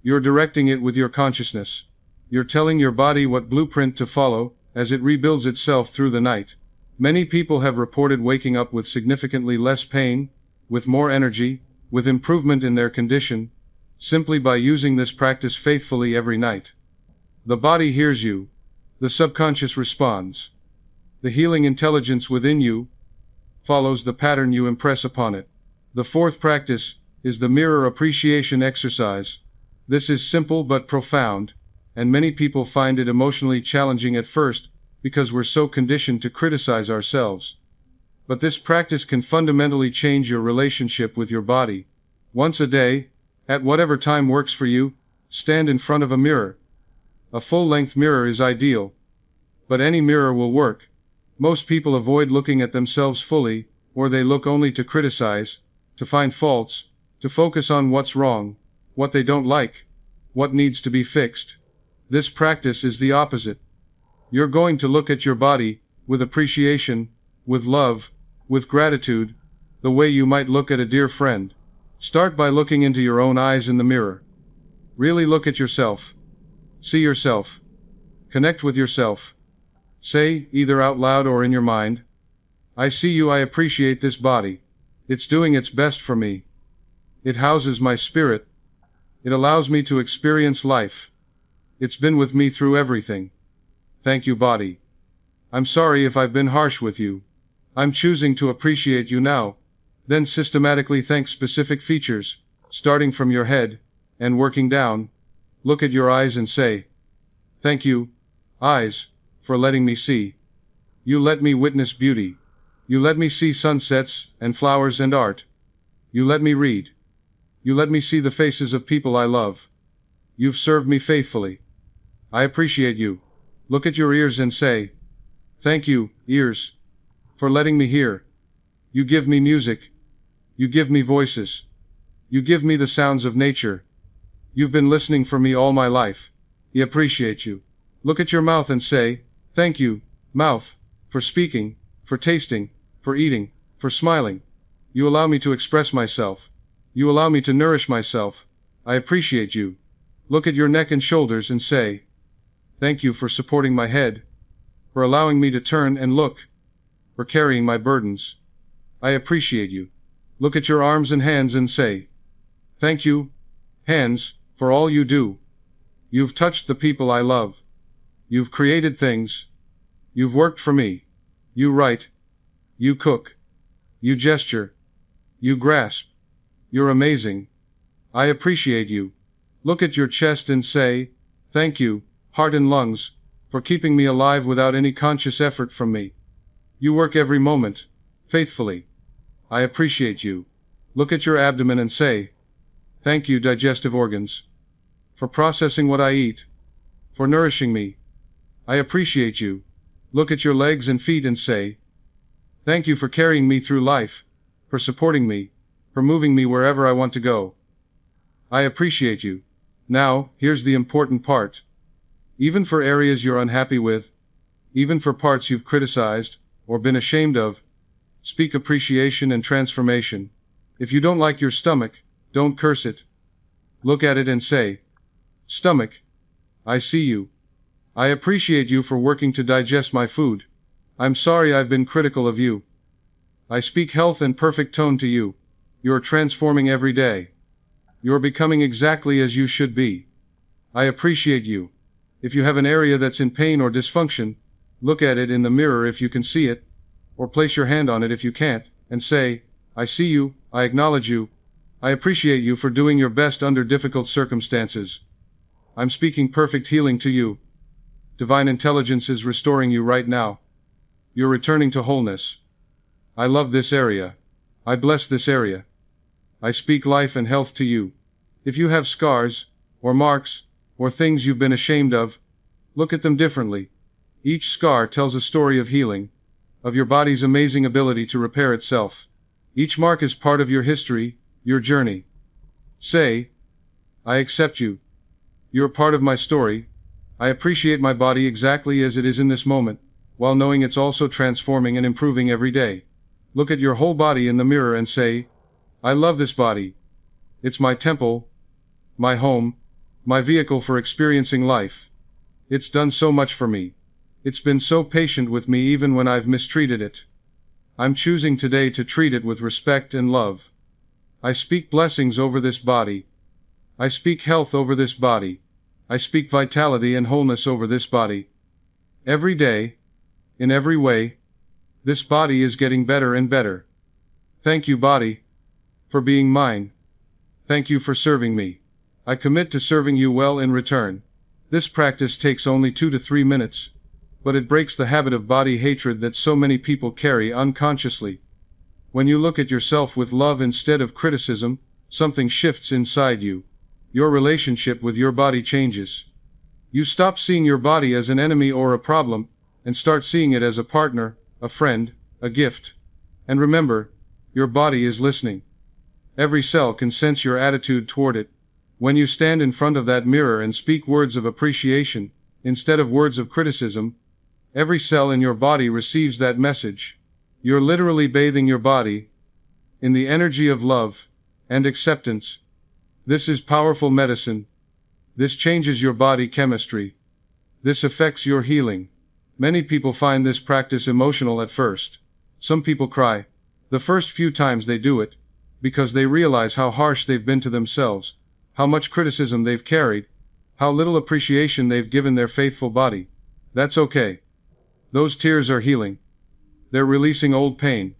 You're directing it with your consciousness. You're telling your body what blueprint to follow, as it rebuilds itself through the night. Many people have reported waking up with significantly less pain, with more energy, with improvement in their condition, simply by using this practice faithfully every night. The body hears you. The subconscious responds. The healing intelligence within you follows the pattern you impress upon it. The fourth practice is the mirror appreciation exercise. This is simple but profound, and many people find it emotionally challenging at first because we're so conditioned to criticize ourselves. But this practice can fundamentally change your relationship with your body. Once a day, at whatever time works for you, stand in front of a mirror. A full-length mirror is ideal, but any mirror will work. Most people avoid looking at themselves fully, or they look only to criticize, to find faults, to focus on what's wrong, what they don't like, what needs to be fixed. This practice is the opposite. You're going to look at your body with appreciation, with love, with gratitude, the way you might look at a dear friend. Start by looking into your own eyes in the mirror. Really look at yourself. See yourself. Connect with yourself. Say, either out loud or in your mind, I see you. I appreciate this body. It's doing its best for me. It houses my spirit. It allows me to experience life. It's been with me through everything. Thank you, body. I'm sorry if I've been harsh with you. I'm choosing to appreciate you now. Then systematically thank specific features, starting from your head, and working down. Look at your eyes and say, thank you, eyes, for letting me see. You let me witness beauty. You let me see sunsets, and flowers and art. You let me read. You let me see the faces of people I love. You've served me faithfully. I appreciate you. Look at your ears and say, thank you, ears, for letting me hear. You give me music. You give me voices. You give me the sounds of nature. You've been listening for me all my life. I appreciate you. Look at your mouth and say, thank you, mouth, for speaking, for tasting, for eating, for smiling. You allow me to express myself. You allow me to nourish myself. I appreciate you. Look at your neck and shoulders and say, thank you for supporting my head, for allowing me to turn and look, for carrying my burdens. I appreciate you. Look at your arms and hands and say, thank you, hands, for all you do. You've touched the people I love. You've created things. You've worked for me. You write. You cook. You gesture. You grasp. You're amazing. I appreciate you. Look at your chest and say, thank you, heart and lungs, for keeping me alive without any conscious effort from me. You work every moment, faithfully. I appreciate you. Look at your abdomen and say, thank you, digestive organs, for processing what I eat, for nourishing me. I appreciate you. Look at your legs and feet and say, thank you for carrying me through life, for supporting me, for moving me wherever I want to go. I appreciate you. Now, here's the important part. Even for areas you're unhappy with, even for parts you've criticized, or been ashamed of, speak appreciation and transformation. If you don't like your stomach, don't curse it. Look at it and say, stomach, I see you. I appreciate you for working to digest my food. I'm sorry I've been critical of you. I speak health and perfect tone to you. You're transforming every day. You're becoming exactly as you should be. I appreciate you. If you have an area that's in pain or dysfunction, look at it in the mirror if you can see it, or place your hand on it if you can't, and say, I see you, I acknowledge you, I appreciate you for doing your best under difficult circumstances. I'm speaking perfect healing to you. Divine intelligence is restoring you right now. You're returning to wholeness. I love this area. I bless this area. I speak life and health to you. If you have scars, or marks, or things you've been ashamed of, look at them differently. Each scar tells a story of healing, of your body's amazing ability to repair itself. Each mark is part of your history, your journey. Say, I accept you. You're part of my story. I appreciate my body exactly as it is in this moment, while knowing it's also transforming and improving every day. Look at your whole body in the mirror and say, I love this body. It's my temple, my home, my vehicle for experiencing life. It's done so much for me. It's been so patient with me even when I've mistreated it. I'm choosing today to treat it with respect and love. I speak blessings over this body. I speak health over this body. I speak vitality and wholeness over this body. Every day, in every way, this body is getting better and better. Thank you, body, for being mine. Thank you for serving me. I commit to serving you well in return. This practice takes only 2 to 3 minutes, but it breaks the habit of body hatred that so many people carry unconsciously. When you look at yourself with love instead of criticism, something shifts inside you. Your relationship with your body changes. You stop seeing your body as an enemy or a problem, and start seeing it as a partner, a friend, a gift. And remember, your body is listening. Every cell can sense your attitude toward it. When you stand in front of that mirror and speak words of appreciation, instead of words of criticism, every cell in your body receives that message. You're literally bathing your body in the energy of love and acceptance. This is powerful medicine. This changes your body chemistry. This affects your healing. Many people find this practice emotional at first. Some people cry the first few times they do it, because they realize how harsh they've been to themselves, how much criticism they've carried, how little appreciation they've given their faithful body. That's okay. Those tears are healing. They're releasing old pain.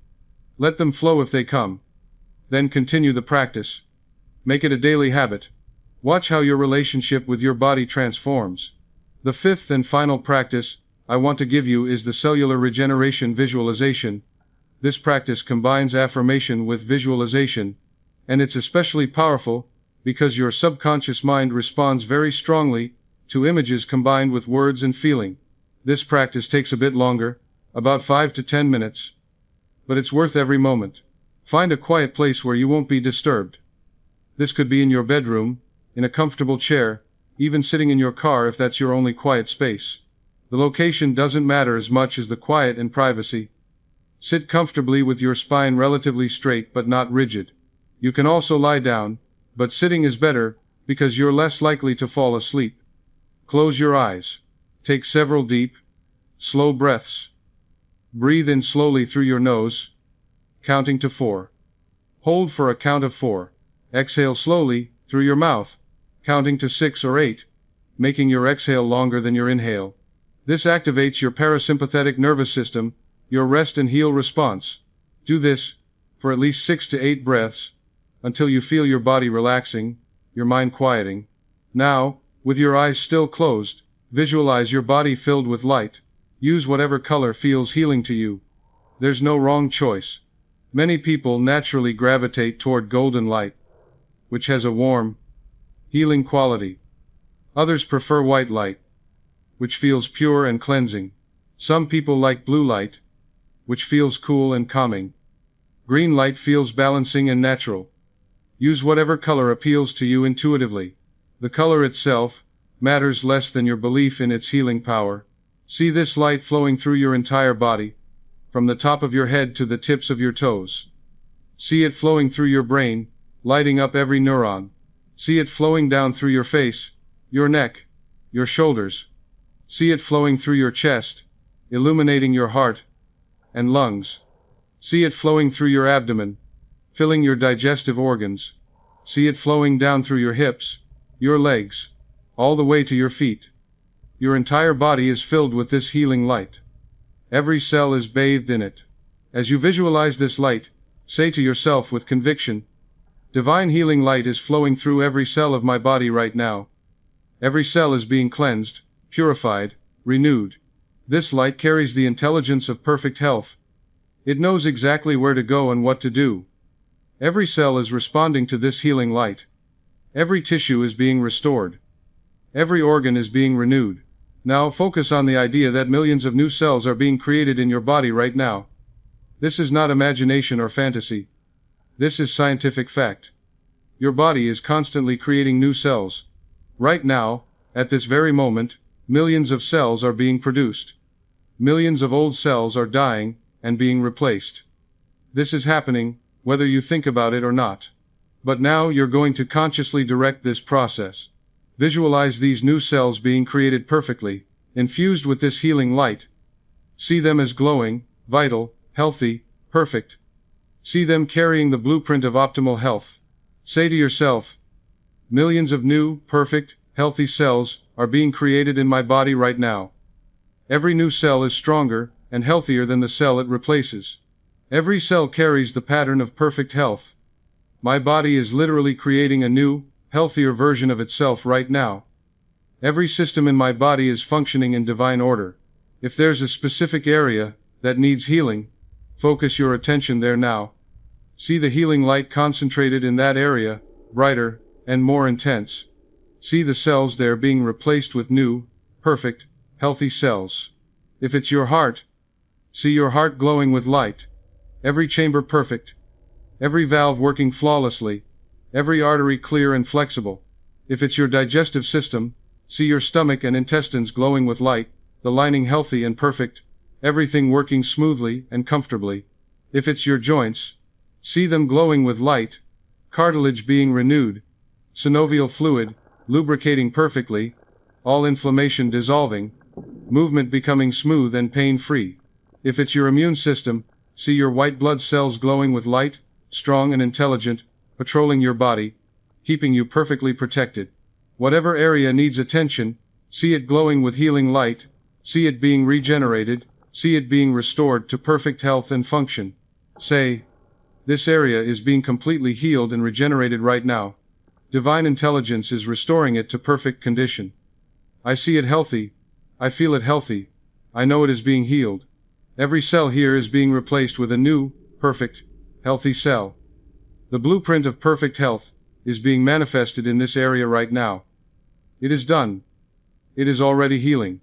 Let them flow if they come. Then continue the practice. Make it a daily habit. Watch how your relationship with your body transforms. The fifth and final practice I want to give you is the cellular regeneration visualization. This practice combines affirmation with visualization, and it's especially powerful because your subconscious mind responds very strongly to images combined with words and feeling. This practice takes a bit longer, about 5 to 10 minutes, but it's worth every moment. Find a quiet place where you won't be disturbed. This could be in your bedroom, in a comfortable chair, even sitting in your car if that's your only quiet space. The location doesn't matter as much as the quiet and privacy. Sit comfortably with your spine relatively straight but not rigid. You can also lie down, but sitting is better because you're less likely to fall asleep. Close your eyes. Take several deep, slow breaths. Breathe in slowly through your nose, counting to 4. Hold for a count of 4. Exhale slowly through your mouth, counting to 6 or 8, making your exhale longer than your inhale. This activates your parasympathetic nervous system, your rest and heal response. Do this for at least 6 to 8 breaths until you feel your body relaxing, your mind quieting. Now, with your eyes still closed, visualize your body filled with light. Use whatever color feels healing to you. There's no wrong choice. Many people naturally gravitate toward golden light, which has a warm, healing quality. Others prefer white light, which feels pure and cleansing. Some people like blue light, which feels cool and calming. Green light feels balancing and natural. Use whatever color appeals to you intuitively. The color itself matters less than your belief in its healing power. See this light flowing through your entire body, from the top of your head to the tips of your toes. See it flowing through your brain, lighting up every neuron. See it flowing down through your face, your neck, your shoulders. See it flowing through your chest, illuminating your heart and lungs. See it flowing through your abdomen, filling your digestive organs. See it flowing down through your hips, your legs, all the way to your feet. Your entire body is filled with this healing light. Every cell is bathed in it. As you visualize this light, say to yourself with conviction, "Divine healing light is flowing through every cell of my body right now. Every cell is being cleansed, purified, renewed. This light carries the intelligence of perfect health. It knows exactly where to go and what to do. Every cell is responding to this healing light. Every tissue is being restored. Every organ is being renewed." Now focus on the idea that millions of new cells are being created in your body right now. This is not imagination or fantasy. This is scientific fact. Your body is constantly creating new cells. Right now, at this very moment, millions of cells are being produced. Millions of old cells are dying and being replaced. This is happening, whether you think about it or not. But now you're going to consciously direct this process. Visualize these new cells being created perfectly, infused with this healing light. See them as glowing, vital, healthy, perfect. See them carrying the blueprint of optimal health. Say to yourself, millions of new, perfect, healthy cells are being created in my body right now. Every new cell is stronger and healthier than the cell it replaces. Every cell carries the pattern of perfect health. My body is literally creating a new, healthier version of itself right now. Every system in my body is functioning in divine order. If there's a specific area that needs healing, focus your attention there now. See the healing light concentrated in that area, brighter and more intense. See the cells there being replaced with new, perfect, healthy cells. If it's your heart, see your heart glowing with light. Every chamber perfect. Every valve working flawlessly. Every artery clear and flexible. If it's your digestive system, see your stomach and intestines glowing with light, the lining healthy and perfect, everything working smoothly and comfortably. If it's your joints, see them glowing with light, cartilage being renewed, synovial fluid lubricating perfectly, all inflammation dissolving, movement becoming smooth and pain-free. If it's your immune system, see your white blood cells glowing with light, strong and intelligent, patrolling your body, keeping you perfectly protected. Whatever area needs attention, see it glowing with healing light, see it being regenerated, see it being restored to perfect health and function. Say, this area is being completely healed and regenerated right now. Divine intelligence is restoring it to perfect condition. I see it healthy. I feel it healthy. I know it is being healed. Every cell here is being replaced with a new, perfect, healthy cell. The blueprint of perfect health is being manifested in this area right now. It is done. It is already healing.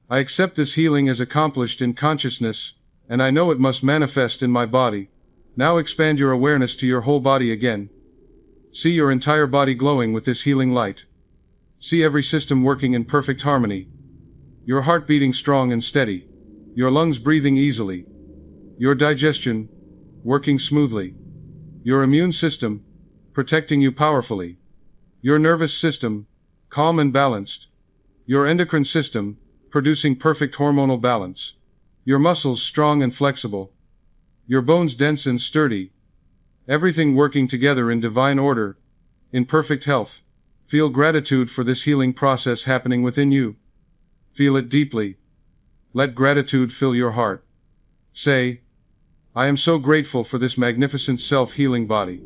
I accept this healing as accomplished in consciousness, and I know it must manifest in my body. Now expand your awareness to your whole body again. See your entire body glowing with this healing light. See every system working in perfect harmony. Your heart beating strong and steady. Your lungs breathing easily. Your digestion working smoothly. Your immune system protecting you powerfully. Your nervous system calm and balanced. Your endocrine system producing perfect hormonal balance. Your muscles strong and flexible. Your bones dense and sturdy. Everything working together in divine order, in perfect health. Feel gratitude for this healing process happening within you. Feel it deeply. Let gratitude fill your heart. Say, I am so grateful for this magnificent self-healing body.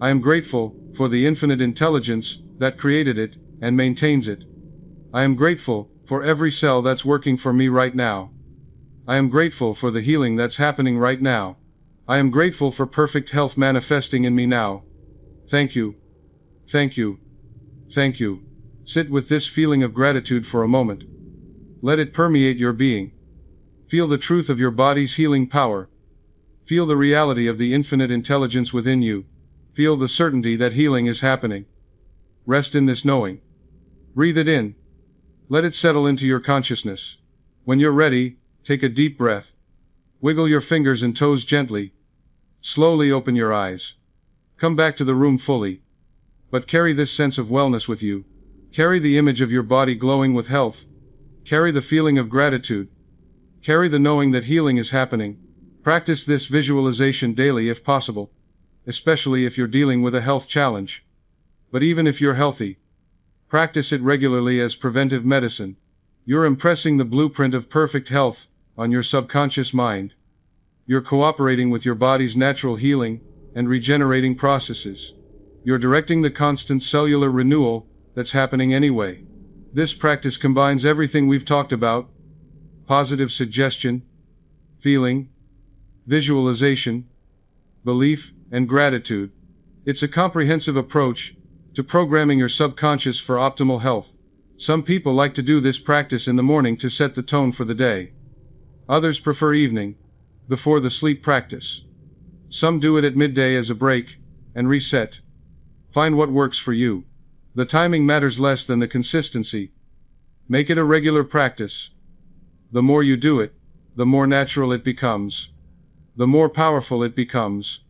I am grateful for the infinite intelligence that created it and maintains it. I am grateful for every cell that's working for me right now. I am grateful for the healing that's happening right now. I am grateful for perfect health manifesting in me now. Thank you. Thank you. Thank you. Sit with this feeling of gratitude for a moment. Let it permeate your being. Feel the truth of your body's healing power. Feel the reality of the infinite intelligence within you. Feel the certainty that healing is happening. Rest in this knowing. Breathe it in. Let it settle into your consciousness. When you're ready, take a deep breath. Wiggle your fingers and toes gently. Slowly open your eyes. Come back to the room fully. But carry this sense of wellness with you. Carry the image of your body glowing with health. Carry the feeling of gratitude. Carry the knowing that healing is happening. Practice this visualization daily if possible, especially if you're dealing with a health challenge. But even if you're healthy, practice it regularly as preventive medicine. You're impressing the blueprint of perfect health on your subconscious mind. You're cooperating with your body's natural healing and regenerating processes. You're directing the constant cellular renewal that's happening anyway. This practice combines everything we've talked about: positive suggestion, feeling, visualization, belief, and gratitude. It's a comprehensive approach to programming your subconscious for optimal health. Some people like to do this practice in the morning to set the tone for the day. Others prefer evening, before the sleep practice. Some do it at midday as a break and reset. Find what works for you. The timing matters less than the consistency. Make it a regular practice. The more you do it, the more natural it becomes. The more powerful it becomes.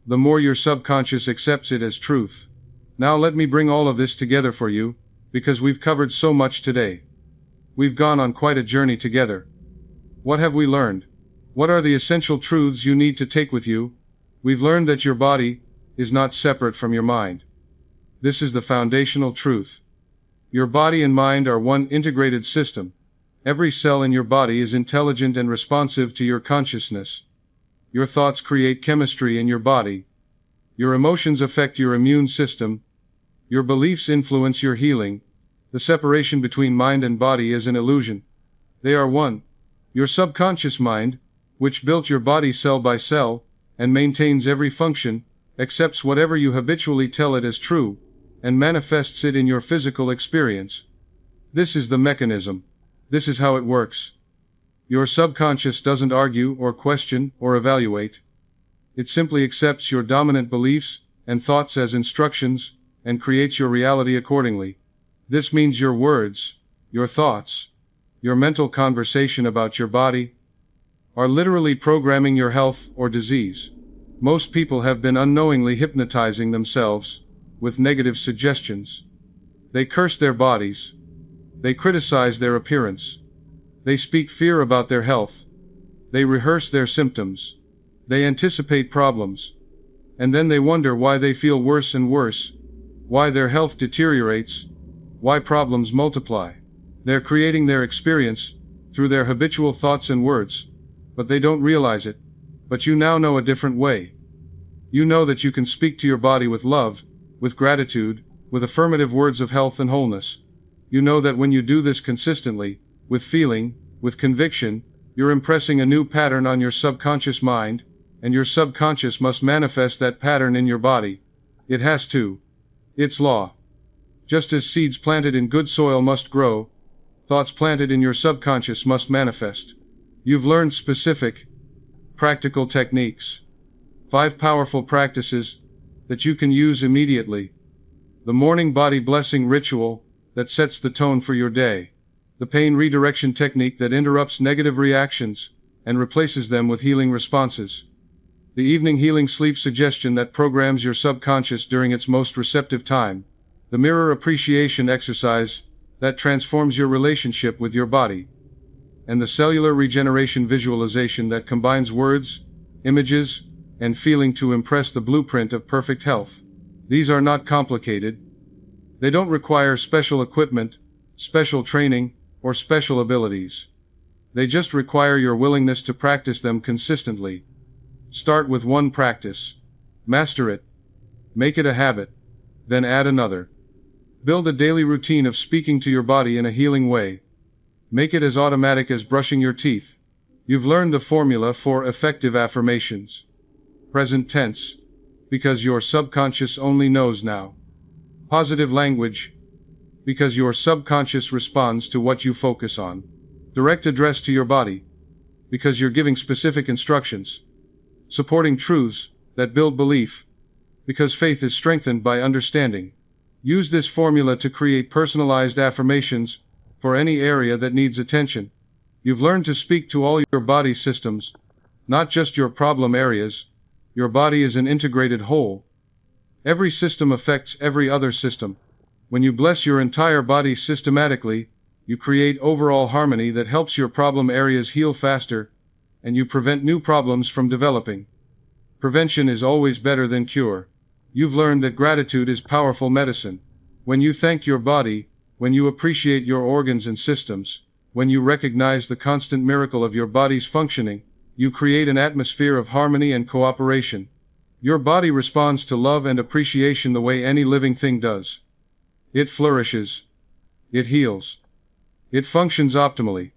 The more your subconscious accepts it as truth. Now let me bring all of this together for you, because we've covered so much today. We've gone on quite a journey together. What have we learned? What are the essential truths you need to take with you? We've learned that your body is not separate from your mind. This is the foundational truth. Your body and mind are one integrated system. Every cell in your body is intelligent and responsive to your consciousness. Your thoughts create chemistry in your body. Your emotions affect your immune system. Your beliefs influence your healing. The separation between mind and body is an illusion. They are one. Your subconscious mind, which built your body cell by cell, and maintains every function, accepts whatever you habitually tell it as true, and manifests it in your physical experience. This is the mechanism. This is how it works. Your subconscious doesn't argue or question or evaluate. It simply accepts your dominant beliefs and thoughts as instructions, and creates your reality accordingly. This means your words, your thoughts, your mental conversation about your body, are literally programming your health or disease. Most people have been unknowingly hypnotizing themselves with negative suggestions. They curse their bodies. They criticize their appearance. They speak fear about their health. They rehearse their symptoms. They anticipate problems. And then they wonder why they feel worse and worse, why their health deteriorates, why problems multiply. They're creating their experience through their habitual thoughts and words, but they don't realize it. But you now know a different way. You know that you can speak to your body with love, with gratitude, with affirmative words of health and wholeness. You know that when you do this consistently, with feeling, with conviction, you're impressing a new pattern on your subconscious mind, and your subconscious must manifest that pattern in your body. It has to. It's law. Just as seeds planted in good soil must grow, thoughts planted in your subconscious must manifest. You've learned specific, practical techniques. 5 powerful practices that you can use immediately. The morning body blessing ritual that sets the tone for your day. The pain redirection technique that interrupts negative reactions and replaces them with healing responses. The evening healing sleep suggestion that programs your subconscious during its most receptive time. The mirror appreciation exercise that transforms your relationship with your body. And the cellular regeneration visualization that combines words, images, and feeling to impress the blueprint of perfect health. These are not complicated. They don't require special equipment, special training, or special abilities. They just require your willingness to practice them consistently. Start with one practice. Master it. Make it a habit. Then add another. Build a daily routine of speaking to your body in a healing way. Make it as automatic as brushing your teeth. You've learned the formula for effective affirmations. Present tense, because your subconscious only knows now. Positive language, because your subconscious responds to what you focus on. Direct address to your body, because you're giving specific instructions. Supporting truths that build belief, because faith is strengthened by understanding. Use this formula to create personalized affirmations for any area that needs attention. You've learned to speak to all your body systems, not just your problem areas. Your body is an integrated whole. Every system affects every other system. When you bless your entire body systematically, you create overall harmony that helps your problem areas heal faster, and you prevent new problems from developing. Prevention is always better than cure. You've learned that gratitude is powerful medicine. When you thank your body, when you appreciate your organs and systems, when you recognize the constant miracle of your body's functioning, you create an atmosphere of harmony and cooperation. Your body responds to love and appreciation the way any living thing does. It flourishes. It heals. It functions optimally.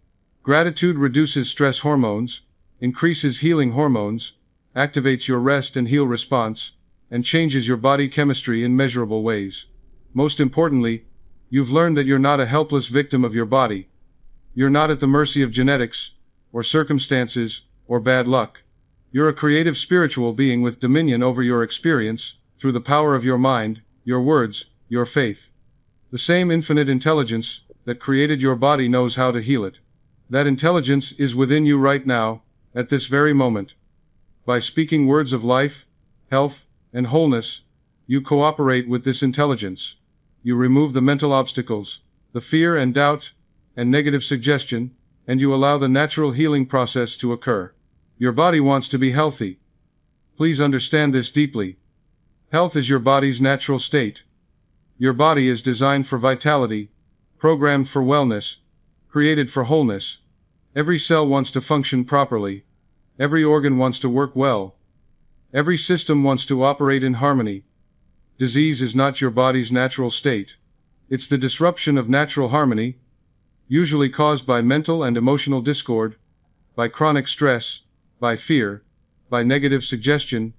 Gratitude reduces stress hormones, increases healing hormones, activates your rest and heal response, and changes your body chemistry in measurable ways. Most importantly, you've learned that you're not a helpless victim of your body. You're not at the mercy of genetics, or circumstances, or bad luck. You're a creative spiritual being with dominion over your experience, through the power of your mind, your words, your faith. The same infinite intelligence that created your body knows how to heal it. That intelligence is within you right now, at this very moment. By speaking words of life, health, and wholeness, you cooperate with this intelligence. You remove the mental obstacles, the fear and doubt, and negative suggestion, and you allow the natural healing process to occur. Your body wants to be healthy. Please understand this deeply. Health is your body's natural state. Your body is designed for vitality, programmed for wellness, created for wholeness. Every cell wants to function properly. Every organ wants to work well. Every system wants to operate in harmony. Disease is not your body's natural state. It's the disruption of natural harmony, usually caused by mental and emotional discord, by chronic stress, by fear, by negative suggestion,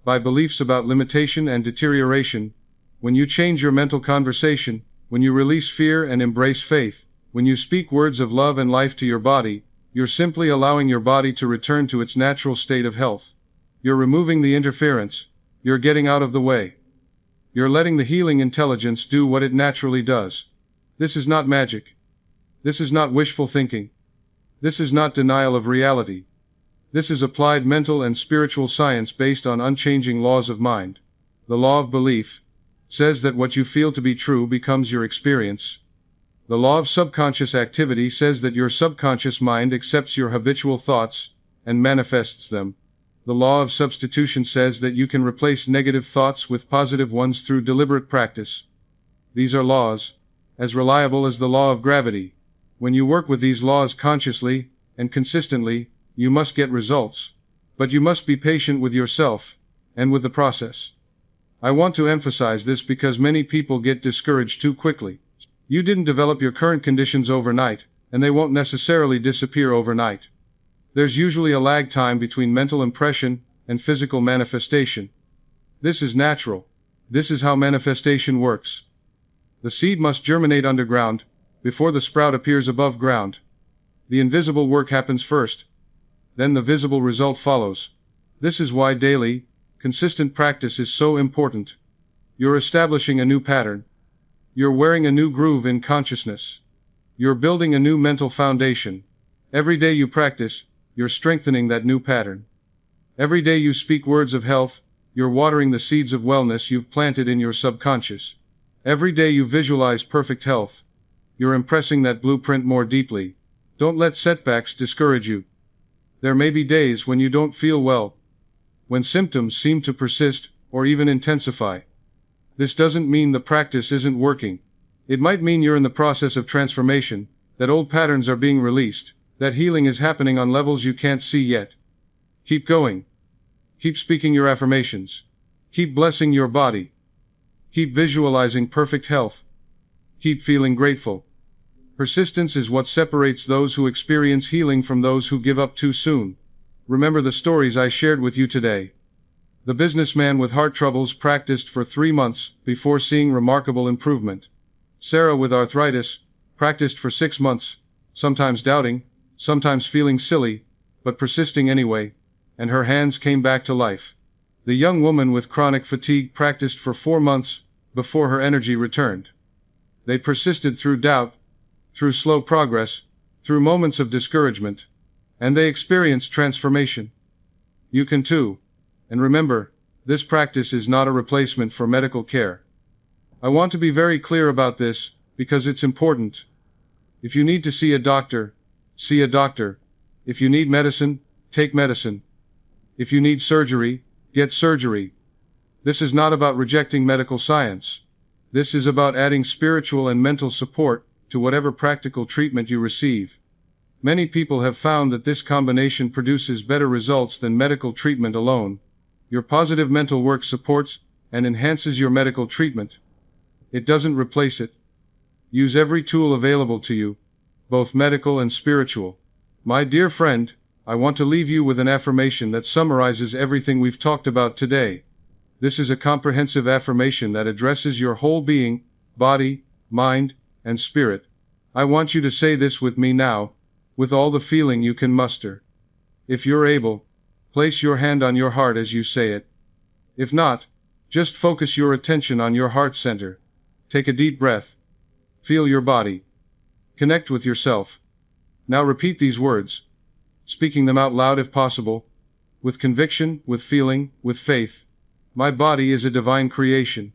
by beliefs about limitation and deterioration. When you change your mental conversation, when you release fear and embrace faith, when you speak words of love and life to your body, you're simply allowing your body to return to its natural state of health. You're removing the interference. You're getting out of the way. You're letting the healing intelligence do what it naturally does. This is not magic. This is not wishful thinking. This is not denial of reality. This is applied mental and spiritual science based on unchanging laws of mind. The law of belief says that what you feel to be true becomes your experience. The law of subconscious activity says that your subconscious mind accepts your habitual thoughts and manifests them. The law of substitution says that you can replace negative thoughts with positive ones through deliberate practice. These are laws, as reliable as the law of gravity. When you work with these laws consciously and consistently, you must get results. But you must be patient with yourself and with the process. I want to emphasize this because many people get discouraged too quickly. You didn't develop your current conditions overnight, and they won't necessarily disappear overnight. There's usually a lag time between mental impression and physical manifestation. This is natural. This is how manifestation works. The seed must germinate underground, before the sprout appears above ground. The invisible work happens first. Then the visible result follows. This is why daily, consistent practice is so important. You're establishing a new pattern. You're wearing a new groove in consciousness. You're building a new mental foundation. Every day you practice, you're strengthening that new pattern. Every day you speak words of health, you're watering the seeds of wellness you've planted in your subconscious. Every day you visualize perfect health. You're impressing that blueprint more deeply. Don't let setbacks discourage you. There may be days when you don't feel well, when symptoms seem to persist or even intensify. This doesn't mean the practice isn't working. It might mean you're in the process of transformation, that old patterns are being released, that healing is happening on levels you can't see yet. Keep going. Keep speaking your affirmations. Keep blessing your body. Keep visualizing perfect health. Keep feeling grateful. Persistence is what separates those who experience healing from those who give up too soon. Remember the stories I shared with you today. The businessman with heart troubles practiced for 3 months before seeing remarkable improvement. Sarah with arthritis practiced for 6 months, sometimes doubting, sometimes feeling silly, but persisting anyway, and her hands came back to life. The young woman with chronic fatigue practiced for 4 months before her energy returned. They persisted through doubt, through slow progress, through moments of discouragement, and they experienced transformation. You can too. And remember, this practice is not a replacement for medical care. I want to be very clear about this, because it's important. If you need to see a doctor, see a doctor. If you need medicine, take medicine. If you need surgery, get surgery. This is not about rejecting medical science. This is about adding spiritual and mental support to whatever practical treatment you receive. Many people have found that this combination produces better results than medical treatment alone. Your positive mental work supports and enhances your medical treatment. It doesn't replace it. Use every tool available to you, both medical and spiritual. My dear friend, I want to leave you with an affirmation that summarizes everything we've talked about today. This is a comprehensive affirmation that addresses your whole being, body, mind, and spirit. I want you to say this with me now, with all the feeling you can muster. If you're able, place your hand on your heart as you say it. If not, just focus your attention on your heart center. Take a deep breath. Feel your body. Connect with yourself. Now repeat these words, speaking them out loud if possible, with conviction, with feeling, with faith. My body is a divine creation.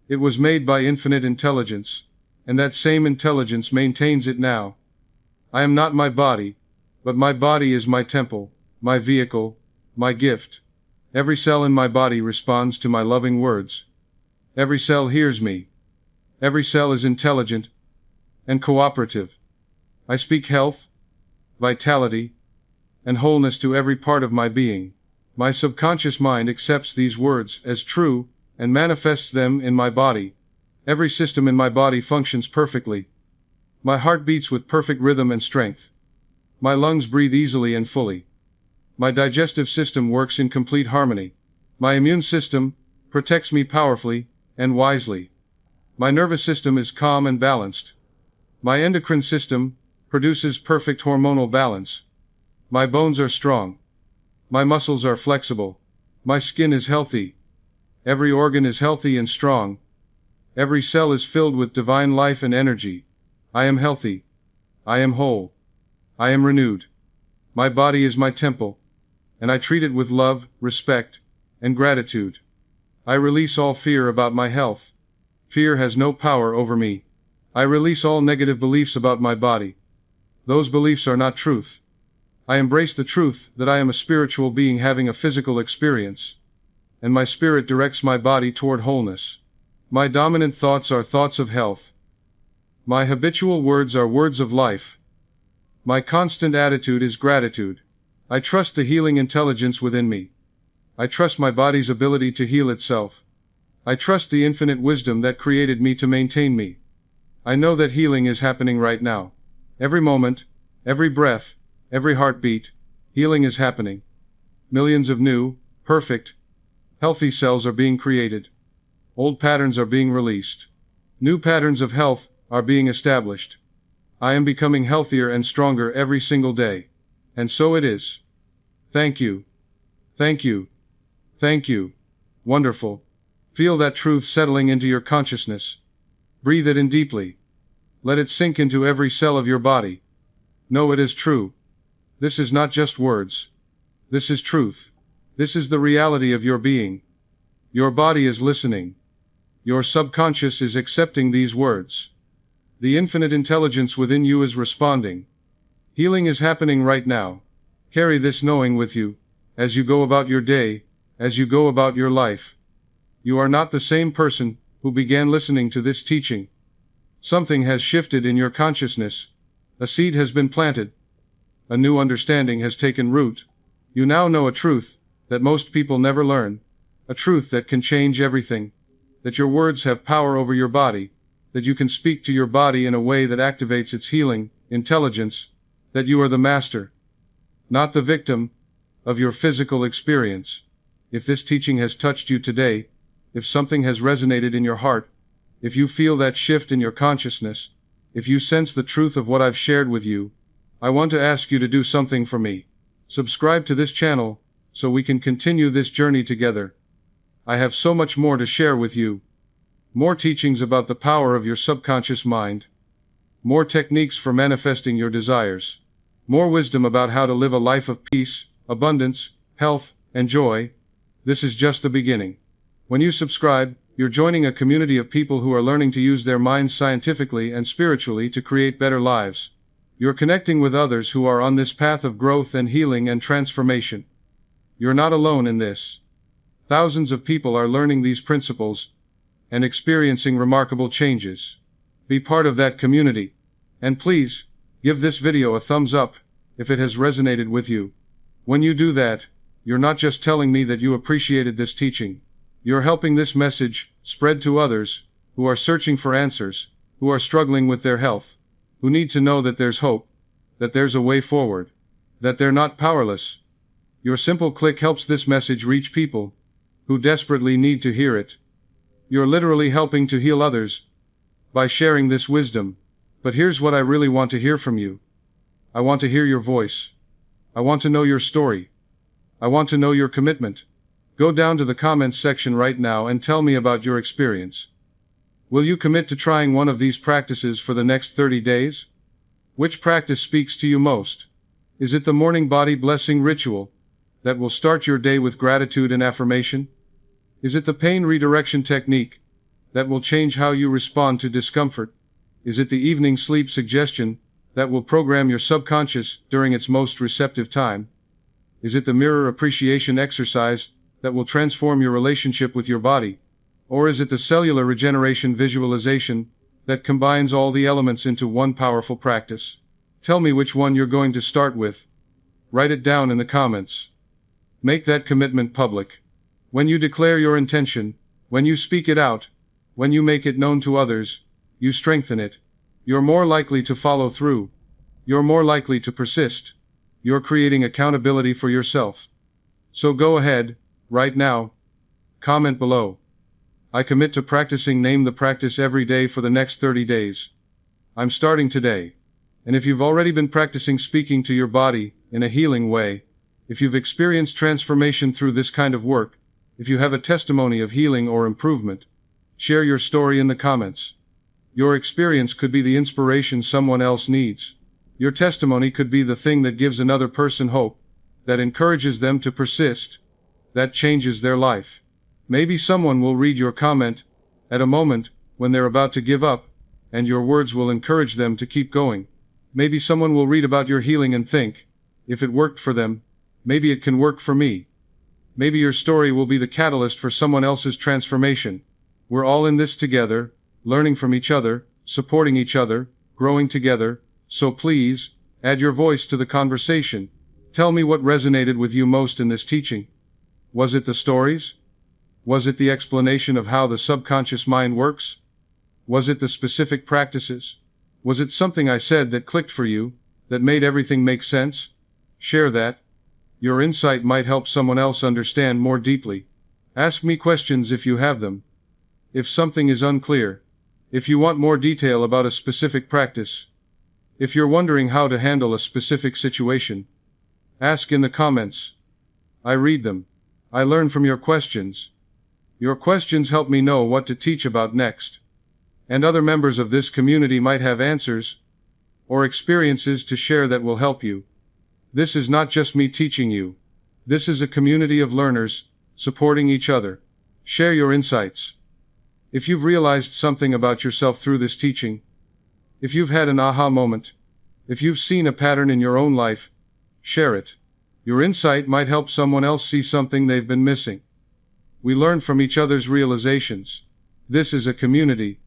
It was made by infinite intelligence, and that same intelligence maintains it now. I am not my body, but my body is my temple, my vehicle, my gift. Every cell in my body responds to my loving words. Every cell hears me. Every cell is intelligent and cooperative. I speak health, vitality, and wholeness to every part of my being. My subconscious mind accepts these words as true and manifests them in my body. Every system in my body functions perfectly. My heart beats with perfect rhythm and strength. My lungs breathe easily and fully. My digestive system works in complete harmony. My immune system protects me powerfully and wisely. My nervous system is calm and balanced. My endocrine system produces perfect hormonal balance. My bones are strong. My muscles are flexible. My skin is healthy. Every organ is healthy and strong. Every cell is filled with divine life and energy. I am healthy. I am whole. I am renewed. My body is my temple, and I treat it with love, respect, and gratitude. I release all fear about my health. Fear has no power over me. I release all negative beliefs about my body. Those beliefs are not truth. I embrace the truth that I am a spiritual being having a physical experience, and my spirit directs my body toward wholeness. My dominant thoughts are thoughts of health. My habitual words are words of life. My constant attitude is gratitude. I trust the healing intelligence within me. I trust my body's ability to heal itself. I trust the infinite wisdom that created me to maintain me. I know that healing is happening right now. Every moment, every breath, every heartbeat, healing is happening. Millions of new, perfect, healthy cells are being created. Old patterns are being released. New patterns of health are being established. I am becoming healthier and stronger every single day. And so it is. Thank you. Thank you. Thank you. Wonderful. Feel that truth settling into your consciousness. Breathe it in deeply. Let it sink into every cell of your body. Know it is true. This is not just words. This is truth. This is the reality of your being. Your body is listening. Your subconscious is accepting these words. The infinite intelligence within you is responding. Healing is happening right now. Carry this knowing with you, as you go about your day, as you go about your life. You are not the same person who began listening to this teaching. Something has shifted in your consciousness. A seed has been planted. A new understanding has taken root. You now know a truth that most people never learn. A truth that can change everything. That your words have power over your body. That you can speak to your body in a way that activates its healing intelligence. That you are the master, not the victim, of your physical experience. If this teaching has touched you today, if something has resonated in your heart, if you feel that shift in your consciousness, if you sense the truth of what I've shared with you, I want to ask you to do something for me. Subscribe to this channel, so we can continue this journey together. I have so much more to share with you. More teachings about the power of your subconscious mind. More techniques for manifesting your desires. More wisdom about how to live a life of peace, abundance, health, and joy. This is just the beginning. When you subscribe, you're joining a community of people who are learning to use their minds scientifically and spiritually to create better lives. You're connecting with others who are on this path of growth and healing and transformation. You're not alone in this. Thousands of people are learning these principles and experiencing remarkable changes. Be part of that community. And please, give this video a thumbs up if it has resonated with you. When you do that, you're not just telling me that you appreciated this teaching. You're helping this message spread to others who are searching for answers, who are struggling with their health, who need to know that there's hope, that there's a way forward, that they're not powerless. Your simple click helps this message reach people who desperately need to hear it. You're literally helping to heal others by sharing this wisdom. But here's what I really want to hear from you. I want to hear your voice. I want to know your story. I want to know your commitment. Go down to the comments section right now and tell me about your experience. Will you commit to trying one of these practices for the next 30 days? Which practice speaks to you most? Is it the morning body blessing ritual that will start your day with gratitude and affirmation? Is it the pain redirection technique that will change how you respond to discomfort? Is it the evening sleep suggestion that will program your subconscious during its most receptive time? Is it the mirror appreciation exercise that will transform your relationship with your body? Or is it the cellular regeneration visualization that combines all the elements into one powerful practice? Tell me which one you're going to start with. Write it down in the comments. Make that commitment public. When you declare your intention, when you speak it out, when you make it known to others, you strengthen it. You're more likely to follow through. You're more likely to persist. You're creating accountability for yourself. So go ahead, right now. Comment below. I commit to practicing Name the Practice every day for the next 30 days. I'm starting today. And if you've already been practicing speaking to your body in a healing way, if you've experienced transformation through this kind of work, if you have a testimony of healing or improvement, share your story in the comments. Your experience could be the inspiration someone else needs. Your testimony could be the thing that gives another person hope, that encourages them to persist, that changes their life. Maybe someone will read your comment at a moment when they're about to give up, and your words will encourage them to keep going. Maybe someone will read about your healing and think, if it worked for them, maybe it can work for me. Maybe your story will be the catalyst for someone else's transformation. We're all in this together, learning from each other, supporting each other, growing together, so please, add your voice to the conversation. Tell me what resonated with you most in this teaching. Was it the stories? Was it the explanation of how the subconscious mind works? Was it the specific practices? Was it something I said that clicked for you, that made everything make sense? Share that. Your insight might help someone else understand more deeply. Ask me questions if you have them. If something is unclear, if you want more detail about a specific practice, if you're wondering how to handle a specific situation, ask in the comments. I read them. I learn from your questions. Your questions help me know what to teach about next. And other members of this community might have answers or experiences to share that will help you. This is not just me teaching you. This is a community of learners supporting each other. Share your insights. If you've realized something about yourself through this teaching, if you've had an aha moment, if you've seen a pattern in your own life, share it. Your insight might help someone else see something they've been missing. We learn from each other's realizations. This is a community,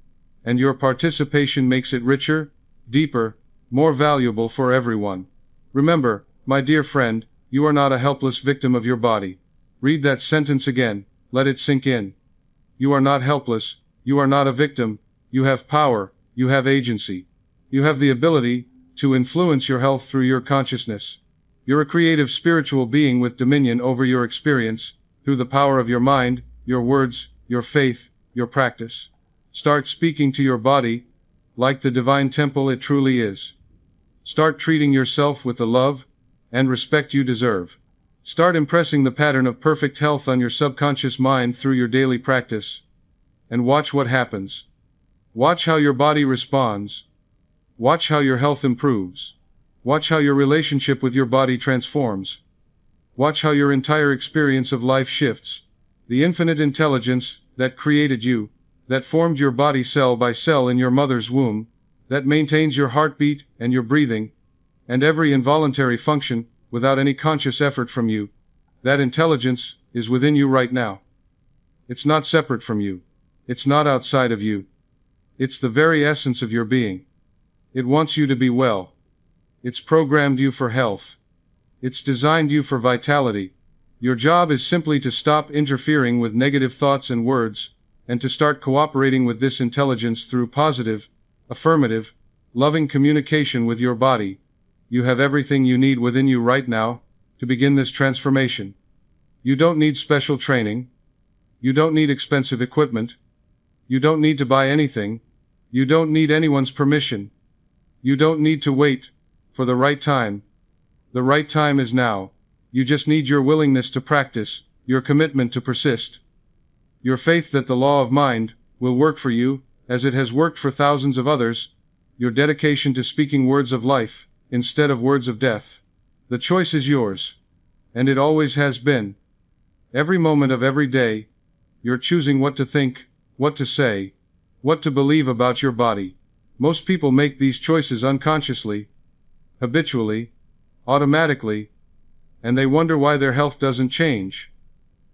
and your participation makes it richer, deeper, more valuable for everyone. Remember, my dear friend, you are not a helpless victim of your body. Read that sentence again, let it sink in. You are not helpless, you are not a victim, you have power, you have agency. You have the ability to influence your health through your consciousness. You're a creative spiritual being with dominion over your experience, through the power of your mind, your words, your faith, your practice. Start speaking to your body like the divine temple it truly is. Start treating yourself with the love and respect you deserve. Start impressing the pattern of perfect health on your subconscious mind through your daily practice. And watch what happens. Watch how your body responds. Watch how your health improves. Watch how your relationship with your body transforms. Watch how your entire experience of life shifts. The infinite intelligence that created you, that formed your body cell by cell in your mother's womb, that maintains your heartbeat and your breathing, and every involuntary function without any conscious effort from you, that intelligence is within you right now. It's not separate from you. It's not outside of you. It's the very essence of your being. It wants you to be well. It's programmed you for health. It's designed you for vitality. Your job is simply to stop interfering with negative thoughts and words, and to start cooperating with this intelligence through positive, affirmative, loving communication with your body. You have everything you need within you right now to begin this transformation. You don't need special training. You don't need expensive equipment. You don't need to buy anything. You don't need anyone's permission. You don't need to wait for the right time. The right time is now. You just need your willingness to practice, your commitment to persist, your faith that the law of mind will work for you, as it has worked for thousands of others, your dedication to speaking words of life instead of words of death. The choice is yours. And it always has been. Every moment of every day, you're choosing what to think, what to say, what to believe about your body. Most people make these choices unconsciously, habitually, automatically, and they wonder why their health doesn't change.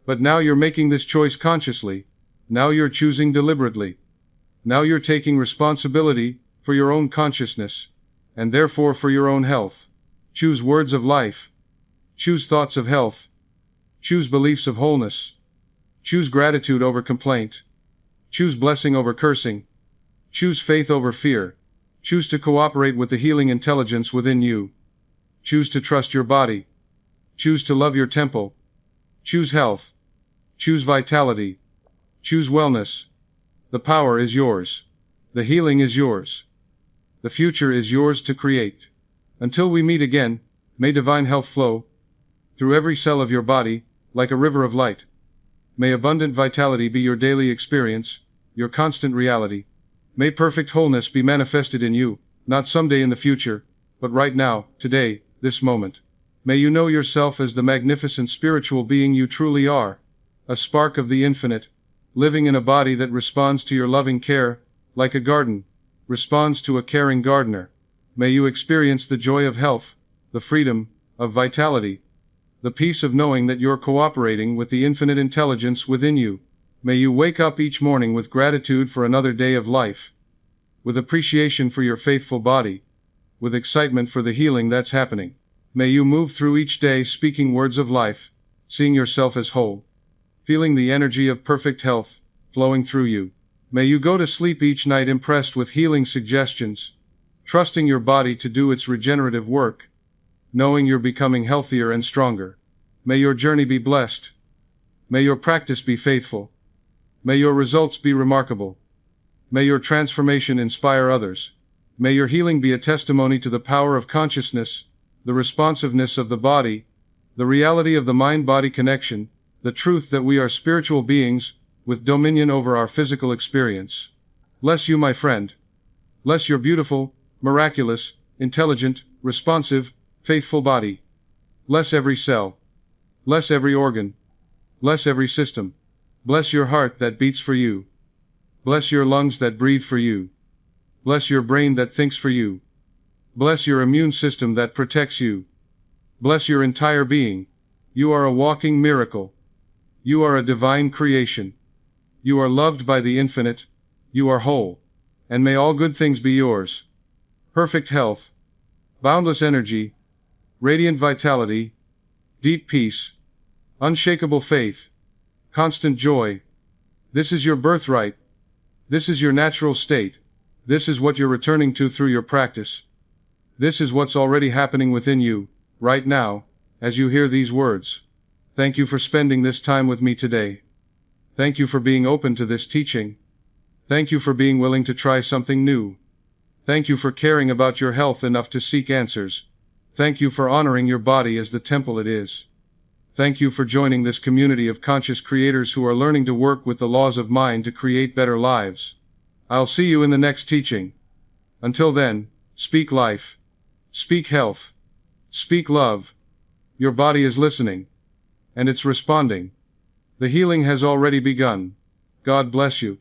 But now you're making this choice consciously. Now you're choosing deliberately. Now you're taking responsibility for your own consciousness, and therefore for your own health. Choose words of life. Choose thoughts of health. Choose beliefs of wholeness. Choose gratitude over complaint. Choose blessing over cursing. Choose faith over fear. Choose to cooperate with the healing intelligence within you. Choose to trust your body. Choose to love your temple. Choose health. Choose vitality. Choose wellness. The power is yours. The healing is yours. The future is yours to create. Until we meet again, may divine health flow through every cell of your body, like a river of light. May abundant vitality be your daily experience, your constant reality. May perfect wholeness be manifested in you, not someday in the future, but right now, today, this moment. May you know yourself as the magnificent spiritual being you truly are, a spark of the infinite, living in a body that responds to your loving care, like a garden responds to a caring gardener. May you experience the joy of health, the freedom of vitality, the peace of knowing that you're cooperating with the infinite intelligence within you. May you wake up each morning with gratitude for another day of life, with appreciation for your faithful body, with excitement for the healing that's happening. May you move through each day speaking words of life, seeing yourself as whole, feeling the energy of perfect health flowing through you. May you go to sleep each night impressed with healing suggestions, trusting your body to do its regenerative work, knowing you're becoming healthier and stronger. May your journey be blessed. May your practice be faithful. May your results be remarkable. May your transformation inspire others. May your healing be a testimony to the power of consciousness, the responsiveness of the body, the reality of the mind-body connection, the truth that we are spiritual beings with dominion over our physical experience. Bless you, my friend. Bless your beautiful, miraculous, intelligent, responsive, faithful body. Bless every cell. Bless every organ. Bless every system. Bless your heart that beats for you. Bless your lungs that breathe for you. Bless your brain that thinks for you. Bless your immune system that protects you. Bless your entire being. You are a walking miracle. You are a divine creation. You are loved by the infinite. You are whole. And may all good things be yours. Perfect health, boundless energy, radiant vitality, deep peace, unshakable faith, constant joy. This is your birthright. This is your natural state. This is what you're returning to through your practice. This is what's already happening within you, right now, as you hear these words. Thank you for spending this time with me today. Thank you for being open to this teaching. Thank you for being willing to try something new. Thank you for caring about your health enough to seek answers. Thank you for honoring your body as the temple it is. Thank you for joining this community of conscious creators who are learning to work with the laws of mind to create better lives. I'll see you in the next teaching. Until then, speak life. Speak health. Speak love. Your body is listening. And it's responding. The healing has already begun. God bless you.